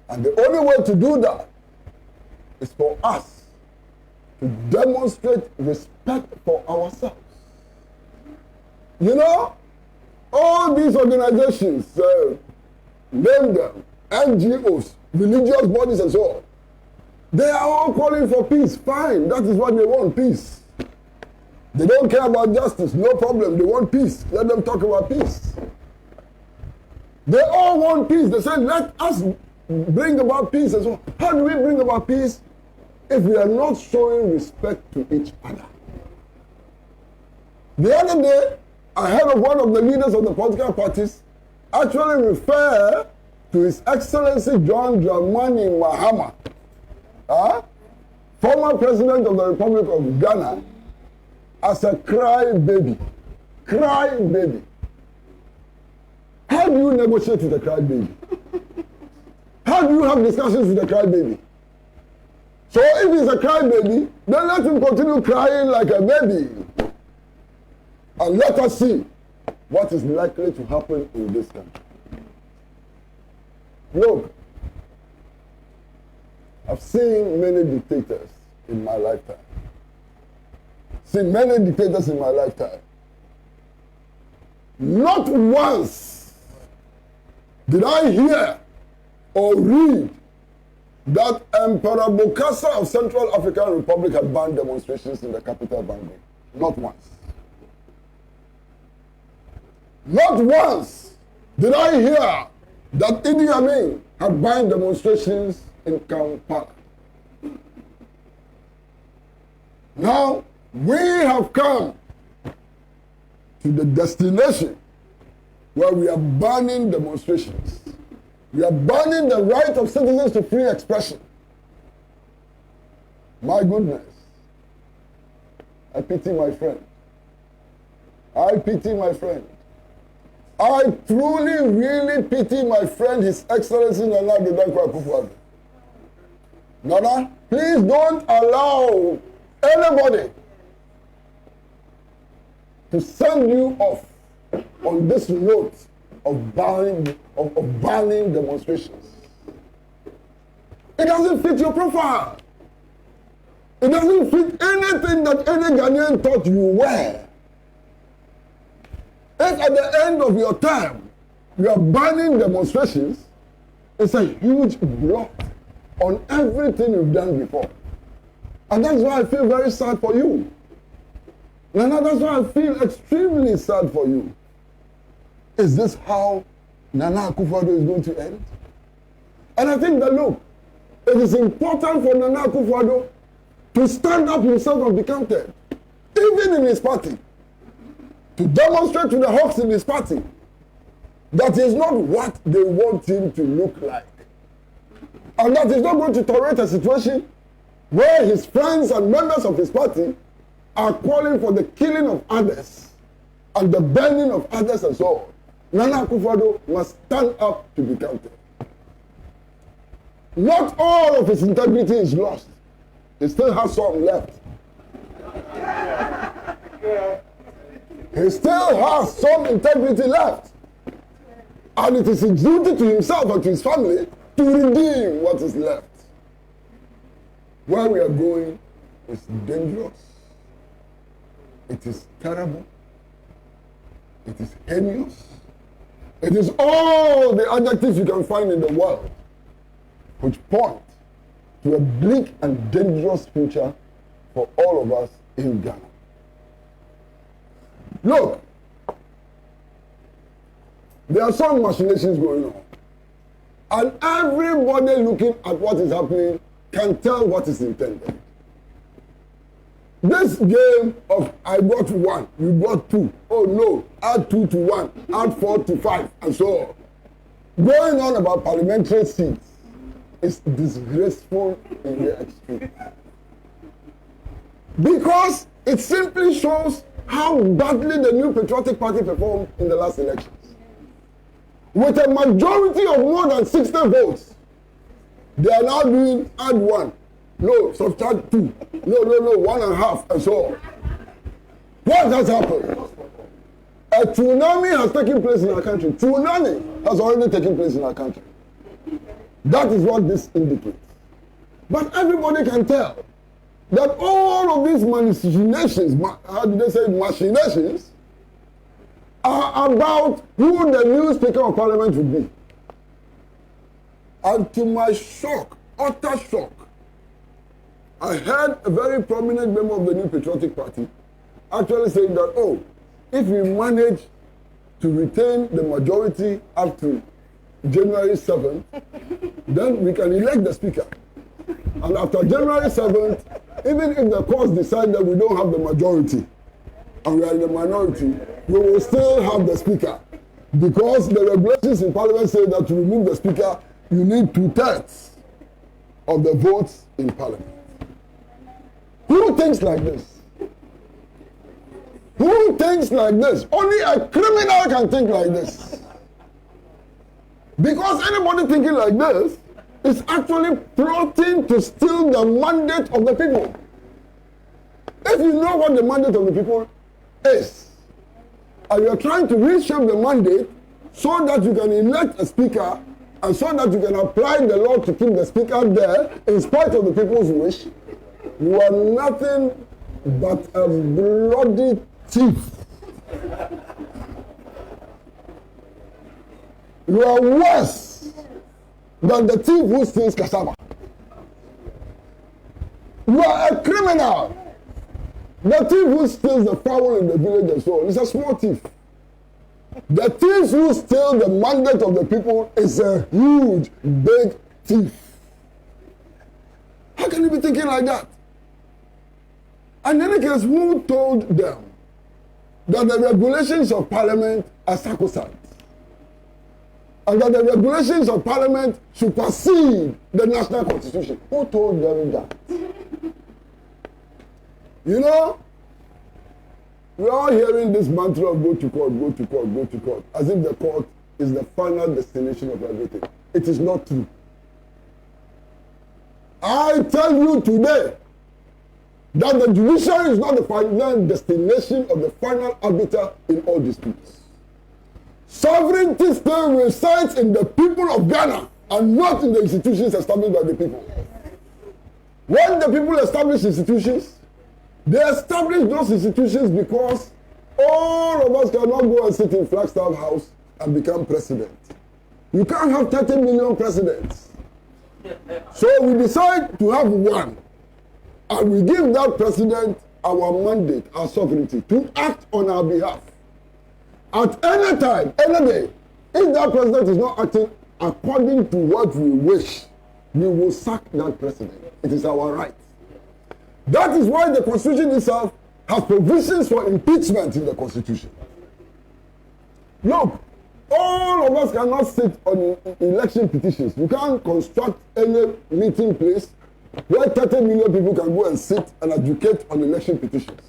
S8: And the only way to do that is for us to demonstrate respect for ourselves. You know, all these organizations, name them, NGOs, religious bodies and so on, they are all calling for peace. Fine, that is what they want, peace. They don't care about justice, no problem, they want peace. Let them talk about peace. They all want peace. They say, let us bring about peace and so on. How do we bring about peace if we are not showing respect to each other? The other day, I heard of one of the leaders of the political parties actually refer to His Excellency John Dramani Mahama, former President of the Republic of Ghana, as a cry baby. Cry baby. How do you negotiate with a cry baby? How do you have discussions with a cry baby? So if he's a cry baby, then let him continue crying like a baby. And let us see what is likely to happen in this country. Look, I've seen many dictators in my lifetime. Seen many dictators in my lifetime. Not once did I hear or read that Emperor Bokassa of Central African Republic had banned demonstrations in the capital, Bangui. Not once. Not once did I hear that Idi Amin had banned demonstrations in Kampala. Now, we have come to the destination where we are banning demonstrations. We are banning the right of citizens to free expression. My goodness. I pity my friend. I pity my friend. I truly, really pity my friend, His Excellency Nana Dankwa Akufo-Addo. Nana, please don't allow anybody to send you off on this note of banning demonstrations. It doesn't fit your profile. It doesn't fit anything that any Ghanaian thought you were. If at the end of your term you are banning demonstrations, it's a huge blot on everything you've done before. And that's why I feel very sad for you. And that's why I feel extremely sad for you. Is this how Nana Akufo-Addo is going to end? And I think that, look, it is important for Nana Akufo-Addo to stand up himself and be counted, even in his party, to demonstrate to the hawks in his party that is not what they want him to look like. And that he's not going to tolerate a situation where his friends and members of his party are calling for the killing of others and the burning of others and so on. Nana Akufo-Addo must stand up to be counted. Not all of his integrity is lost. He still has some left. He still has some integrity left. And it is his duty to himself and to his family to redeem what is left. Where we are going is dangerous. It is terrible. It is heinous. It is all the adjectives you can find in the world which point to a bleak and dangerous future for all of us in Ghana. Look, there are some machinations going on. And everybody looking at what is happening can tell what is intended. This game of I got 1, you got 2. Oh no, add 2 to 1, add 4 to 5, and so on. Going on about parliamentary seats is disgraceful in the extreme. Because it simply shows how badly the New Patriotic Party performed in the last elections. With a majority of more than 60 votes, they are now doing add 1. No, subtract 2. No, 1.5, and so on. What has happened? A tsunami has taken place in our country. Tsunami has already taken place in our country. That is what this indicates. But everybody can tell that all of these machinations, how do they say machinations, are about who the new Speaker of Parliament would be. And to my shock, utter shock, I heard a very prominent member of the New Patriotic Party actually saying that, oh, if we manage to retain the majority up to January 7th, then we can elect the Speaker. And after January 7th, even if the courts decide that we don't have the majority and we are in the minority, we will still have the Speaker. Because the regulations in Parliament say that to remove the Speaker, you need 2/3 of the votes in Parliament. Who thinks like this? Who thinks like this? Only a criminal can think like this. Because anybody thinking like this is actually plotting to steal the mandate of the people. If you know what the mandate of the people is, and you are trying to reshape the mandate so that you can elect a speaker and so that you can apply the law to keep the speaker there in spite of the people's wish, you are nothing but a bloody thief. You are worse than the thief who steals cassava. You are a criminal. The thief who steals the fowl in the village and so on is a small thief. The thief who steals the mandate of the people is a huge, big thief. How can you be thinking like that? And in any case, who told them that the regulations of Parliament are sacrosanct? And that the regulations of Parliament supersede the national constitution? Who told them that? You know, we're all hearing this mantra of go to court, go to court, go to court, as if the court is the final destination of everything. It is not true. I tell you today that the judiciary is not the final destination of the final arbiter in all disputes. Sovereignty still resides in the people of Ghana and not in the institutions established by the people. When the people establish institutions, they establish those institutions because all of us cannot go and sit in Flagstaff House and become president. You can't have 30 million presidents. So we decide to have one. And we give that president our mandate, our sovereignty, to act on our behalf. At any time, any day, if that president is not acting according to what we wish, we will sack that president. It is our right. That is why the Constitution itself has provisions for impeachment in the Constitution. Look, all of us cannot sit on election petitions. You can't construct any meeting place where 30 million people can go and sit and advocate on election petitions.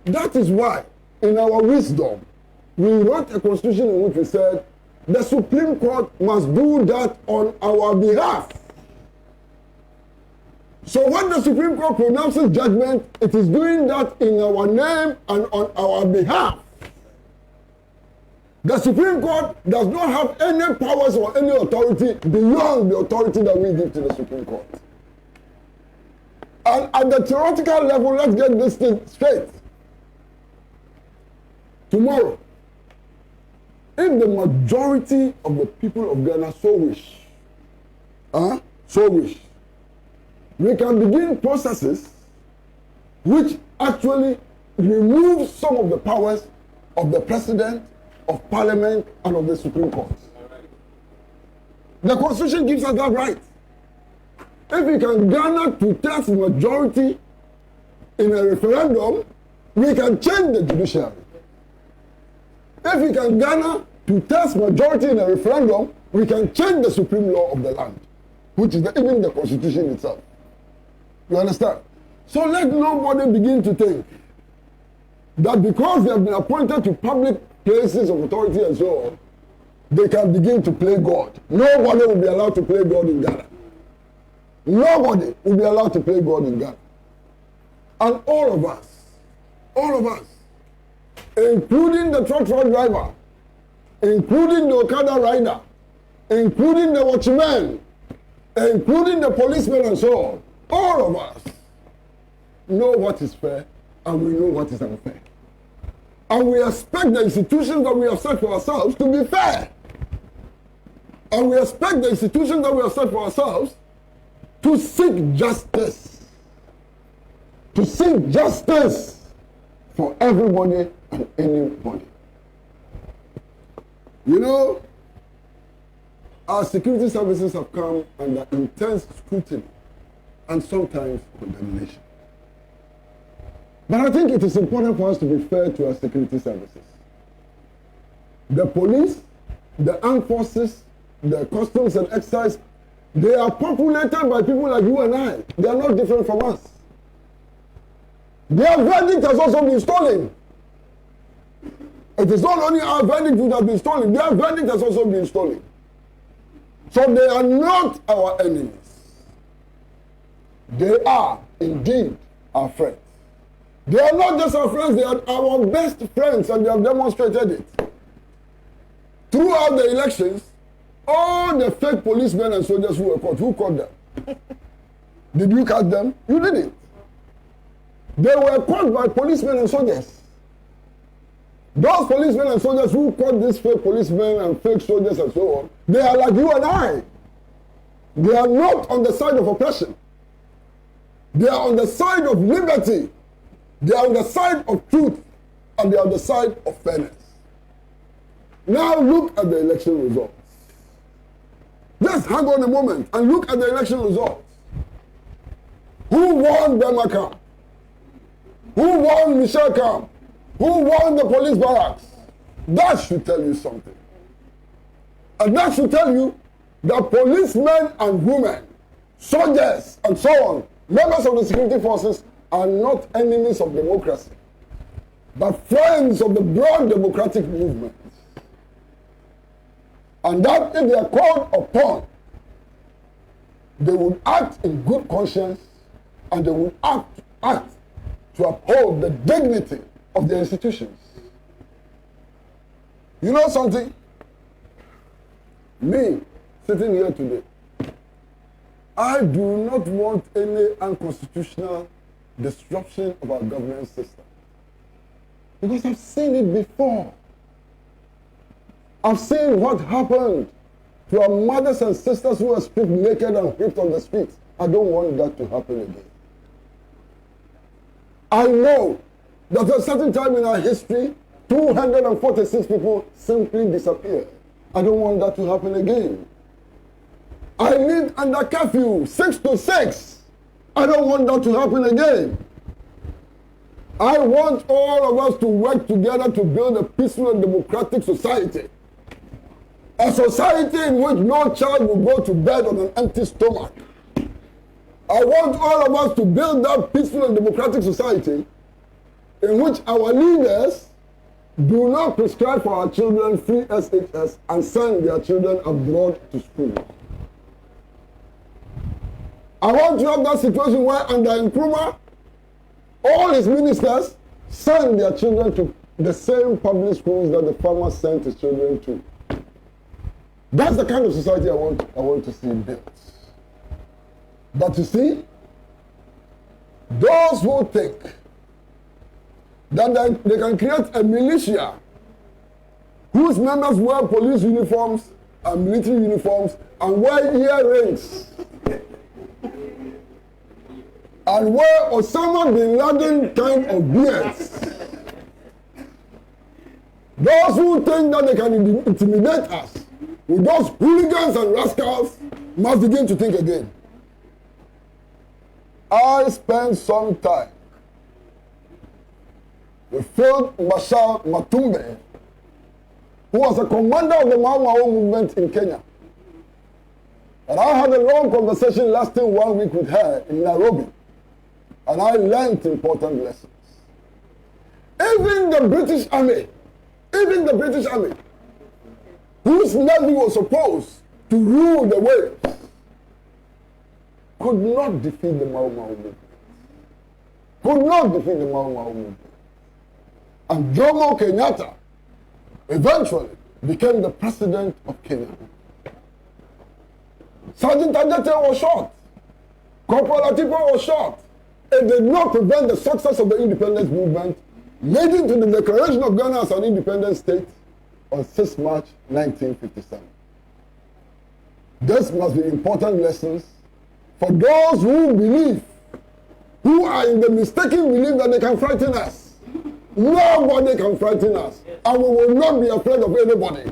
S8: That is why, in our wisdom, we wrote a constitution in which we said the Supreme Court must do that on our behalf. So when the Supreme Court pronounces judgment, it is doing that in our name and on our behalf. The Supreme Court does not have any powers or any authority beyond the authority that we give to the Supreme Court. And at the theoretical level, let's get this thing straight. Tomorrow, if the majority of the people of Ghana so wish, we can begin processes which actually remove some of the powers of the president, of parliament, and of the Supreme Court. The Constitution gives us that right. If we can garner two-thirds majority in a referendum, we can change the judiciary. If we can garner two-thirds majority in a referendum, we can change the supreme law of the land, which is even the Constitution itself. You understand? So let nobody begin to think that because they have been appointed to public places of authority and so on, they can begin to play God. Nobody will be allowed to play God in Ghana. Nobody will be allowed to play God in Ghana. And all of us, including the truck driver, including the Okada rider, including the watchman, including the policeman and so on, all of us know what is fair and we know what is unfair. And we expect the institutions that we have set for ourselves to be fair. And we expect the institutions that we have set for ourselves to seek justice. To seek justice for everybody and anybody. You know, our security services have come under intense scrutiny and sometimes condemnation. But I think it is important for us to be fair to our security services. The police, the armed forces, the customs and excise, they are populated by people like you and I. They are not different from us. Their verdict has also been stolen. It is not only our verdict that has been stolen, their verdict has also been stolen. So they are not our enemies. They are indeed our friends. They are not just our friends, they are our best friends, and they have demonstrated it. Throughout the elections, all the fake policemen and soldiers who were caught, who caught them? Did you catch them? You didn't. They were caught by policemen and soldiers. Those policemen and soldiers who caught these fake policemen and fake soldiers and so on, they are like you and I. They are not on the side of oppression. They are on the side of liberty. They are on the side of truth. And they are on the side of fairness. Now look at the election results. Just hang on a moment and look at the election results. Who won Bemaka? Who won Michelle Camp? Who won the police barracks? That should tell you something. And that should tell you that policemen and women, soldiers and so on, members of the security forces are not enemies of democracy, but friends of the broad democratic movement. And that if they are called upon, they would act in good conscience and they would act to uphold the dignity of the institutions. You know something? Me, sitting here today, I do not want any unconstitutional disruption of our governance system. Because I've seen it before. I've seen what happened to our mothers and sisters who were stripped naked and whipped on the streets. I don't want that to happen again. I know that at a certain time in our history, 246 people simply disappeared. I don't want that to happen again. I live under curfew, 6 to 6. I don't want that to happen again. I want all of us to work together to build a peaceful and democratic society. A society in which no child will go to bed on an empty stomach. I want all of us to build that peaceful and democratic society in which our leaders do not prescribe for our children free SHS and send their children abroad to school. I want to have that situation where under Nkrumah, all his ministers send their children to the same public schools that the farmer sent his children to. That's the kind of society I want to see built. But you see, those who think that they can create a militia whose members wear police uniforms and military uniforms and wear earrings and wear Osama bin Laden kind of beards. Those who think that they can intimidate us with those hooligans and rascals must begin to think again. I spent some time with Field Marshal Matumbe, who was a commander of the Mau Mau movement in Kenya. And I had a long conversation lasting 1 week with her in Nairobi. And I learned important lessons. Even the British Army, whose navy was supposed to rule the waves, could not defeat the Mau Mau movement. And Jomo Kenyatta eventually became the president of Kenya. Sergeant Ajete was shot. Corporal Atipo was shot. It did not prevent the success of the independence movement, leading to the declaration of Ghana as an independent state on 6 March 1957. This must be important lessons for those who are in the mistaken belief that they can frighten us. Nobody can frighten us, and we will not be afraid of anybody.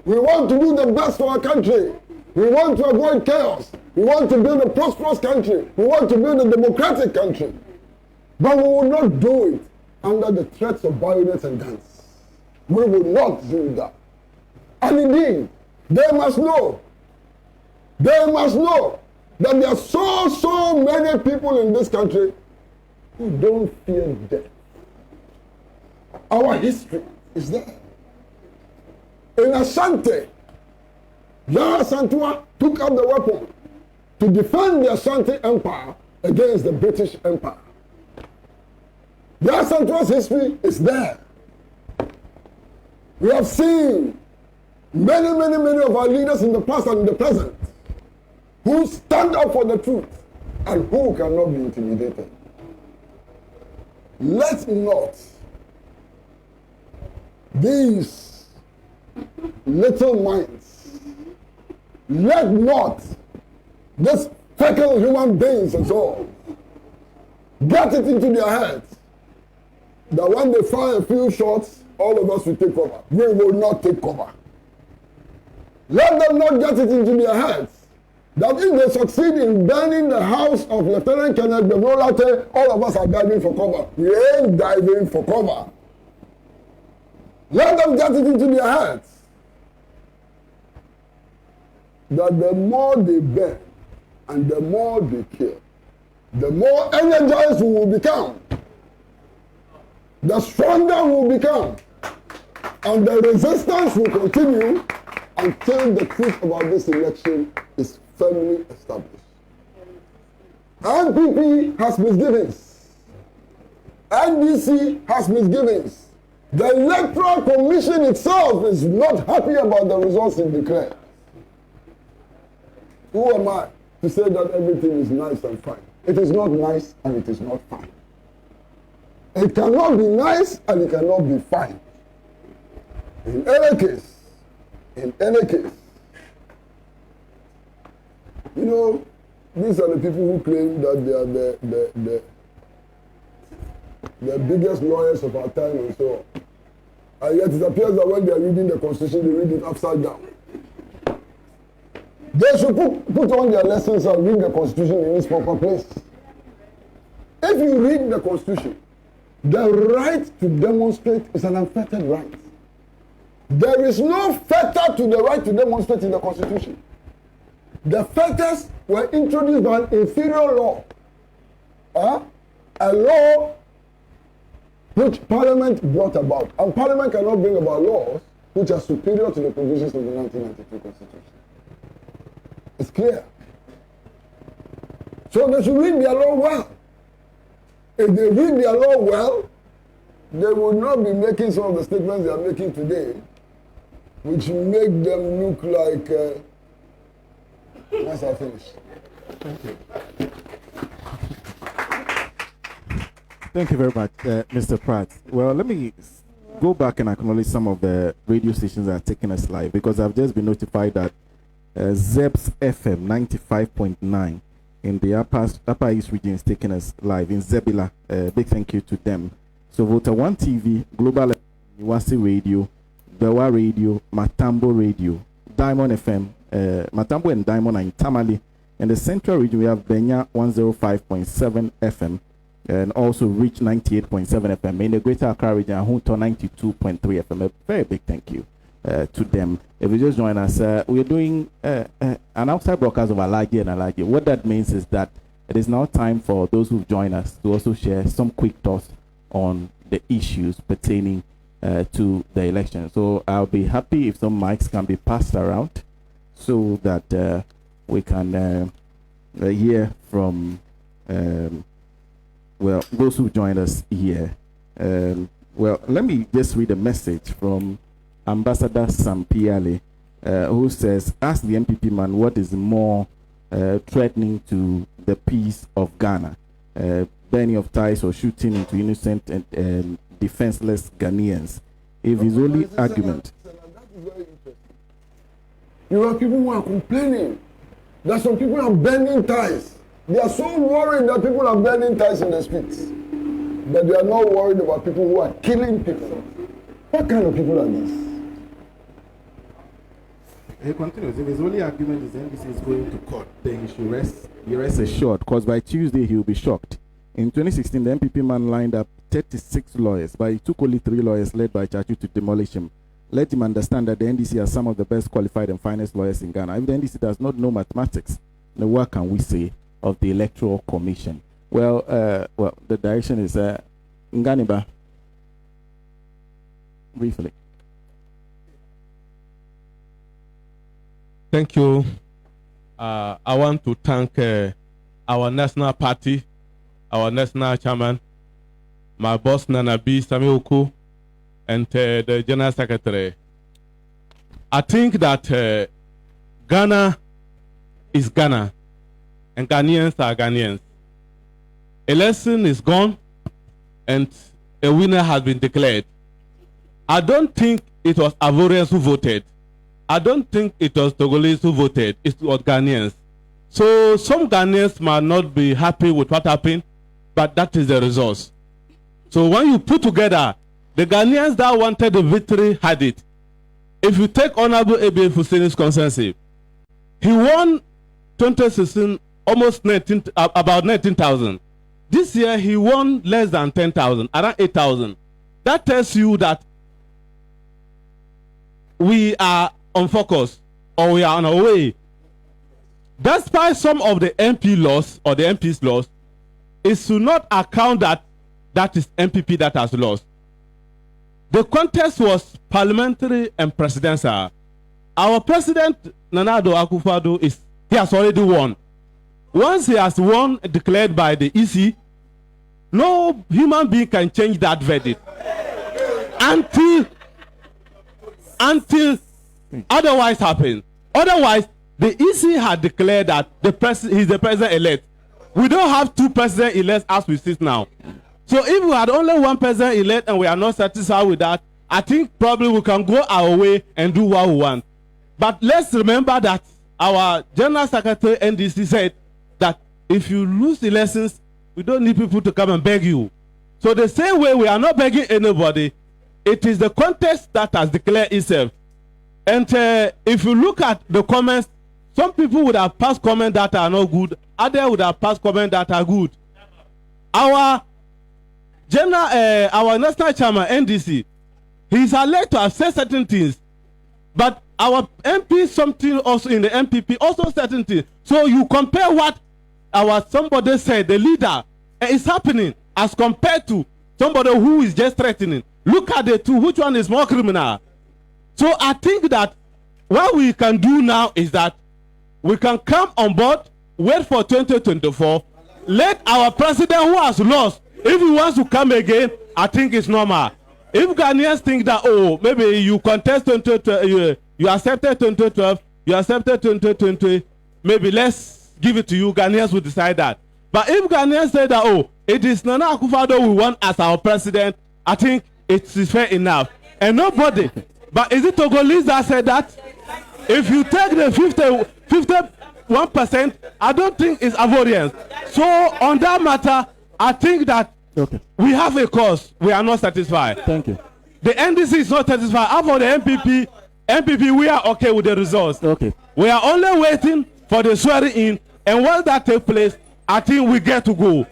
S8: We want to do the best for our country. We want to avoid chaos. We want to build a prosperous country. We want to build a democratic country. But we will not do it under the threats of violence and guns. We will not do that. And indeed, they must know that there are so many people in this country who don't fear death. Our history is there. In Ashanti, Yara Santua took up the weapon to defend the Ashanti Empire against the British Empire. Yara Santua's history is there. We have seen many of our leaders in the past and in the present who stand up for the truth and who cannot be intimidated. Let not these little minds, let not these fickle human beings and so on, get it into their heads that when they fire a few shots, all of us will take cover. We will not take cover. Let them not get it into their heads that if they succeed in burning the house of Lieutenant Colonel Bevolate, all of us are diving for cover. We ain't diving for cover. Let them get it into their heads that the more they burn and the more they kill, the more energized we will become, the stronger we will become, and the resistance will continue until the truth about this election is firmly established. NPP has misgivings. NDC has misgivings. The Electoral Commission itself is not happy about the results it declared. Who am I to say that everything is nice and fine? It is not nice and it is not fine. It cannot be nice and it cannot be fine. In any case, you know, these are the people who claim that they are the biggest lawyers of our time and so on. And yet it appears that when they are reading the Constitution, they read it upside down. They should put on their lessons and read the Constitution in its proper place. If you read the Constitution, the right to demonstrate is an unfettered right. There is no fetter to the right to demonstrate in the Constitution. The fetters were introduced by an inferior law. A law which Parliament brought about. And Parliament cannot bring about laws which are superior to the provisions of the 1992 Constitution. It's clear. So they should read their law well. If they read their law well, they will not be making some of the statements they are making today, which make them look like... once I finish.
S2: Thank you. Thank you very much, Mr. Pratt. Well, let me go back and acknowledge some of the radio stations that are taking us live, because I've just been notified that ZEBS FM 95.9 in the Upper East region is taking us live in Zebila. Big thank you to them. So Volta 1 TV, Global Niwasi Radio, Bewa Radio, Matambo Radio, Diamond FM, Matambo and Diamond are in Tamale. In the Central region, we have Benya 105.7 FM and also Reach 98.7 FM. In the Greater Accra region, Ahunto 92.3 FM. A very big thank you to them. If you just join us, we are doing an outside broadcast of Alhaji and Alhaji. What that means is that it is now time for those who join us to also share some quick thoughts on the issues pertaining to the election. So I'll be happy if some mics can be passed around so that we can hear from well, those who joined us here. Well, let me just read a message from Ambassador Sampiale, who says, ask the MPP man what is more threatening to the peace of Ghana, burning of ties or shooting into innocent and defenseless Ghanaians. If his only argument...
S8: That is very interesting. You have people who are complaining that some people are burning ties. They are so worried that people are burning ties in the streets, but they are not worried about people who are killing people. What kind of people are these?
S2: He continues, if his only argument is NBC is going to court, then he rest assured, because by Tuesday he will be shocked. In 2016, the MPP man lined up 36 lawyers, but it took only 3 lawyers led by Chachu to demolish him. Let him understand that the NDC has some of the best qualified and finest lawyers in Ghana. If the NDC does not know mathematics, then what can we say of the Electoral Commission? Well, the direction is Nganiba. Briefly.
S9: Thank you. I want to thank our national party, our national chairman, my boss Nana B. Samioku, and the general secretary. I think that Ghana is Ghana, and Ghanaians are Ghanaians. Election is gone, and a winner has been declared. I don't think it was Ivorians who voted. I don't think it was Togolese who voted. It was Ghanaians. So some Ghanaians might not be happy with what happened, but that is the result. So when you put together, the Ghanaians that wanted the victory had it. If you take Honorable A.B. Husseini's consensus, he won 2016 almost about 19,000. This year he won less than 10,000, around 8,000. That tells you that we are on focus, or we are on our way. Despite some of the MP loss or the MP's loss, it should not account that that is MPP that has lost. The contest was parliamentary and presidential. Our president, Nana Addo Akufo-Addo, he has already won. Once he has won, declared by the EC, no human being can change that verdict until otherwise happens. Otherwise, the EC had declared that he's the president-elect. We don't have 2 president-elects as we sit now. So if we had only 1 president-elect and we are not satisfied with that, I think probably we can go our way and do what we want. But let's remember that our General Secretary NDC said that if you lose elections, we don't need people to come and beg you. So the same way we are not begging anybody, it is the contest that has declared itself. And if you look at the comments, some people would have passed comments that are not good, others would have passed comments that are good. Our national chairman, NDC, he is alleged to have said certain things, but our MP, something also in the MPP, also certain things. So you compare what our somebody said, the leader, is happening as compared to somebody who is just threatening. Look at the two. Which one is more criminal? So I think that what we can do now is that we can come on board, wait for 2024, let our president who has lost, if he wants to come again, I think it's normal. If Ghanaians think that, oh, maybe you contest 2012, you accepted 2012, you accepted 2020, maybe let's give it to you, Ghanaians will decide that. But if Ghanaians say that, oh, it is Nana Akufo-Addo we want as our president, I think it is fair enough. And nobody, but is it Togolese that said that? If you take the 51%, I don't think it's avoidance. So on that matter, I think that we have a cause. We are not satisfied.
S2: Thank you.
S9: The NDC is not satisfied. As for the MPP, we are okay with the results.
S2: Okay.
S9: We are only waiting for the swearing in, and once that takes place, I think we get to go.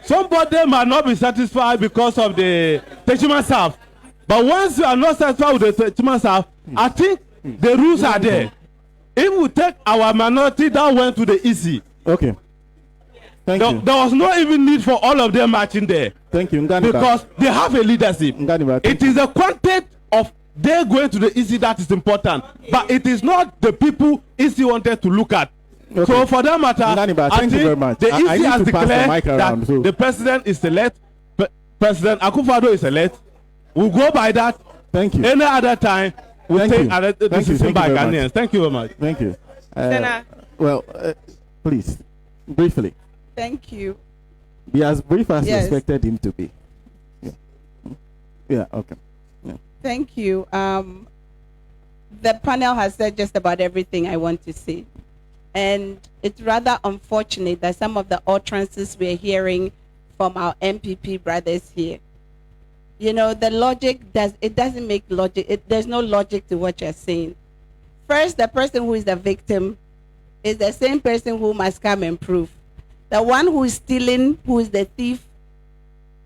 S9: Somebody might not be satisfied because of the Techiman staff, but once you are not satisfied with the Techiman staff, I think the rules are there. If we take our minority that went to the EC,
S2: okay. Thank you.
S9: There was no even need for all of them marching there.
S2: Thank you.
S9: Because they have a leadership. It is the content of they going to the EC that is important, but it is not the people EC wanted to look at. Okay. So for that matter, I think the EC has declared that the president is elect, President Akufo-Addo is elect. We'll go by that.
S2: Thank you.
S9: Any other time, we'll take a decision by Ghanaians. Thank you very much.
S2: Thank you.
S10: Sena.
S2: Well, please, briefly.
S10: Thank you.
S2: Be as brief as you expected him to be. Yeah, okay. Yeah.
S10: Thank you. The panel has said just about everything I want to say. And it's rather unfortunate that some of the utterances we're hearing from our MPP brothers here, you know, the logic doesn't make logic. There's no logic to what you're saying. First, the person who is the victim is the same person who must come and prove. The one who is stealing, who is the thief,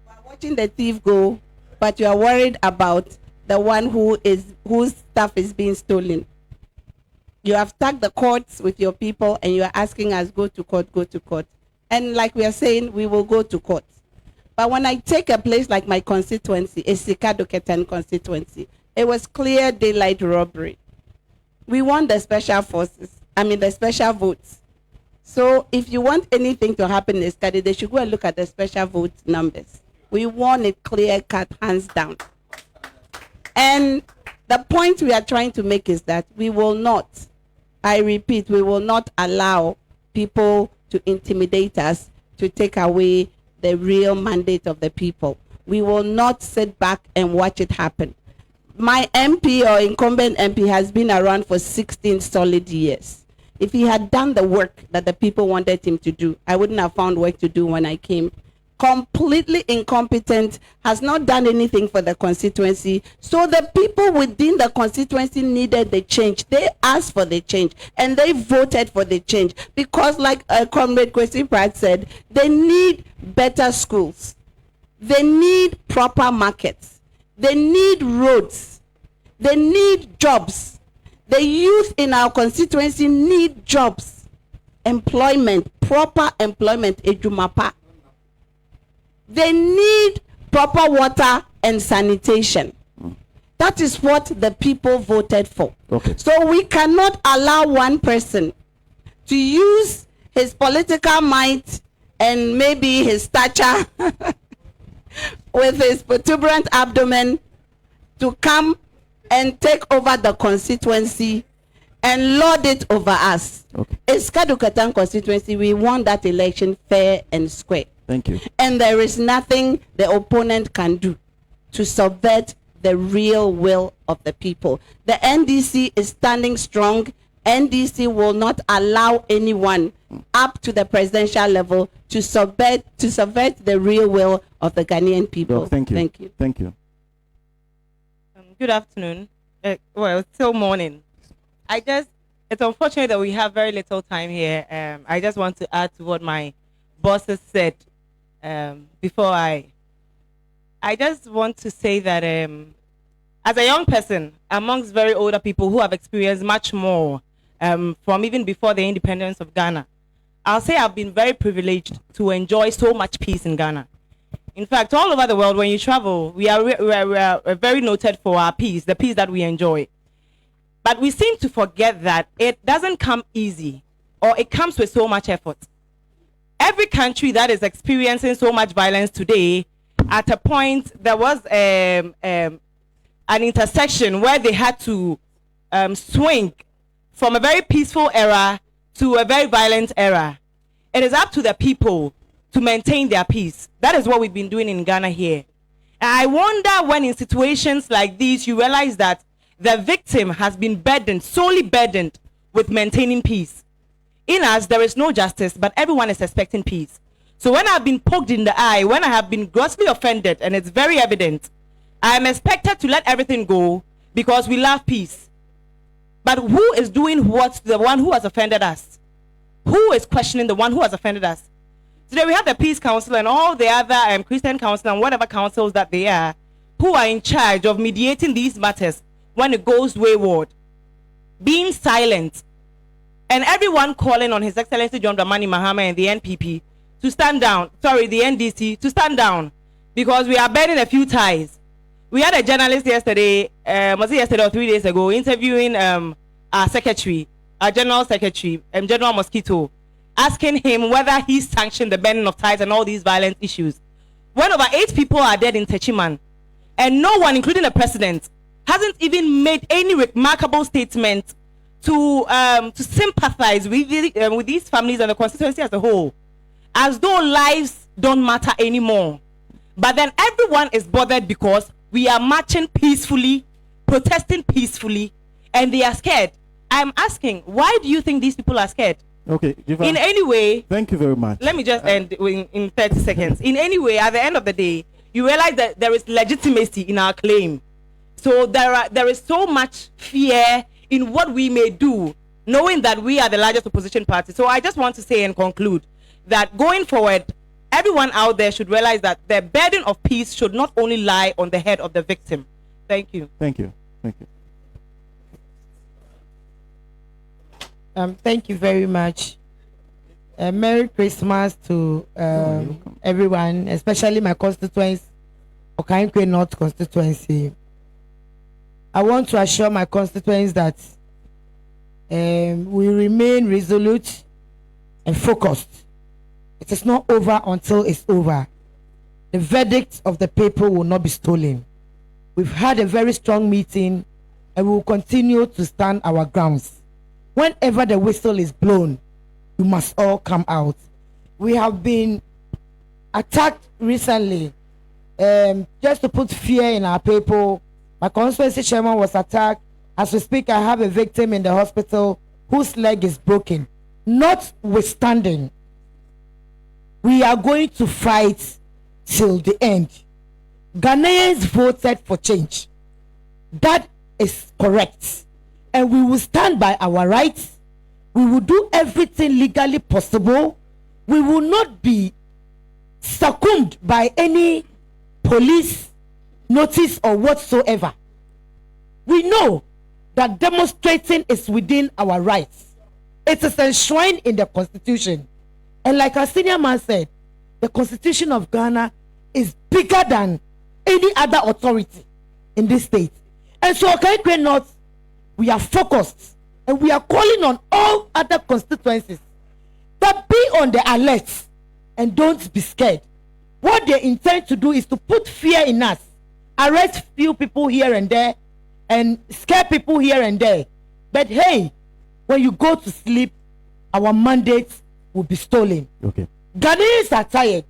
S10: you are watching the thief go, but you are worried about the one whose stuff is being stolen. You have tagged the courts with your people and you are asking us, go to court, go to court. And like we are saying, we will go to court. But when I take a place like my constituency, a Sikado Ketan constituency, it was clear daylight robbery. We want the special forces, the special votes. So if you want anything to happen in this study, they should go and look at the special vote numbers. We want it clear cut, hands down. And the point we are trying to make is that we will not, I repeat, we will not allow people to intimidate us to take away the real mandate of the people. We will not sit back and watch it happen. My MP or incumbent MP has been around for 16 solid years. If he had done the work that the people wanted him to do, I wouldn't have found work to do when I came. Completely incompetent, has not done anything for the constituency. So the people within the constituency needed the change. They asked for the change and they voted for the change because, like Comrade Kwesi Pratt said, they need better schools. They need proper markets. They need roads. They need jobs. The youth in our constituency need jobs, employment, proper employment, ejumapa. They need proper water and sanitation. That is what the people voted for.
S2: Okay.
S10: So we cannot allow one person to use his political might and maybe his stature with his protuberant abdomen to come and take over the constituency and lord it over us.
S2: Okay.
S10: It's Kadukatan constituency. We want that election fair and square.
S2: Thank you.
S10: And there is nothing the opponent can do to subvert the real will of the people. The NDC is standing strong. NDC will not allow anyone up to the presidential level to subvert the real will of the Ghanaian people.
S2: Well, thank you.
S10: Thank you.
S2: Thank you.
S11: Good afternoon. Well, still morning. It's unfortunate that we have very little time here. I just want to add to what my bosses said before I just want to say that as a young person amongst very older people who have experienced much more from even before the independence of Ghana, I'll say I've been very privileged to enjoy so much peace in Ghana. In fact, all over the world, when you travel, we are very noted for our peace, the peace that we enjoy. But we seem to forget that it doesn't come easy, or it comes with so much effort. Every country that is experiencing so much violence today, at a point, there was an intersection where they had to swing from a very peaceful era to a very violent era. It is up to the people to maintain their peace. That is what we've been doing in Ghana here. And I wonder when in situations like these, you realize that the victim has been burdened, solely burdened with maintaining peace. In us, there is no justice, but everyone is expecting peace. So when I've been poked in the eye, when I have been grossly offended, and it's very evident, I am expected to let everything go because we love peace. But who is doing what to the one who has offended us? Who is questioning the one who has offended us? Today we have the Peace Council and all the other Christian council and whatever councils that they are, who are in charge of mediating these matters when it goes wayward, being silent, and everyone calling on His Excellency John Dramani Mahama and the NPP to stand down, sorry, the NDC to stand down, because we are burning a few ties. We had a journalist yesterday, was it yesterday or 3 days ago, interviewing our secretary, our general secretary, General Mosquito, asking him whether he sanctioned the burning of ties and all these violent issues. When over 8 people are dead in Techiman, and no one, including the president, hasn't even made any remarkable statement to sympathize with these families and the constituency as a whole, as though lives don't matter anymore. But then everyone is bothered because we are marching peacefully, protesting peacefully, and they are scared. I'm asking, why do you think these people are scared?
S2: Okay, Jiva,
S11: in any way,
S2: thank you very much.
S11: Let me just end in 30 seconds. In any way, at the end of the day, you realize that there is legitimacy in our claim. So there is so much fear in what we may do, knowing that we are the largest opposition party. So I just want to say and conclude that going forward, everyone out there should realize that the burden of peace should not only lie on the head of the victim. Thank you.
S2: Thank you. Thank you.
S12: Thank you very much. Merry Christmas to everyone, especially my constituents, Okankwe North constituency. I want to assure my constituents that we remain resolute and focused. It is not over until it's over. The verdict of the people will not be stolen. We've had a very strong meeting and we will continue to stand our grounds. Whenever the whistle is blown, you must all come out. We have been attacked recently, just to put fear in our people. My constituency chairman was attacked. As we speak, I have a victim in the hospital whose leg is broken. Notwithstanding, we are going to fight till the end. Ghanaians voted for change. That is correct. And we will stand by our rights. We will do everything legally possible. We will not be succumbed by any police notice or whatsoever. We know that demonstrating is within our rights. It is enshrined in the Constitution. And like our senior man said, the Constitution of Ghana is bigger than any other authority in this state. And so, okay, North, we are focused and we are calling on all other constituencies that be on the alert and don't be scared. What they intend to do is to put fear in us, arrest few people here and there, and scare people here and there. But hey, when you go to sleep, our mandates will be stolen.
S2: Okay.
S12: Ghanaians are tired.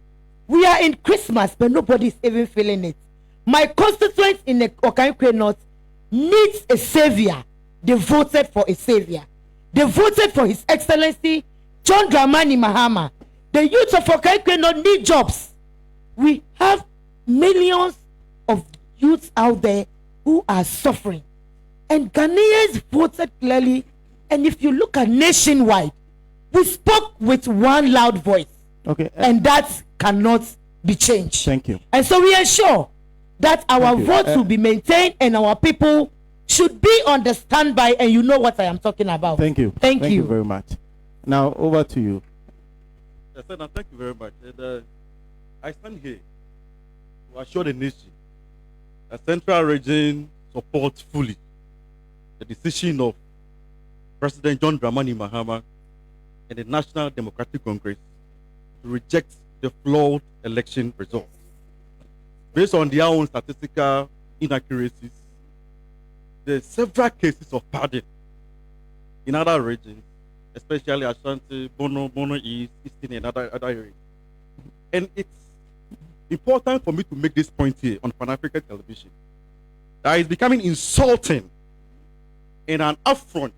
S12: We are in Christmas, but nobody is even feeling it. My constituents in the Okankwe North needs a savior. They voted for a savior. They voted for His Excellency John Dramani Mahama. The youth of Okankwe North need jobs. We have millions of youths out there who are suffering. And Ghanaians voted clearly. And if you look at nationwide, we spoke with one loud voice.
S2: Okay.
S12: And that cannot be changed.
S2: Thank you.
S12: And so we ensure that our votes will be maintained and our people should be on the standby, and you know what I am talking about.
S2: Thank you.
S12: Thank
S2: you very much. Now over to you.
S13: Yes, thank you very much. And, I stand here to assure the nation that Central Region supports fully the decision of President John Dramani Mahama and the National Democratic Congress to reject the flawed election results. Based on their own statistical inaccuracies, there are several cases of pardon in other regions, especially Ashanti, Bono East, Eastern, and other areas. And it's important for me to make this point here on Pan-African television that it's becoming insulting and an affront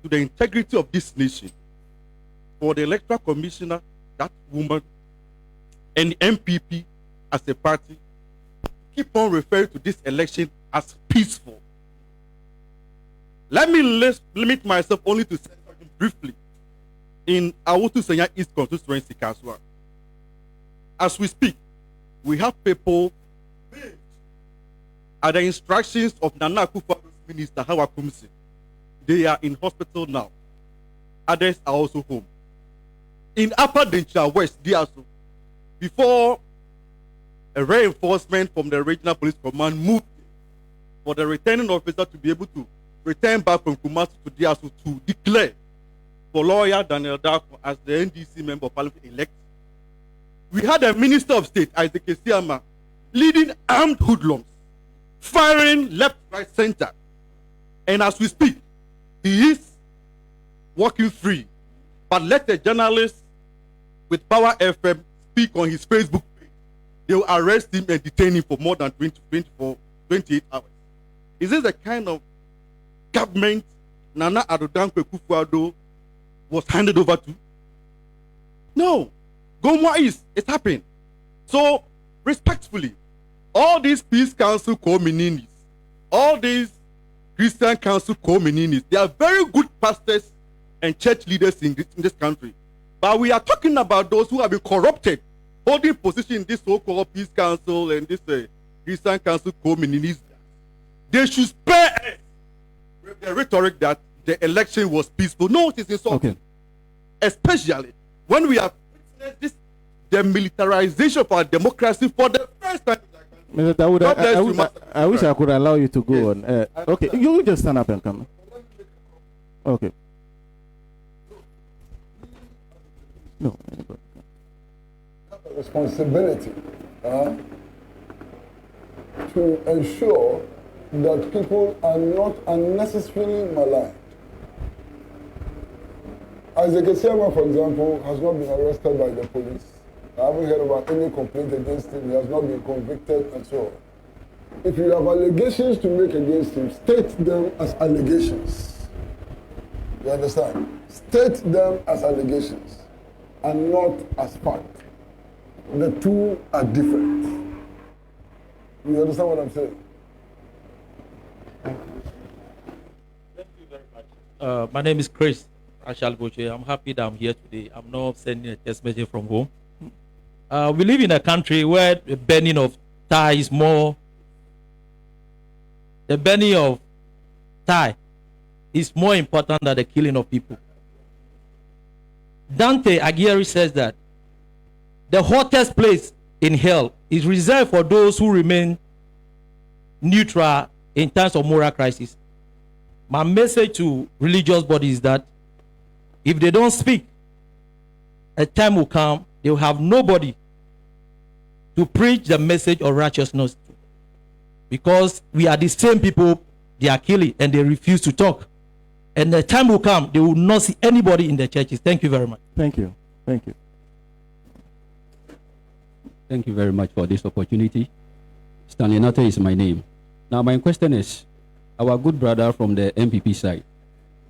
S13: to the integrity of this nation for the electoral commissioner, that woman, and the MPP as a party keep on referring to this election as peaceful. Let me limit myself only to say something briefly in Awutu Senya East constituency, Kaswa. As we speak, we have people at the instructions of Nana Akufo-Addo's minister, Hawa Kumsi. They are in hospital now. Others are also home. In Upper Dencha West, DRSO, before a reinforcement from the regional police command moved for the returning officer to be able to return back from Kumasi to DRSO to declare for lawyer Daniel Darko as the NDC member of parliament elect. We had a minister of state, Isaac Esiama, leading armed hoodlums, firing left, right, center. And as we speak, he is walking free. But let a journalist with Power FM speak on his Facebook page. They will arrest him and detain him for more than 28 hours. Is this the kind of government Nana Addo Dankwa Akufo-Addo was handed over to? No. Gomwa is, it's happening. So, respectfully, all these peace council communities, all these Christian council communities, they are very good pastors and church leaders in this country. But we are talking about those who have been corrupted, holding position in this so-called peace council and this Christian council communities. They should spare us with the rhetoric that the election was peaceful. No, it is insulting. Okay. Especially when we have witnessed this demilitarization of our democracy for the first time.
S2: Mr. Dawood, I wish I could allow you to go on. Okay, you just stand up and come. Okay. No.
S8: Responsibility to ensure that people are not unnecessarily maligned. Isaac Esiama, for example, has not been arrested by the police. I haven't heard about any complaint against him. He has not been convicted and so on. If you have allegations to make against him, state them as allegations. You understand? State them as allegations and not as fact. The two are different. You understand what I'm saying?
S14: Thank you very much. My name is Chris Ashalboche. I'm happy that I'm here today. I'm not sending a text message from home. We live in a country where the burning of Thai is more. The burning of Thai is more important than the killing of people. Dante Alighieri says that the hottest place in hell is reserved for those who remain neutral in times of moral crisis. My message to religious bodies is that if they don't speak, a time will come, they will have nobody to preach the message of righteousness to. Because we are the same people they are killing and they refuse to talk. And the time will come, they will not see anybody in the churches. Thank you very much.
S2: Thank you. Thank you.
S15: Thank you very much for this opportunity. Stanley Nate is my name. Now my question is, our good brother from the MPP side,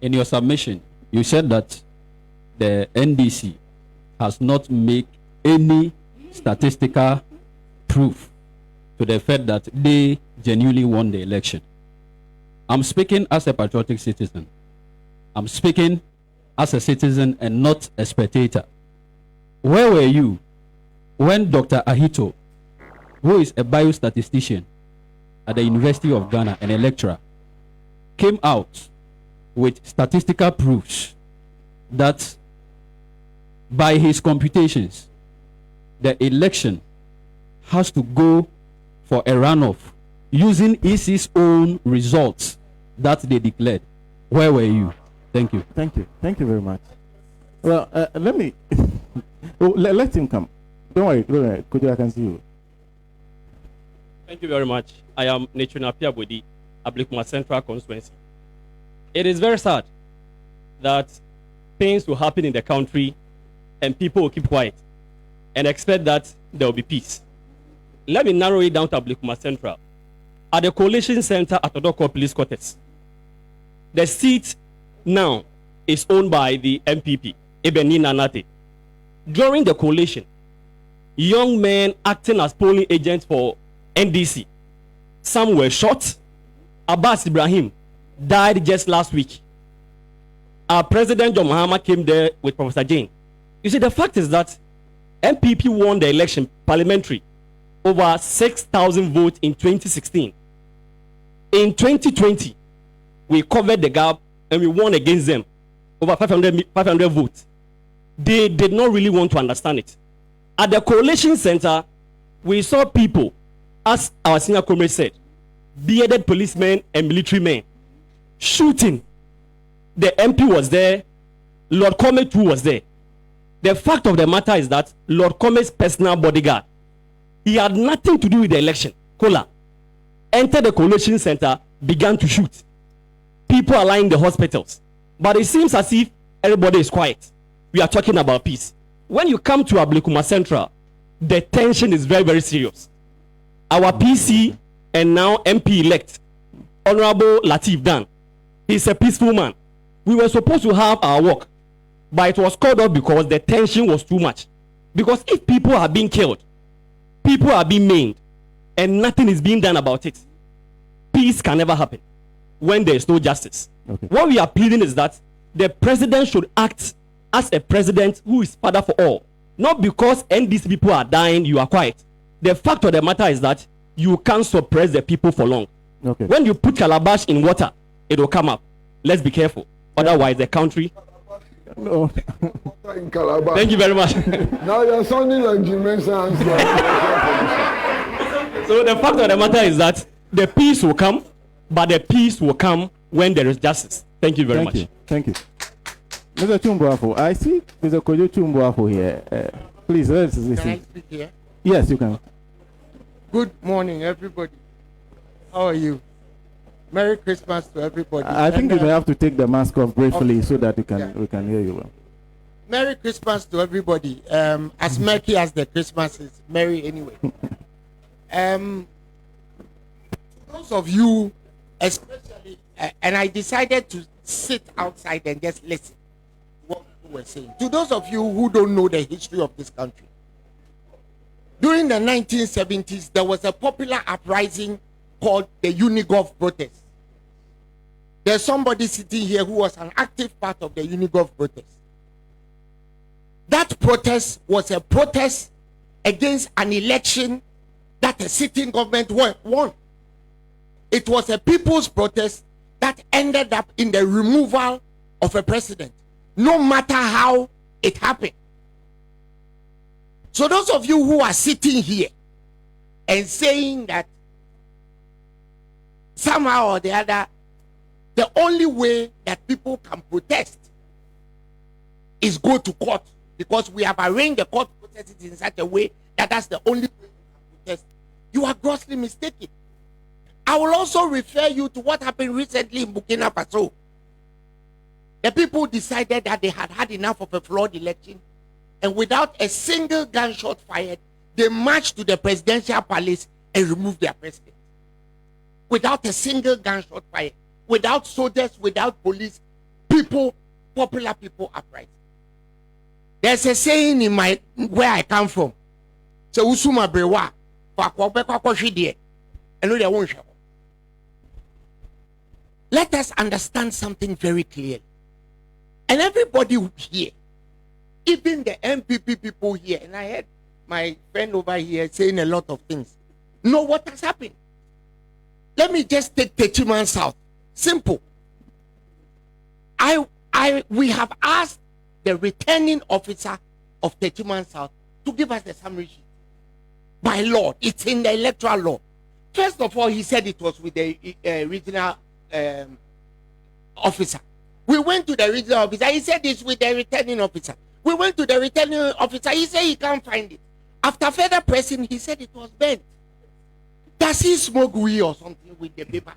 S15: in your submission, you said that the NDC has not made any statistical proof to the fact that they genuinely won the election. I'm speaking as a patriotic citizen. I'm speaking as a citizen and not a spectator. Where were you when Dr. Ahito, who is a biostatistician at the University of Ghana and a lecturer, came out with statistical proofs that by his computations, the election has to go for a runoff using EC's own results that they declared. Where were you? Thank you.
S2: Thank you. Thank you very much. Well, let me let him come. Don't worry. Could I can see you?
S16: Thank you very much. I am Nechuna Piabodi, Ablikuma Central Constituency. It is very sad that things will happen in the country and people will keep quiet and expect that there will be peace. Let me narrow it down to Ablikuma Central. At the Coalition Center at Odoko Police Quarters, the seat now is owned by the MPP, Ebeni Nanate. During the coalition, young men acting as polling agents for NDC, some were shot. Abbas Ibrahim died just last week. Our President John Mahama came there with Professor Jane. You see, the fact is that MPP won the election parliamentary over 6,000 votes in 2016. In 2020, we covered the gap and we won against them over 500 votes. They did not really want to understand it. At the Coalition Center, we saw people, as our senior comrade said, bearded policemen and military men shooting. The MP was there. Lord Comet too was there. The fact of the matter is that Lord Comet's personal bodyguard, he had nothing to do with the election. Kola entered the Coalition Center, began to shoot. People are lying in the hospitals. But it seems as if everybody is quiet. We are talking about peace. When you come to Ablikuma Central, the tension is very, very serious. Our PC and now MP-elect, Honorable Lateef Dan, he's a peaceful man. We were supposed to have our work, but it was called off because the tension was too much. Because if people are being killed, people are being maimed, and nothing is being done about it, peace can never happen when there is no justice. Okay. What we are pleading is that the president should act as a president who is father for all. Not because NDC people are dying, you are quiet. The fact of the matter is that you can't suppress the people for long. Okay. When you put calabash in water, it will come up. Let's be careful. Otherwise, the country...
S2: No.
S16: Thank you very much.
S8: Now you're sounding like Jimmy Sands.
S16: So the fact of the matter is that the peace will come, but the peace will come when there is justice. Thank you very much.
S2: Thank you. Mr. Chumbuafo, I see Mr. Kojo Chumbuafo here. Please, let's listen.
S17: Can I speak here?
S2: Yes, you can.
S17: Good morning, everybody. How are you? Merry Christmas to everybody.
S2: I think you may have to take the mask off briefly so that we can hear you well.
S17: Merry Christmas to everybody. As murky as the Christmas is, merry anyway. Those of you, especially, and I decided to sit outside and just listen to what people were saying. To those of you who don't know the history of this country, during the 1970s, there was a popular uprising called the Unigov protest. There's somebody sitting here who was an active part of the Unigov protest. That protest was a protest against an election that the sitting government won. It was a people's protest that ended up in the removal of a president, no matter how it happened. So those of you who are sitting here and saying that somehow or the other, the only way that people can protest is go to court, because we have arranged the court processes in such a way that that's the only way you can protest. You are grossly mistaken. I will also refer you to what happened recently in Burkina Faso. The people decided that they had had enough of a flawed election, and without a single gunshot fired, they marched to the presidential palace and removed their president. Without a single gunshot fired, without soldiers, without police, people, popular people upright. There's a saying in where I come from. So usuma brewa, let us understand something very clearly. And everybody here, even the MPP people here, and I heard my friend over here saying a lot of things, know what has happened. Let me just take Techiman South. Simple. We have asked the returning officer of Techiman South to give us the summary sheet. By law, it's in the electoral law. First of all, he said it was with the regional officer. We went to the regional officer. He said it's with the returning officer. We went to the returning officer. He said he can't find it. After further pressing, he said it was burnt. Does he smoke weed or something with the paper?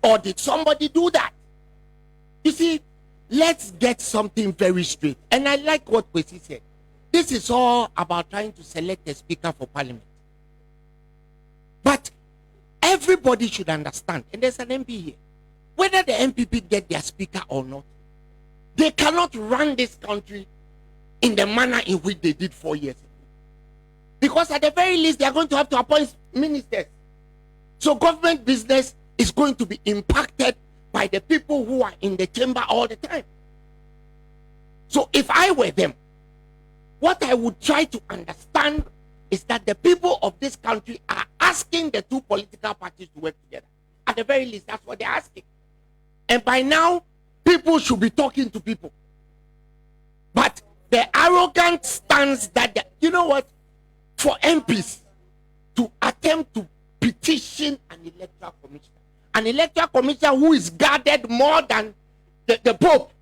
S17: Or did somebody do that? You see, let's get something very straight. And I like what Kwesi said. This is all about trying to select a speaker for parliament. But everybody should understand, and there's an MP here, whether the MPP get their speaker or not, they cannot run this country in the manner in which they did 4 years ago. Because at the very least, they are going to have to appoint ministers. So government business is going to be impacted by the people who are in the chamber all the time. So if I were them, what I would try to understand is that the people of this country are asking the two political parties to work together. At the very least, that's what they're asking. And by now, people should be talking to people. But the arrogant stance that, you know what, for MPs to attempt to petition an electoral commissioner who is guarded more than the Pope,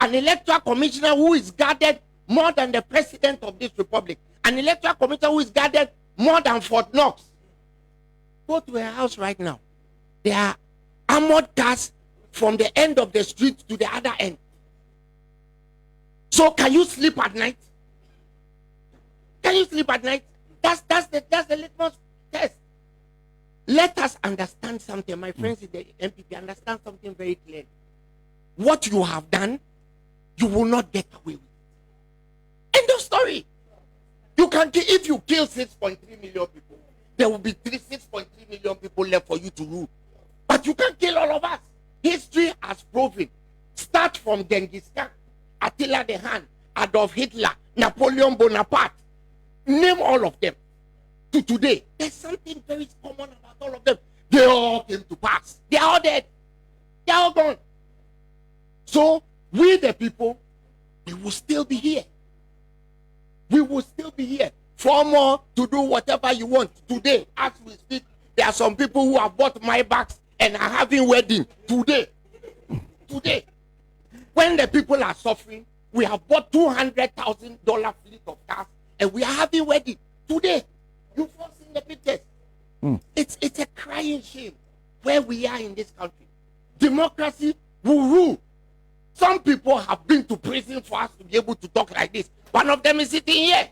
S17: an electoral commissioner who is guarded more than the president of this republic, an electoral commissioner who is guarded more than Fort Knox. Go to her house right now. There are armored cars from the end of the street to the other end. So can you sleep at night? Can you sleep at night? That's the litmus test. Let us understand something, my friends in the MPP, understand something very clearly. What you have done, you will not get away with. End of story. You can if you kill 6.3 million people, there will be 6.3 million people left for you to rule. But you can't kill all of us. History has proven. Start from Genghis Khan, Attila the Hun, Adolf Hitler, Napoleon Bonaparte. Name all of them. To today, there's something very common about all of them. They all came to pass. They are all dead. They are all gone. So we the people, we will still be here. We will still be here. 4 more to do whatever you want. Today, as we speak, there are some people who have bought my bags and are having wedding today. Today. When the people are suffering, we have bought $200,000 fleet of cars and we are having wedding today. You folks in the pictures. It's a crying shame where we are in this country. Democracy will rule. Some people have been to prison for us to be able to talk like this. One of them is sitting here.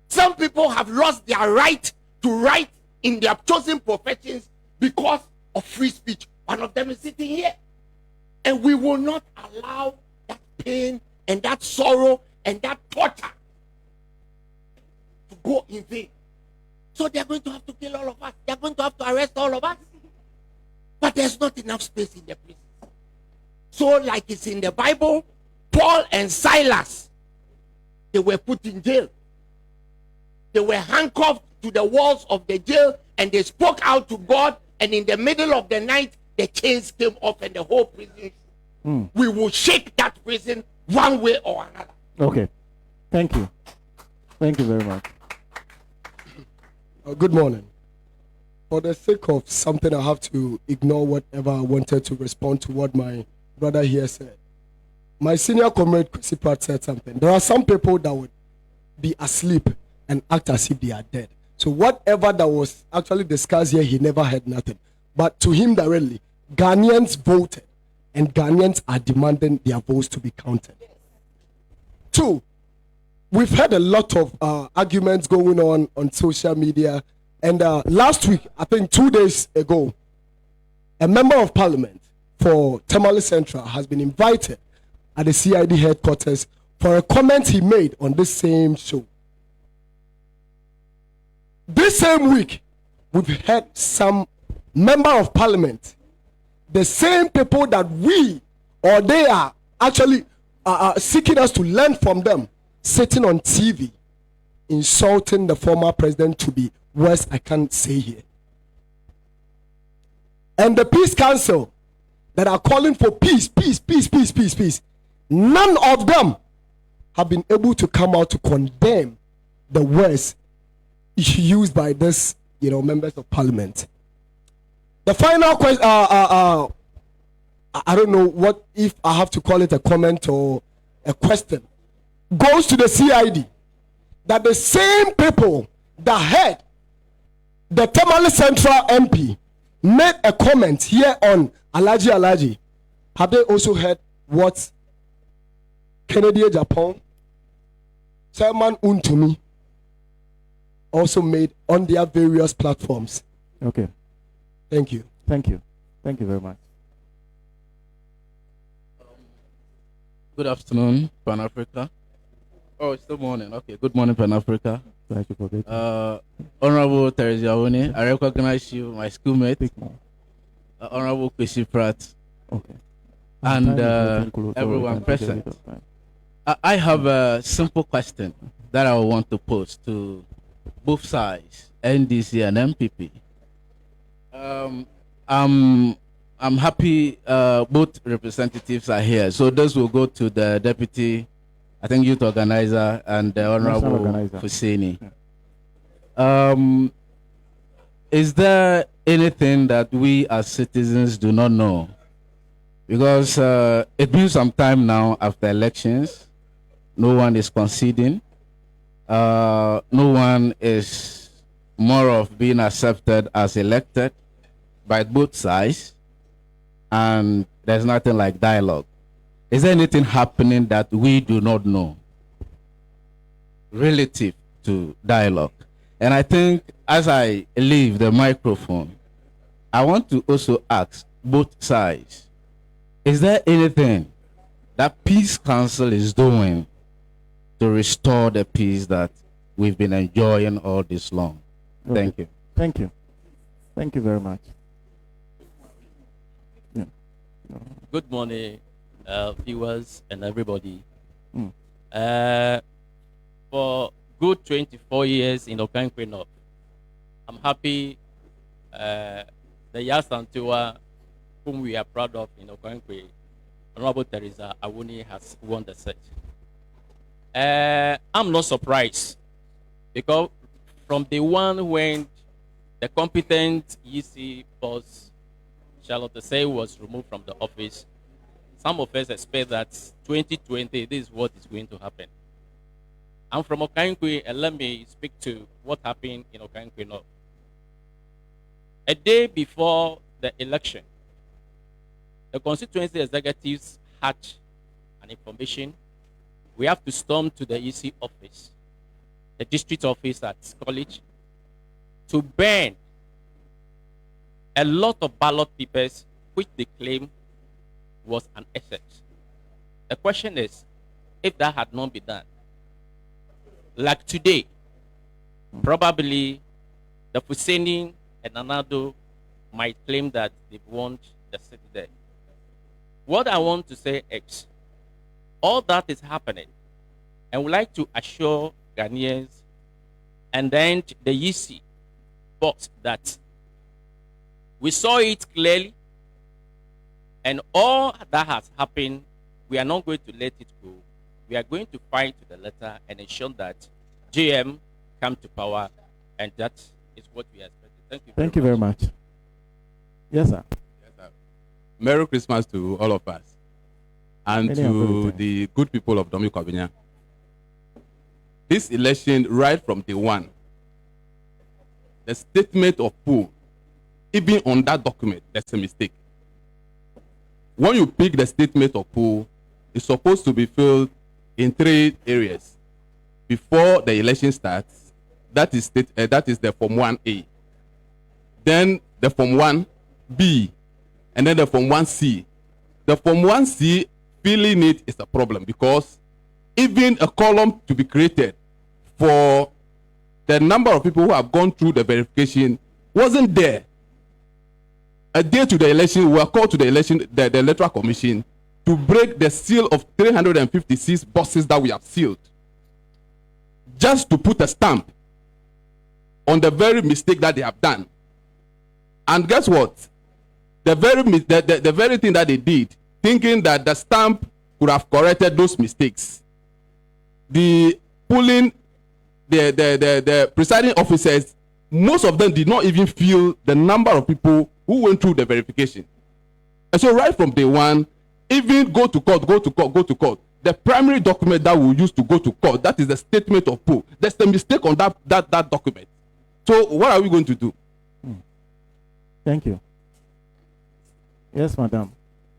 S17: Some people have lost their right to write in their chosen professions because of free speech. One of them is sitting here. And we will not allow that pain and that sorrow and that torture to go in vain. So they're going to have to kill all of us. They're going to have to arrest all of us. But there's not enough space in the prison. So like it's in the Bible, Paul and Silas, they were put in jail. They were handcuffed to the walls of the jail and they spoke out to God, and in the middle of the night, the chains came off and the whole prison. We will shake that prison one way or another.
S2: Okay. Thank you. Thank you very much.
S18: Good morning. For the sake of something, I have to ignore whatever I wanted to respond to what my brother here said. My senior comrade, Kwesi Pratt, said something. There are some people that would be asleep and act as if they are dead. So whatever that was actually discussed here, he never heard nothing. But to him directly, Ghanaians voted, and Ghanaians are demanding their votes to be counted. 2, we've had a lot of arguments going on social media. And last week, I think 2 days ago, a member of parliament for Tamale Central has been invited at the CID headquarters for a comment he made on this same show. This same week, we've had some member of parliament, the same people that we or they are actually seeking us to learn from them, sitting on TV, insulting the former president to be worse I can't say here. And the Peace Council that are calling for peace, none of them have been able to come out to condemn the words used by this members of parliament. The final question, I don't know what if I have to call it a comment or a question, goes to the CID, that the same people that had the Tamale Central MP made a comment here on Alhaji, have they also heard what Kennedy Japan, Chairman Untumi also made on their various platforms?
S2: Okay.
S18: Thank you.
S2: Thank you. Thank you very much.
S19: Good afternoon, Pan Africa. Oh, it's still morning. Okay, good morning, Pan Africa. Honorable Teresa Awuni, I recognize you, my schoolmate. Honorable Kwesi Pratt.
S2: Okay.
S19: And everyone present. I have a simple question that I want to pose to both sides, NDC and MPP. I'm happy both representatives are here. So this will go to the deputy, I think, youth organizer and the Honorable Husseini. Is there anything that we as citizens do not know? Because it's been some time now after elections. No one is conceding. No one is more of being accepted as elected by both sides. And there's nothing like dialogue. Is there anything happening that we do not know relative to dialogue? And I think as I leave the microphone, I want to also ask both sides, is there anything that Peace Council is doing to restore the peace that we've been enjoying all this long?
S2: Okay.
S19: Thank you.
S2: Thank you. Thank you very much. Yeah.
S20: Good morning, viewers and everybody. For good 24 years in Okankwe North, I'm happy the Yasantua, whom we are proud of in Okankwe, Honorable Teresa Awuni, has won the seat. I'm not surprised because from the one when the competent EC boss, Charlotte Say, was removed from the office, some of us expect that 2020, this is what is going to happen. I'm from Okankwe, and let me speak to what happened in Okankwe North. A day before the election, the constituency executives had an information. We have to storm to the EC office, the district office at college, to burn a lot of ballot papers which they claim was an asset. The question is, if that had not been done, like today, probably the Fuseni and Anado might claim that they've won the city there. What I want to say is, all that is happening, and would like to assure Ghanaians and then the EC box that we saw it clearly, and all that has happened, we are not going to let it go. We are going to fight to the letter and ensure that GM come to power, and that is what we are expecting. Thank you.
S2: Thank you very much. Yes, sir.
S21: Yes, sir. Merry Christmas to all of us and to the good people of Domi Kwabinya. This election, right from day one, the statement of poll, even on that document, that's a mistake. When you pick the statement of poll, it's supposed to be filled in 3 areas. Before the election starts, that is the Form 1A. Then the Form 1B, and then the Form 1C. The Form 1C, filling it is a problem because even a column to be created for the number of people who have gone through the verification wasn't there. A day to the election, we were called to the Electoral Commission to break the seal of 356 boxes that we have sealed, just to put a stamp on the very mistake that they have done. And guess what? The very thing that they did, thinking that the stamp could have corrected those mistakes, the presiding officers most of them did not even feel the number of people who went through the verification. And so right from day one, even go to court. The primary document that we use to go to court, that is the statement of poll. There's a mistake on that document. So what are we going to do?
S2: Thank you. Yes, madam.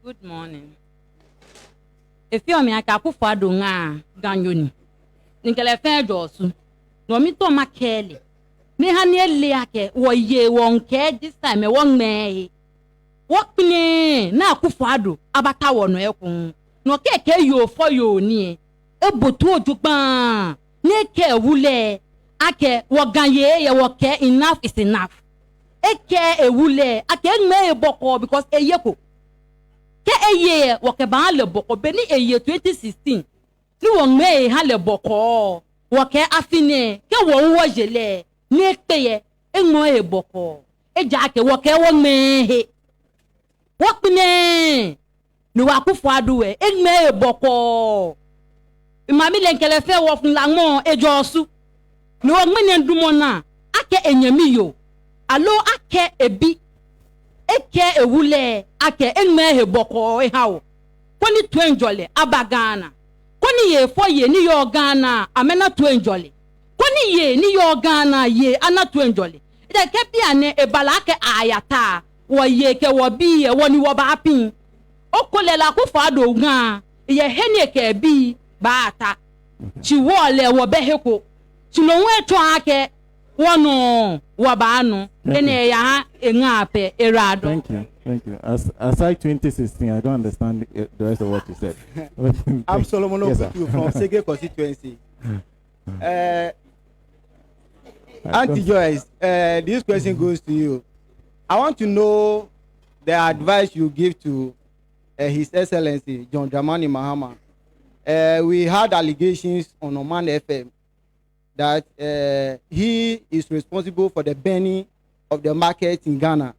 S5: Good morning. If you are me, I can put for Dunga Ganyoni. Ninkele Fair Josu. No, me to my Kelly. Me hanye leake, wo ye won't care this time, a one may. What me na kufado, abata wono ekun. No keke yo for you ni. E botu ojuban. Ne ke wule. Ake waganye ye wake enough is enough. Eke e wule. Ake me e boko because e yeko. Ke e ye wake ba le boko beni e ye 2016. Ni won me ha le boko. Wake afine ke won wo jele. Ni peye e mo e boko. E ja ke wake won me he. Wakune ni wakufo aduwe egme boko imami lenkele fe wo fun lamo ejosu ni wo gbe ndumo na ake enyami yo alo ake ebi eke ewule ake egme he boko e hawo koni to enjole abagana koni ye fo ye ni yo gana amena to enjole koni ye ni yo gana ye ana to enjole ide ke bia ne ebala ake ayata wo ye ke wo bi ye wo ni wo ba pin o ko le la ku fa do gan ye hene ke bi ba ata chi wo le wo be heko chi no we to ake wo no wo ba anu ene ya enga pe erado.
S2: Thank you. Aside 2016, I don't understand the rest of what you said.
S22: I'm Solomon
S2: Yes,
S22: Okutu from Sege constituency. Auntie Joyce, this question goes to you. I want to know the advice you give to His Excellency John Dramani Mahama. We had allegations on Oman FM that he is responsible for the burning of the market in Ghana.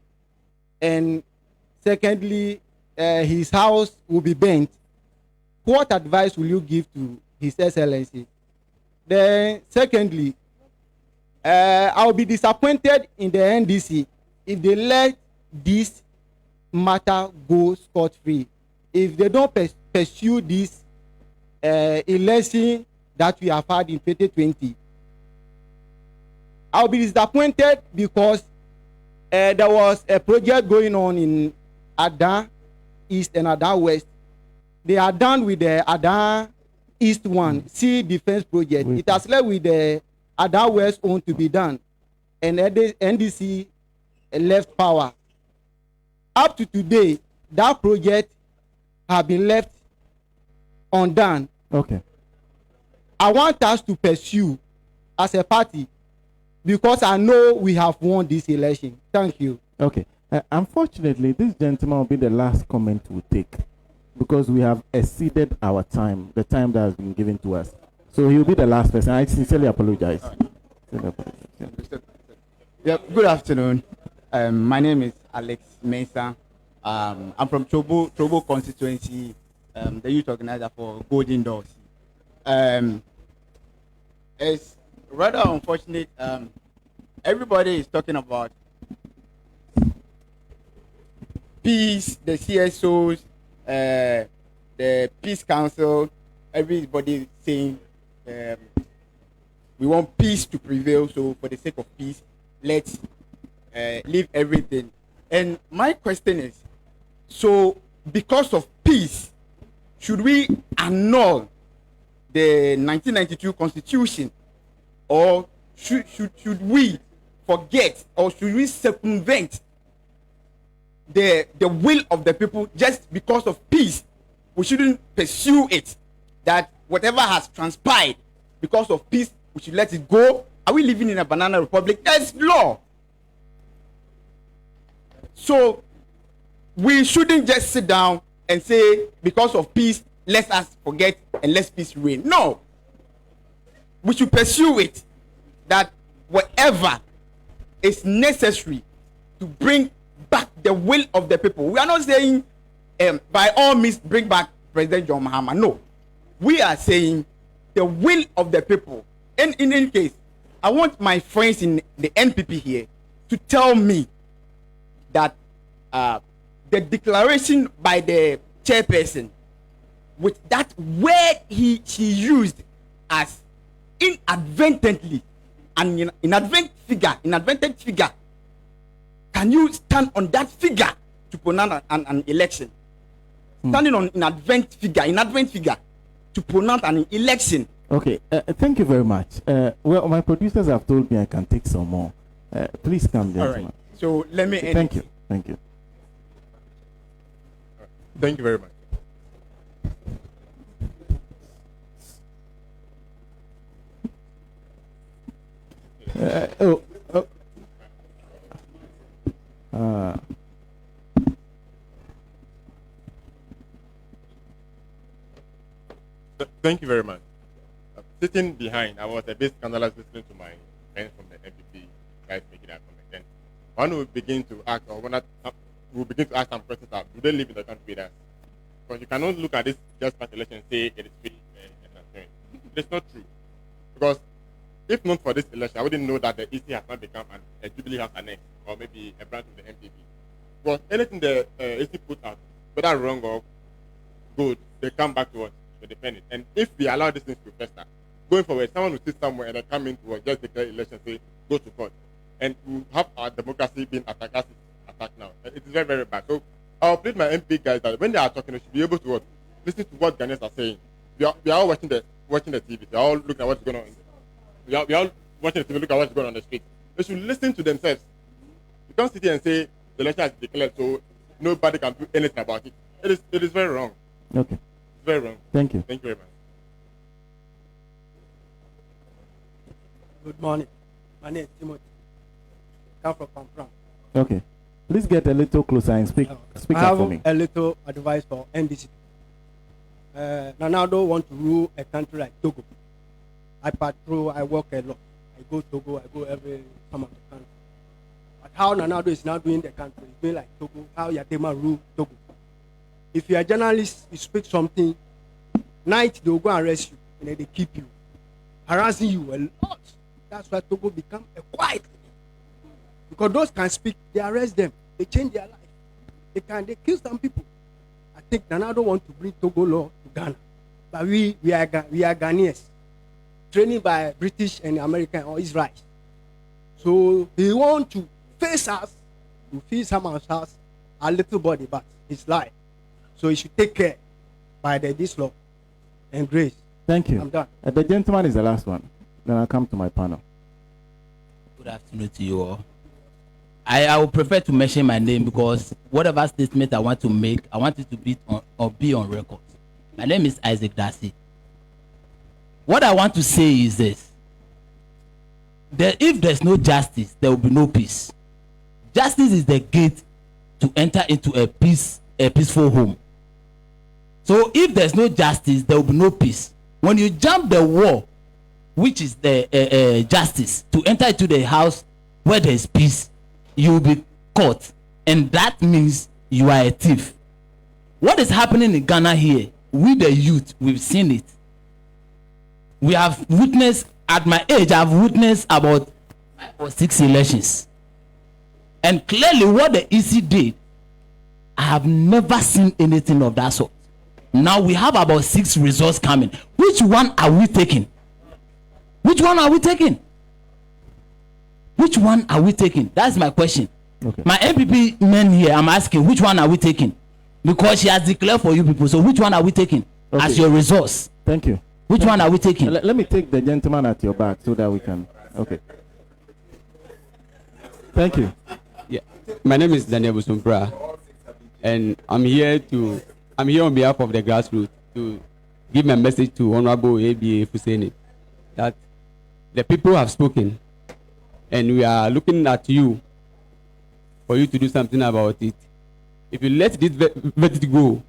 S22: And secondly, his house will be burnt. What advice will you give to His Excellency? Then secondly, I will be disappointed in the NDC if they let this matter go scot-free. If they don't pursue this election that we have had in 2020, I'll be disappointed because there was a project going on in Adan East and Adan West. They are done with the Adan East one, Sea Defense Project. It has left with the Adan West one to be done. And the NDC left power. Up to today, that project has been left undone.
S2: Okay.
S22: I want us to pursue as a party because I know we have won this election. Thank you.
S2: Okay. Unfortunately, this gentleman will be the last comment we'll take because we have exceeded our time, the time that has been given to us. So he will be the last person. I sincerely apologize.
S23: Yeah, good afternoon. My name is Alex Mensah. I'm from Trobo constituency, the youth organizer for Golden Doors. It's rather unfortunate. Everybody is talking about peace, the CSOs, the Peace Council. Everybody is saying we want peace to prevail. So for the sake of peace, let's leave everything. And my question is, so because of peace, should we annul the 1992 Constitution, or should we forget, or should we circumvent the will of the people just because of peace? We shouldn't pursue it. That whatever has transpired because of peace, we should let it go. Are we living in a banana republic? There's law. So we shouldn't just sit down and say because of peace, let us forget and let peace reign. No. We should pursue it. That whatever is necessary to bring back the will of the people. We are not saying by all means bring back President John Mahama. No. We are saying the will of the people. And in any case, I want my friends in the NPP here to tell me that the declaration by the chairperson with that word she used as inadvertently and inadvertent figure, can you stand on that figure to pronounce an election? Standing on inadvertent figure to pronounce an election.
S2: Okay, thank you very much. Well, my producers have told me I can take some more. Please come, gentlemen.
S23: All right. So let me end.
S2: Thank you. Thank you.
S1: Thank you very much. Thank you very much. Sitting behind, I was a bit scandalous listening to my friends from the MPP guys making that comment. Then one will begin to ask, or will begin to ask some questions about, do they live in the country with us? Because you cannot look at this just past election and say it is free and transparent. It's not true. Because if not for this election, I wouldn't know that the EC has not become a Jubilee House annex or maybe a branch of the MPP. Because anything the EC put out, whether wrong or good, they come back to us to defend it. And if we allow these things to fester, going forward, someone will sit somewhere and they come into us, just declare election, say, go to court. And we have our democracy being attacked now. And it is very, very bad. So I'll plead my MP guys that when they are talking, they should be able to listen to what Ghanaians are saying. We are all watching the TV. We are all looking at what's going on. We are all watching the TV, look at what's going on the street. They should listen to themselves. You can't sit here and say the election has declared, so nobody can do anything about it. It is very wrong.
S2: Okay.
S1: It's very wrong.
S2: Thank you.
S1: Thank you very much.
S4: Good morning. My name is Timothy. Come from Pampram.
S2: Okay. Please get a little closer and speak up for me.
S4: I have a little advice for NDC. Nanado want to rule a country like Togo. I patrol, I work a lot. I go Togo, I go every some of the country. But how Nanado is now doing the country, it's doing like Togo, how Yatema rule Togo. If you are a journalist, you speak something, night they will go and arrest you, and then they keep you, harassing you a lot. That's why Togo become a quiet. Because those can speak, they arrest them, they change their life. They kill some people. I think Nanado want to bring Togo law to Ghana. But we are Ghanaians, trained by British and American or Israel. So he want to face us, to feed some of us, a little body, but it's life. So he should take care by this law and grace.
S2: Thank you.
S4: I'm done.
S2: The gentleman is the last one. Then I'll come to my panel.
S6: Good afternoon to you all. I would prefer to mention my name because whatever statement I want to make, I want it to be on record. My name is Isaac Darcy. What I want to say is this. If there's no justice, there will be no peace. Justice is the gate to enter into a peaceful home. So if there's no justice, there will be no peace. When you jump the wall, which is the justice, to enter into the house where there is peace, you will be caught, and that means you are a thief. What is happening in Ghana here? We the youth, we've seen it. We have witnessed, at my age, I've witnessed about 5 or 6 elections. And clearly what the EC did, I have never seen anything of that sort. Now we have about 6 results coming. Which one are we taking? Which one are we taking? Which one are we taking? That's my question. Okay. My MPP men here, I'm asking, which one are we taking? Because she has declared for you people. So which one are we taking as your resource?
S2: Thank you.
S6: Which one are we taking?
S2: Let me take the gentleman at your back so that we can. Okay. Thank you.
S24: Yeah. My name is Daniel Busumpra, and I'm here on behalf of the grassroots to give my message to Honorable ABA Fuseni that the people have spoken. And we are looking at you for you to do something about it. If you let this verdict go,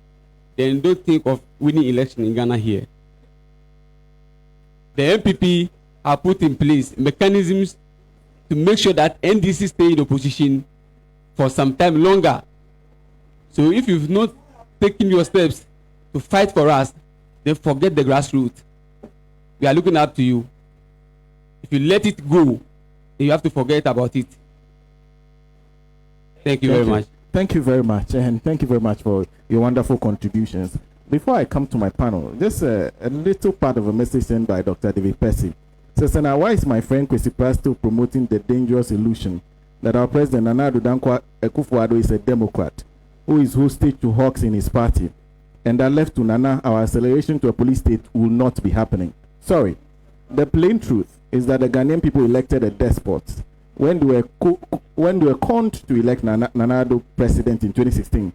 S24: then don't think of winning election in Ghana here. The MPP have put in place mechanisms to make sure that NDC stay in opposition for some time longer. So if you've not taken your steps to fight for us, then forget the grassroots. We are looking up to you. If you let it go, you have to forget about it. Thank you very much.
S2: Thank you very much, and thank you very much for your wonderful contributions. Before I come to my panel, just a little part of a message sent by Dr. David Percy. Says, "Now, why is my friend Kwesi Pratt still promoting the dangerous illusion that our president Nana Addo Dankwa Akufo-Addo is a Democrat who is hostage to hawks in his party, and that left to Nana, our acceleration to a police state will not be happening? Sorry, the plain truth is that the Ghanaian people elected a despot when they were conned to elect Nana Addo president in 2016.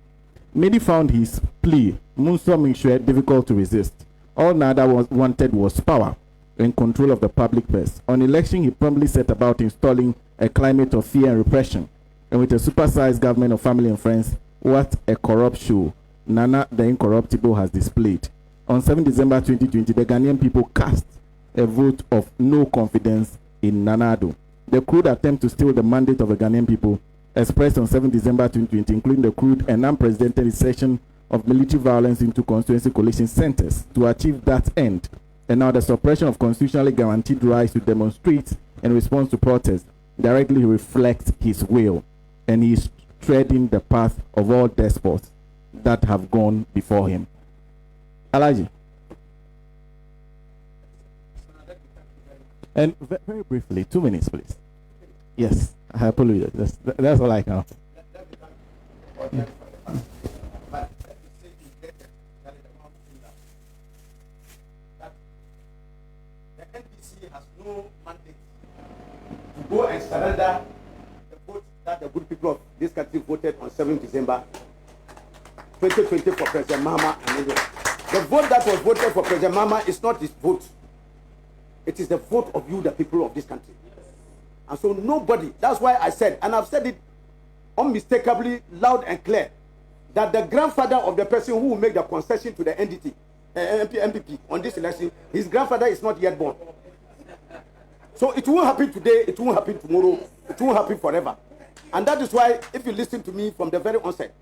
S2: Many found his plea, Munso Minsue, difficult to resist. All Nada wanted was power and control of the public purse. On election, he promptly set about installing a climate of fear and repression. And with a supersized government of family and friends, what a corrupt show Nana the Incorruptible has displayed. On 7 December 2020, the Ghanaian people cast a vote of no confidence in Nana Addo. The crude attempt to steal the mandate of the Ghanaian people expressed on 7 December 2020, including the crude and unprecedented insertion of military violence into constituency collation centers to achieve that end, and now the suppression of constitutionally guaranteed rights to demonstrate in response to protests, directly reflects his will, and he is treading the path of all despots that have gone before him. Alhaji. And very briefly, 2 minutes, please. Yes, I apologize. That's all I can. Yeah.
S17: The NPC has no mandate to go and surrender the vote that the good people of this country voted on 7 December 2020 for President Mahama and India. The vote that was voted for President Mahama is not his vote. It is the vote of you, the people of this country. And so nobody, that's why I said, and I've said it unmistakably, loud and clear, that the grandfather of the person who will make the concession to the NDT, MPP on this election, his grandfather is not yet born. So it won't happen today, it won't happen tomorrow, it won't happen forever. And that is why, if you listen to me from the very onset,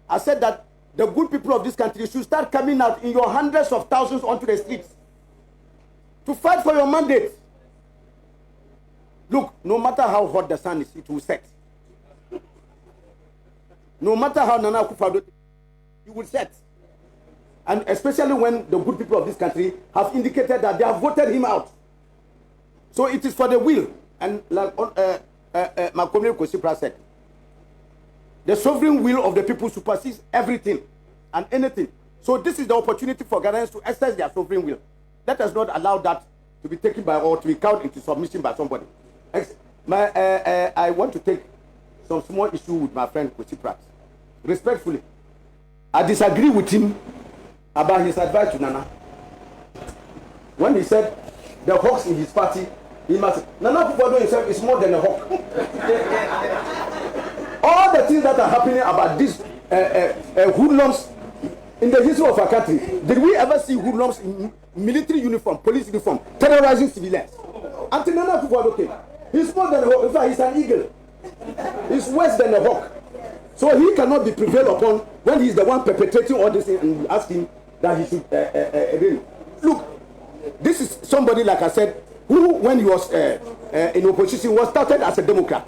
S17: I said that the good people of this country should start coming out in your hundreds of thousands onto the streets to fight for your mandate. Look, no matter how hot the sun is, it will set. No matter how Nana Akufo-Addo, it will set. And especially when the good people of this country have indicated that they have voted him out. So it is for the will. And like my comrade Kwesi Pratt said, the sovereign will of the people supersedes everything and anything. So this is the opportunity for Ghanaians to exercise their sovereign will. Let us not allow that to be taken by or to be cowed into submission by somebody. I want to take some small issue with my friend Kwesi Pratt. Respectfully, I disagree with him about his advice to Nana. When he said the hawks in his party, he must. Nana Akufo-Addo himself is more than a hawk. All the things that are happening about these hoodlums in the history of our country, did we ever see hoodlums in military uniform, police uniform, terrorizing civilians? Until Nana Akufo-Addo came. He's more than a hawk. In fact, he's an eagle. He's worse than a hawk. So he cannot be prevailed upon when he's the one perpetrating all this thing, and ask him that he should look. This is somebody, like I said, who, when he was in opposition, was started as a Democrat.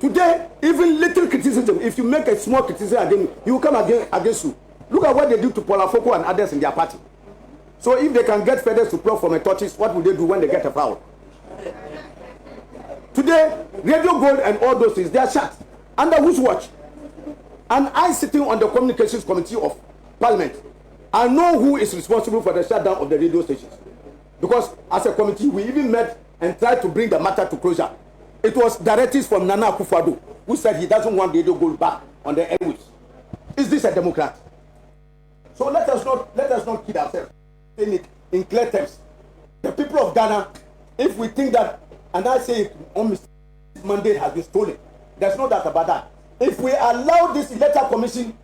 S17: Today, even little criticism, if you make a small criticism against him, he will come against you. Look at what they do to Paula Foko and others in their party. So if they can get feathers to pluck from a tortoise, what will they do when they get a foul? Today, Radio Gold and all those things, they are shut. Under whose watch? And I, sitting on the Communications Committee of Parliament, I know who is responsible for the shutdown of the radio stations. Because as a committee, we even met and tried to bring the matter to closure. It was directives from Nana Akufo-Addo, who said he doesn't want Radio Gold back on the airwaves. Is this a Democrat? So let us not kid ourselves. In clear terms, the people of Ghana, if we think that, and I say this mandate has been stolen, there's no doubt about that. If we allow this electoral commission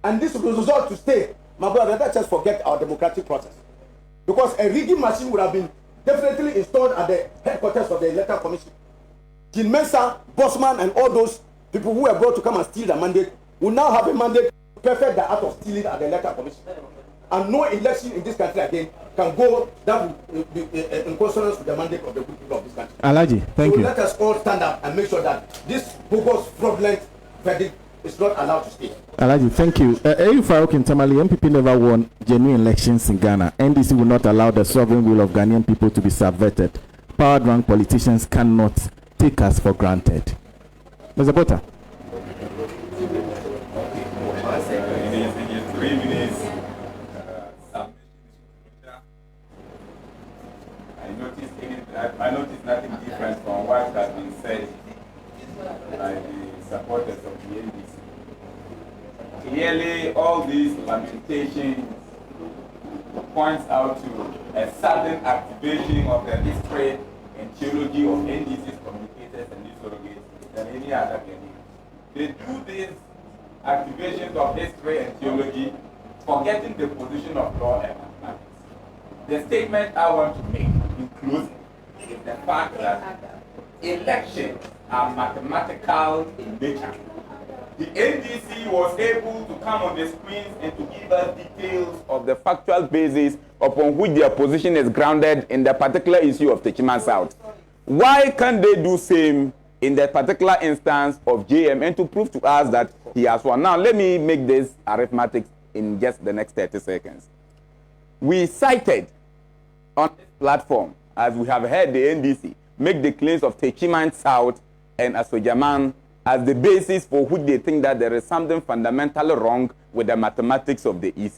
S17: and this result to stay, my brother, let's just forget our democratic process. Because a rigging machine would have been definitely installed at the headquarters of the electoral commission. Jim Mensah, Bosman, and all those people who were brought to come and steal the mandate will now have a mandate to perfect the act of stealing at the electoral commission. And no election in this country again
S23: can go that will be in consonance with the mandate of the good people of this country.
S2: Alhaji, thank
S23: so
S2: you.
S23: Let us all stand up and make sure that this bogus, fraudulent verdict is not allowed to stay.
S2: Alhaji, thank you. Farouk Ntamali, MPP never won genuine elections in Ghana. NDC will not allow the sovereign will of Ghanaian people to be subverted. Power-drunk politicians cannot take us for granted. Mr. Bota.
S3: I noticed nothing different from what has been said by the supporters of the NDC. Clearly, all these lamentations points out to a sudden activation of the history and theology of NDC's communicators and news surrogates than any other Ghanaian. They do these activations of history and theology, forgetting the position of law and mathematics. The statement I want to make in closing is the fact that elections are mathematical in nature. The NDC was able to come on the screens and to give us details of the factual basis upon which their position is grounded in the particular issue of Techiman South. Why can't they do same in the particular instance of JM and to prove to us that he has won? Now, let me make this arithmetic in just the next 30 seconds. We cited on this platform, as we have heard the NDC make the claims of Techiman South and Asojaman as the basis for which they think that there is something fundamentally wrong with the mathematics of the EC.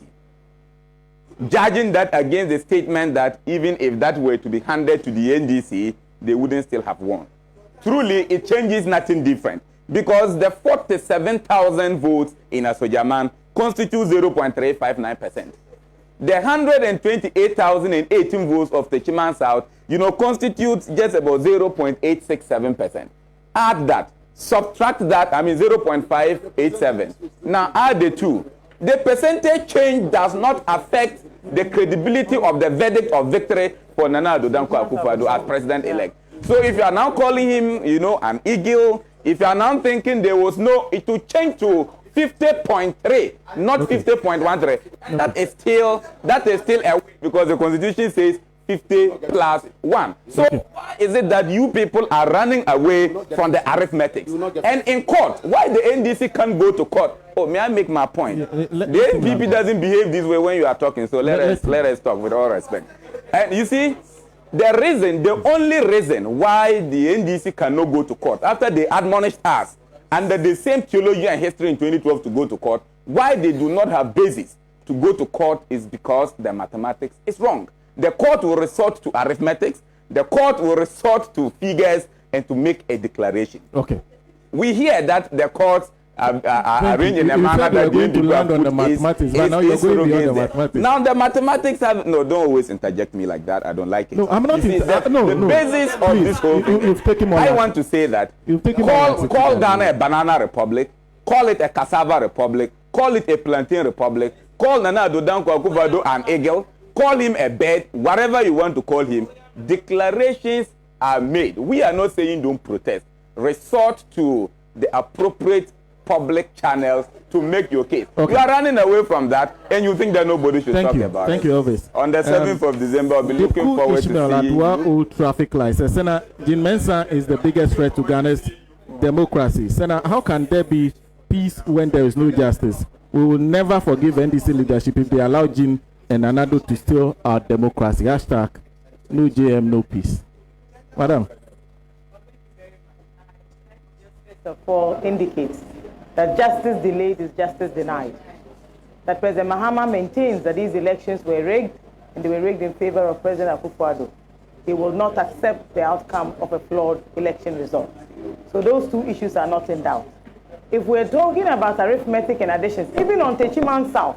S3: Judging that against the statement that even if that were to be handed to the NDC, they wouldn't still have won. Truly, it changes nothing different because the 47,000 votes in Asojaman constitute 0.359%. The 128,018 votes of Techiman South, constitutes just about 0.867%. Add that, subtract that, 0.587. Now add the two. The percentage change does not affect the credibility of the verdict of victory for Nana Addo Dankwa Akufo-Addo as president-elect. So if you are now calling him, an eagle, if you are now thinking there was no, it will change to 50.3, not 50.13. That is still a win because the Constitution says 50 plus 1. So why is it that you people are running away from the arithmetics? And in court, why the NDC can't go to court? Oh, may I make my point? The NPP doesn't behave this way when you are talking, so let us talk with all respect. And you see, the only reason why the NDC cannot go to court, after they admonished us under the same theology and history in 2012 to go to court, why they do not have basis to go to court is because the mathematics is wrong. The court will resort to arithmetics, the court will resort to figures and to make a declaration.
S2: Okay.
S3: We hear that the courts are arranged in a manner that
S2: going to land on the mathematics, but now you're going beyond the mathematics.
S3: Now the mathematics have don't always interject me like that. I don't like it.
S2: No, I'm not.
S3: The basis of this whole thing. I want to say that call Ghana a banana republic, call it a cassava republic, call it a plantain republic, call Nana Addo Dankwa Akufo-Addo an eagle, call him a bird, whatever you want to call him. Declarations are made. We are not saying don't protest. Resort to the appropriate public channels to make your case. Okay. You are running away from that and you think that nobody should talk about it.
S2: Thank you, Elvis.
S3: On the 7th of December, I'll be looking forward to seeing
S2: old traffic lights. Sena, Jin Mensah is the biggest threat to Ghana's democracy. Sena, how can there be peace when there is no justice? We will never forgive NDC leadership if they allow Jin and Anado to steal our democracy. Hashtag no JM, no peace. Madam.
S7: First of all, indicates that justice delayed is justice denied. That President Mahama maintains that these elections were rigged and they were rigged in favor of President Akufo-Addo. He will not accept the outcome of a flawed election result. So those two issues are not in doubt. If we're talking about arithmetic and additions, even on Techiman South,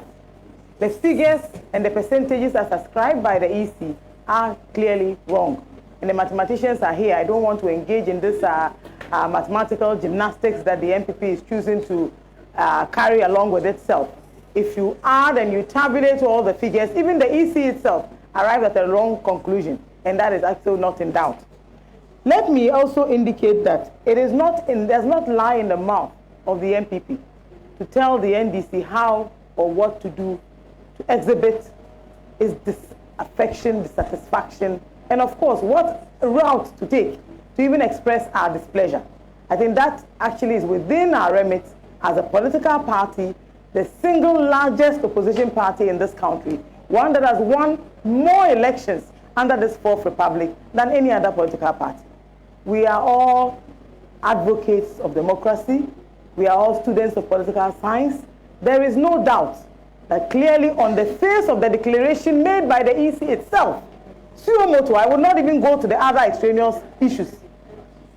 S7: the figures and the percentages as ascribed by the EC are clearly wrong. And the mathematicians are here. I don't want to engage in this mathematical gymnastics that the MPP is choosing to carry along with itself. If you add and you tabulate all the figures, even the EC itself arrived at a wrong conclusion, and that is actually not in doubt. Let me also indicate that it is does not lie in the mouth of the MPP to tell the NDC how or what to do to exhibit its affection, dissatisfaction, and of course, what route to take to even express our displeasure. I think that actually is within our remit as a political party, the single largest opposition party in this country, one that has won more elections under this Fourth Republic than any other political party. We are all advocates of democracy. We are all students of political science. There is no doubt that clearly on the face of the declaration made by the EC itself, suo motu, I would not even go to the other extraneous issues.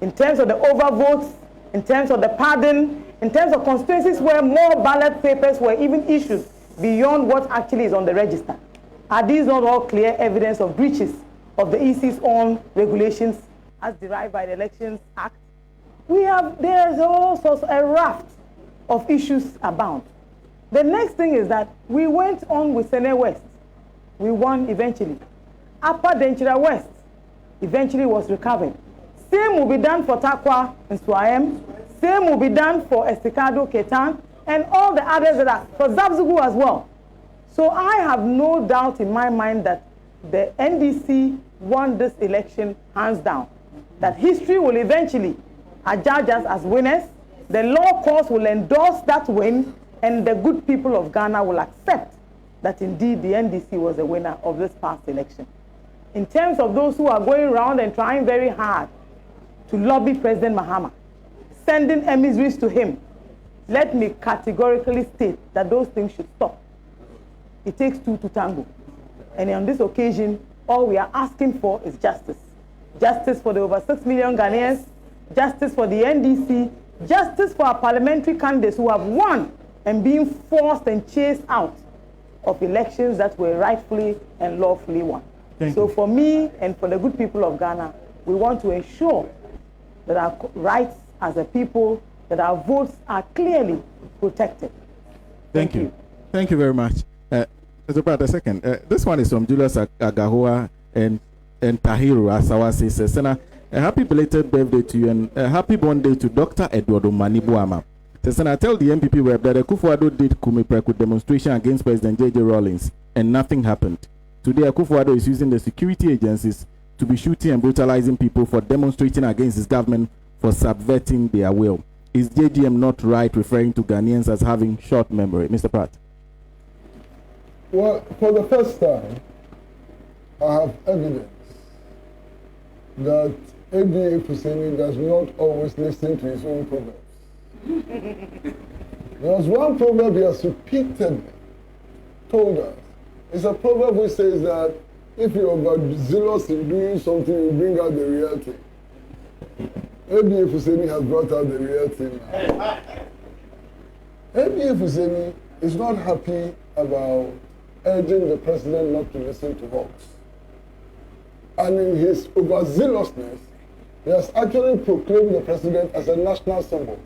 S7: In terms of the overvotes, in terms of the pardon, in terms of constituencies where more ballot papers were even issued beyond what actually is on the register. Are these not all clear evidence of breaches of the EC's own regulations as derived by the Elections Act? There's also a raft of issues abound. The next thing is that we went on with Sene West. We won eventually. Upper Denchira West eventually was recovered. Same will be done for Takwa and Swayem. Same will be done for Estikado, Ketan, and all the others that are for Zabzugu as well. So I have no doubt in my mind that the NDC won this election hands down. That history will eventually adjudge us as winners. The law courts will endorse that win, and the good people of Ghana will accept that indeed the NDC was the winner of this past election. In terms of those who are going around and trying very hard to lobby President Mahama, sending emissaries to him, let me categorically state that those things should stop. It takes two to tango. And on this occasion, all we are asking for is justice. Justice for the over 6 million Ghanaians, justice for the NDC, justice for our parliamentary candidates who have won and being forced and chased out of elections that were rightfully and lawfully won. So for me and for the good people of Ghana, we want to ensure that our rights as a people, that our votes are clearly protected.
S2: Thank you. Thank you very much. Mr. Pratt, a second. This one is from Julius Agahoa and Tahiru Asawasi. Says, Sena, a happy belated birthday to you and a happy born day to Dr. Eduardo Manibuama. Says, Sena, tell the MPP rep that Akufo-Addo did Kumipreku demonstration against President J.J. Rawlings and nothing happened. Today, Akufo-Addo is using the security agencies to be shooting and brutalizing people for demonstrating against his government for subverting their will. Is JDM not right referring to Ghanaians as having short memory? Mr. Pratt.
S8: Well, for the first time, I have evidence that ABA Fuseni does not always listen to his own proverbs. There's one proverb he has repeatedly told us. It's a proverb which says that if you're overzealous in doing something, you bring out the real thing. ABA Fuseni has brought out the real thing now. ABA Fuseni is not happy about urging the president not to listen to Hawks. And in his overzealousness, he has actually proclaimed the president as a national symbol.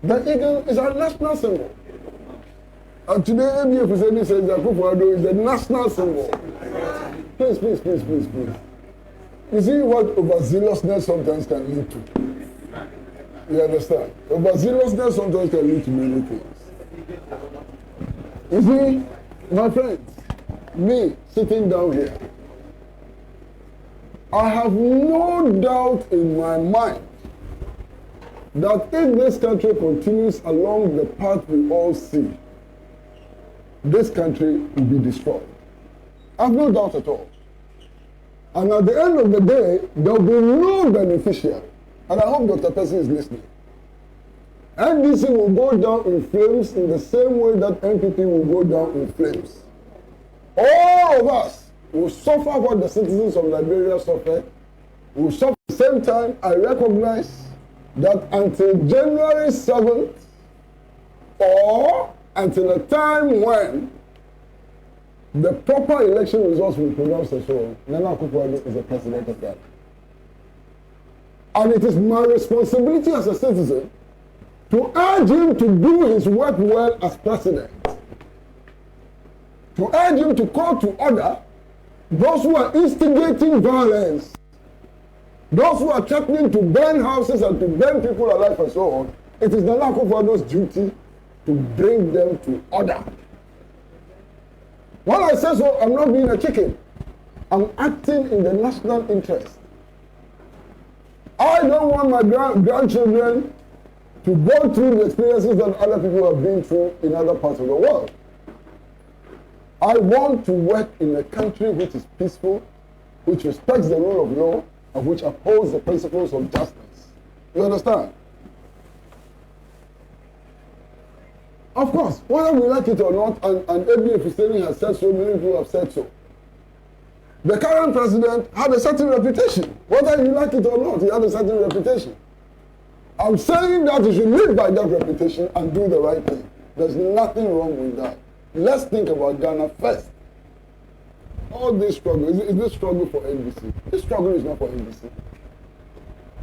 S8: The eagle is a national symbol. And today, ABA Fuseni says that Akufo-Addo is a national symbol. Please, please, please, please, please. You see what overzealousness sometimes can lead to? You understand? Overzealousness sometimes can lead to many things. You see, my friends, me sitting down here, I have no doubt in my mind that if this country continues along the path we all see, this country will be destroyed. I have no doubt at all. And at the end of the day, there will be no beneficiary. And I hope Dr. Percy is listening. NDC will go down in flames in the same way that NPP will go down in flames. All of us will suffer what the citizens of Liberia suffer. We will suffer at the same time. I recognize that until January 7th or until a time when the proper election results will be pronounced and so on, Nana Akufo-Addo is the president of Ghana. And it is my responsibility as a citizen to urge him to do his work well as president. To urge him to call to order those who are instigating violence, those who are threatening to burn houses and to burn people alive and so on. It is Nana Akufo-Addo's duty to bring them to order. When I say so, I'm not being a chicken. I'm acting in the national interest. I don't want my grandchildren to go through the experiences that other people have been through in other parts of the world. I want to work in a country which is peaceful, which respects the rule of law, and which upholds the principles of justice. You understand? Of course, whether we like it or not, and Ebi Efuseni has said so, many people have said so. The current president had a certain reputation. Whether you like it or not, he had a certain reputation. I'm saying that you should live by that reputation and do the right thing. There's nothing wrong with that. Let's think about Ghana first. All this struggle, is this struggle for NDC? This struggle is not for NDC.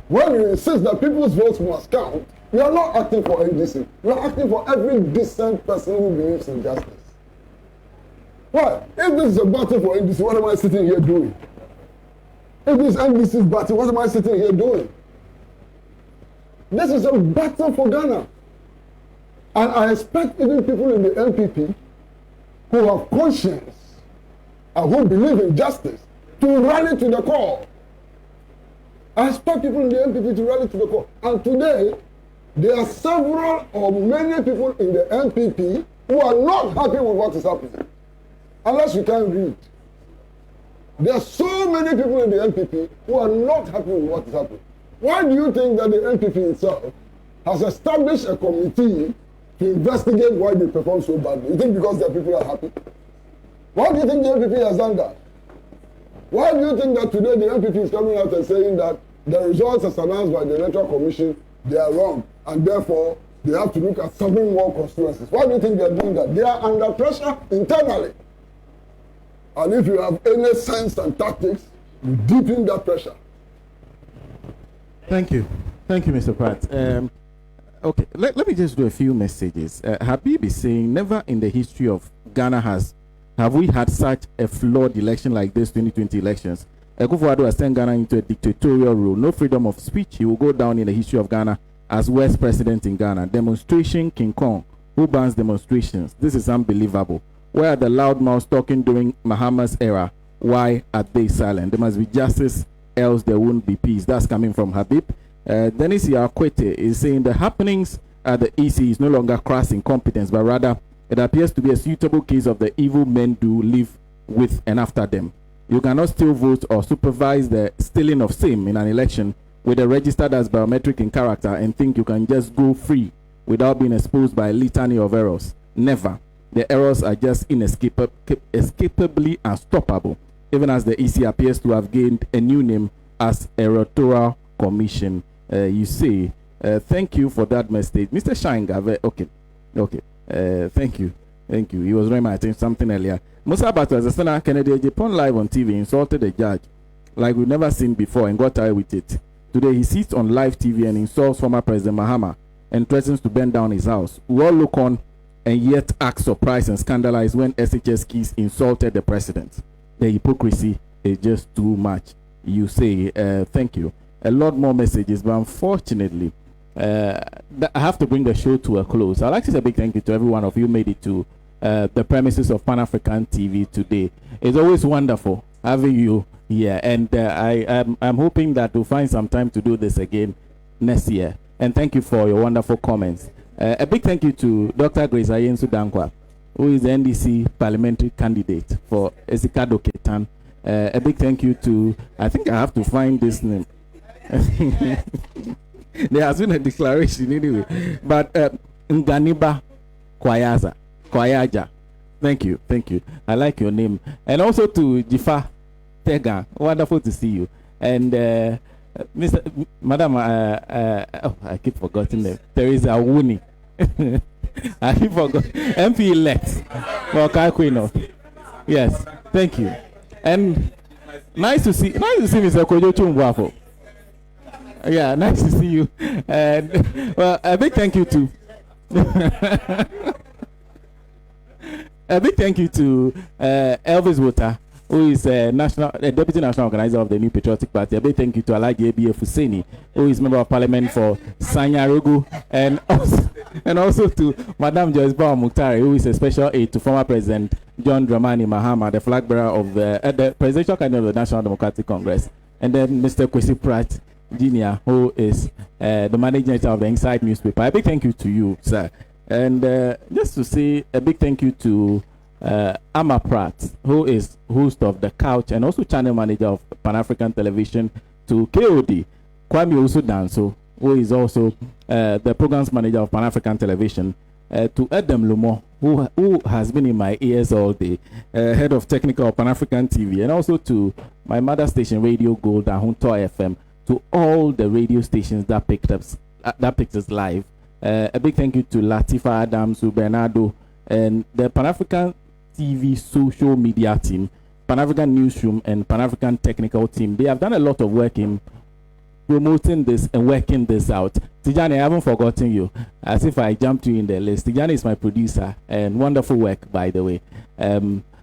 S8: When you insist that people's votes must count, you are not acting for NDC. You are acting for every decent person who believes in justice. Why? If this is a battle for NDC, what am I sitting here doing? If this is NDC's battle, what am I sitting here doing? This is a battle for Ghana. And I expect even people in the NPP who have conscience and who believe in justice to rally to the call. I expect people in the NPP to rally to the call. And today, there are several or many people in the NPP who are not happy with what is happening. Unless you can read. There are so many people in the NPP who are not happy with what is happening. Why do you think that the NPP itself has established a committee to investigate why they perform so badly? You think because their people are happy? Why do you think the NPP has done that? Why do you think that today the NPP is coming out and saying that the results as announced by the Electoral Commission, they are wrong, and therefore they have to look at 7 more constituencies? Why do you think they are doing that? They are under pressure internally. And if you have any sense and tactics, you deepen that pressure.
S2: Thank you. Thank you, Mr. Pratt. Okay, let me just do a few messages. Habib is saying, never in the history of Ghana have we had such a flawed election like this 2020 elections. Akufo-Addo has turned Ghana into a dictatorial rule. No freedom of speech. He will go down in the history of Ghana as worst president in Ghana. Demonstration King Kong. Who bans demonstrations? This is unbelievable. Where are the loudmouths talking during Mahama's era? Why are they silent? There must be justice, else there won't be peace. That's coming from Habib. Dennis Yakwete is saying the happenings at the EC is no longer crass incompetence, but rather it appears to be a suitable case of the evil men do live with and after them. You cannot steal votes or supervise the stealing of same in an election with a registered as biometric in character and think you can just go free without being exposed by a litany of errors. Never. The errors are just inescapably unstoppable, even as the EC appears to have gained a new name as Electoral Commission. You say, thank you for that message. Mr. Shanga, okay. Thank you. He was drawing my attention to something earlier. Musa Batu, as a Sena Kennedy, Japan live on TV, insulted the judge like we've never seen before and got away with it. Today, he sits on live TV and insults former President Mahama and threatens to burn down his house. We all look on and yet act surprised and scandalized when SHS Keys insulted the president. The hypocrisy is just too much. You say, thank you. A lot more messages, but unfortunately, I have to bring the show to a close. I'd like to say a big thank you to every one of you who made it to the premises of Pan-African TV today. It's always wonderful having you here, and I'm hoping that we'll find some time to do this again next year. And thank you for your wonderful comments. A big thank you to Dr. Grace Ayensu Dankwa, who is the NDC parliamentary candidate for Esikado Ketan. A big thank you to, I think I have to find this name. There has been a declaration anyway, but Nganiba Kwayaja. Thank you. I like your name. And also to Jifa Tega, wonderful to see you. And Madam, I keep forgetting them. Teresa Wuni. I keep forgetting. MP elect for Kakwino. Yes, thank you. And nice to see Mr. Kojo Chungwafo. Yeah, nice to see you. And well, a big thank you to Elvis Wota, who is Deputy National Organizer of the New Patriotic Party. A big thank you to Alhaji Efuseni, who is Member of Parliament for Sanyarugu, and also to Madam Joyce Bawa Muktari, who is a special aide to former President John Dramani Mahama, the flag bearer of the presidential candidate of the National Democratic Congress, and then Mr. Kwesi Pratt Jr., who is the managing editor of the Inside newspaper. A big thank you to you, sir. And just to say a big thank you to Amma Pratt, who is host of The Couch and also channel manager of Pan-African Television, to KOD, Kwame Osudanso, who is also the programs manager of Pan-African Television, to Adam Lumo, who has been in my ears all day, head of technical of Pan-African TV, and also to my mother station, Radio Gold and Hunto FM, to all the radio stations that picked us live. A big thank you to Latifa Adams, to Bernardo, and the Pan-African TV social media team, Pan-African newsroom, and Pan-African technical team. They have done a lot of work in promoting this and working this out. Tijani, I haven't forgotten you, as if I jumped you in the list. Tijani is my producer, and wonderful work, by the way.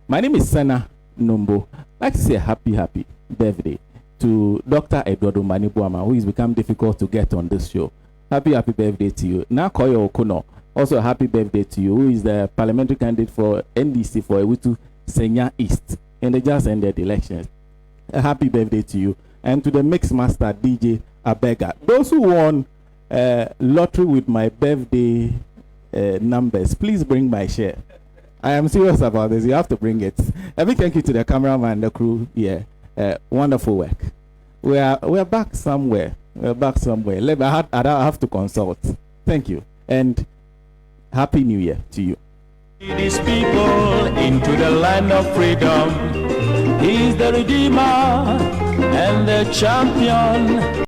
S2: My name is Sena Nombo. I'd like to say a happy birthday to Dr. Eduardo Manibuama, who has become difficult to get on this show. Happy birthday to you. Nakoyo Okuno, also a happy birthday to you, who is the parliamentary candidate for NDC for Ewutu Senya East, and they just ended the elections. A happy birthday to you. And to the mix master DJ Abega. Those who won lottery with my birthday numbers, please bring my share. I am serious about this. You have to bring it. A big thank you to the cameraman and the crew here. Wonderful work. We are back somewhere. We're back somewhere. I have to consult. Thank you. And Happy New Year to you.
S9: These people into the land of freedom. He's the Redeemer and the champion.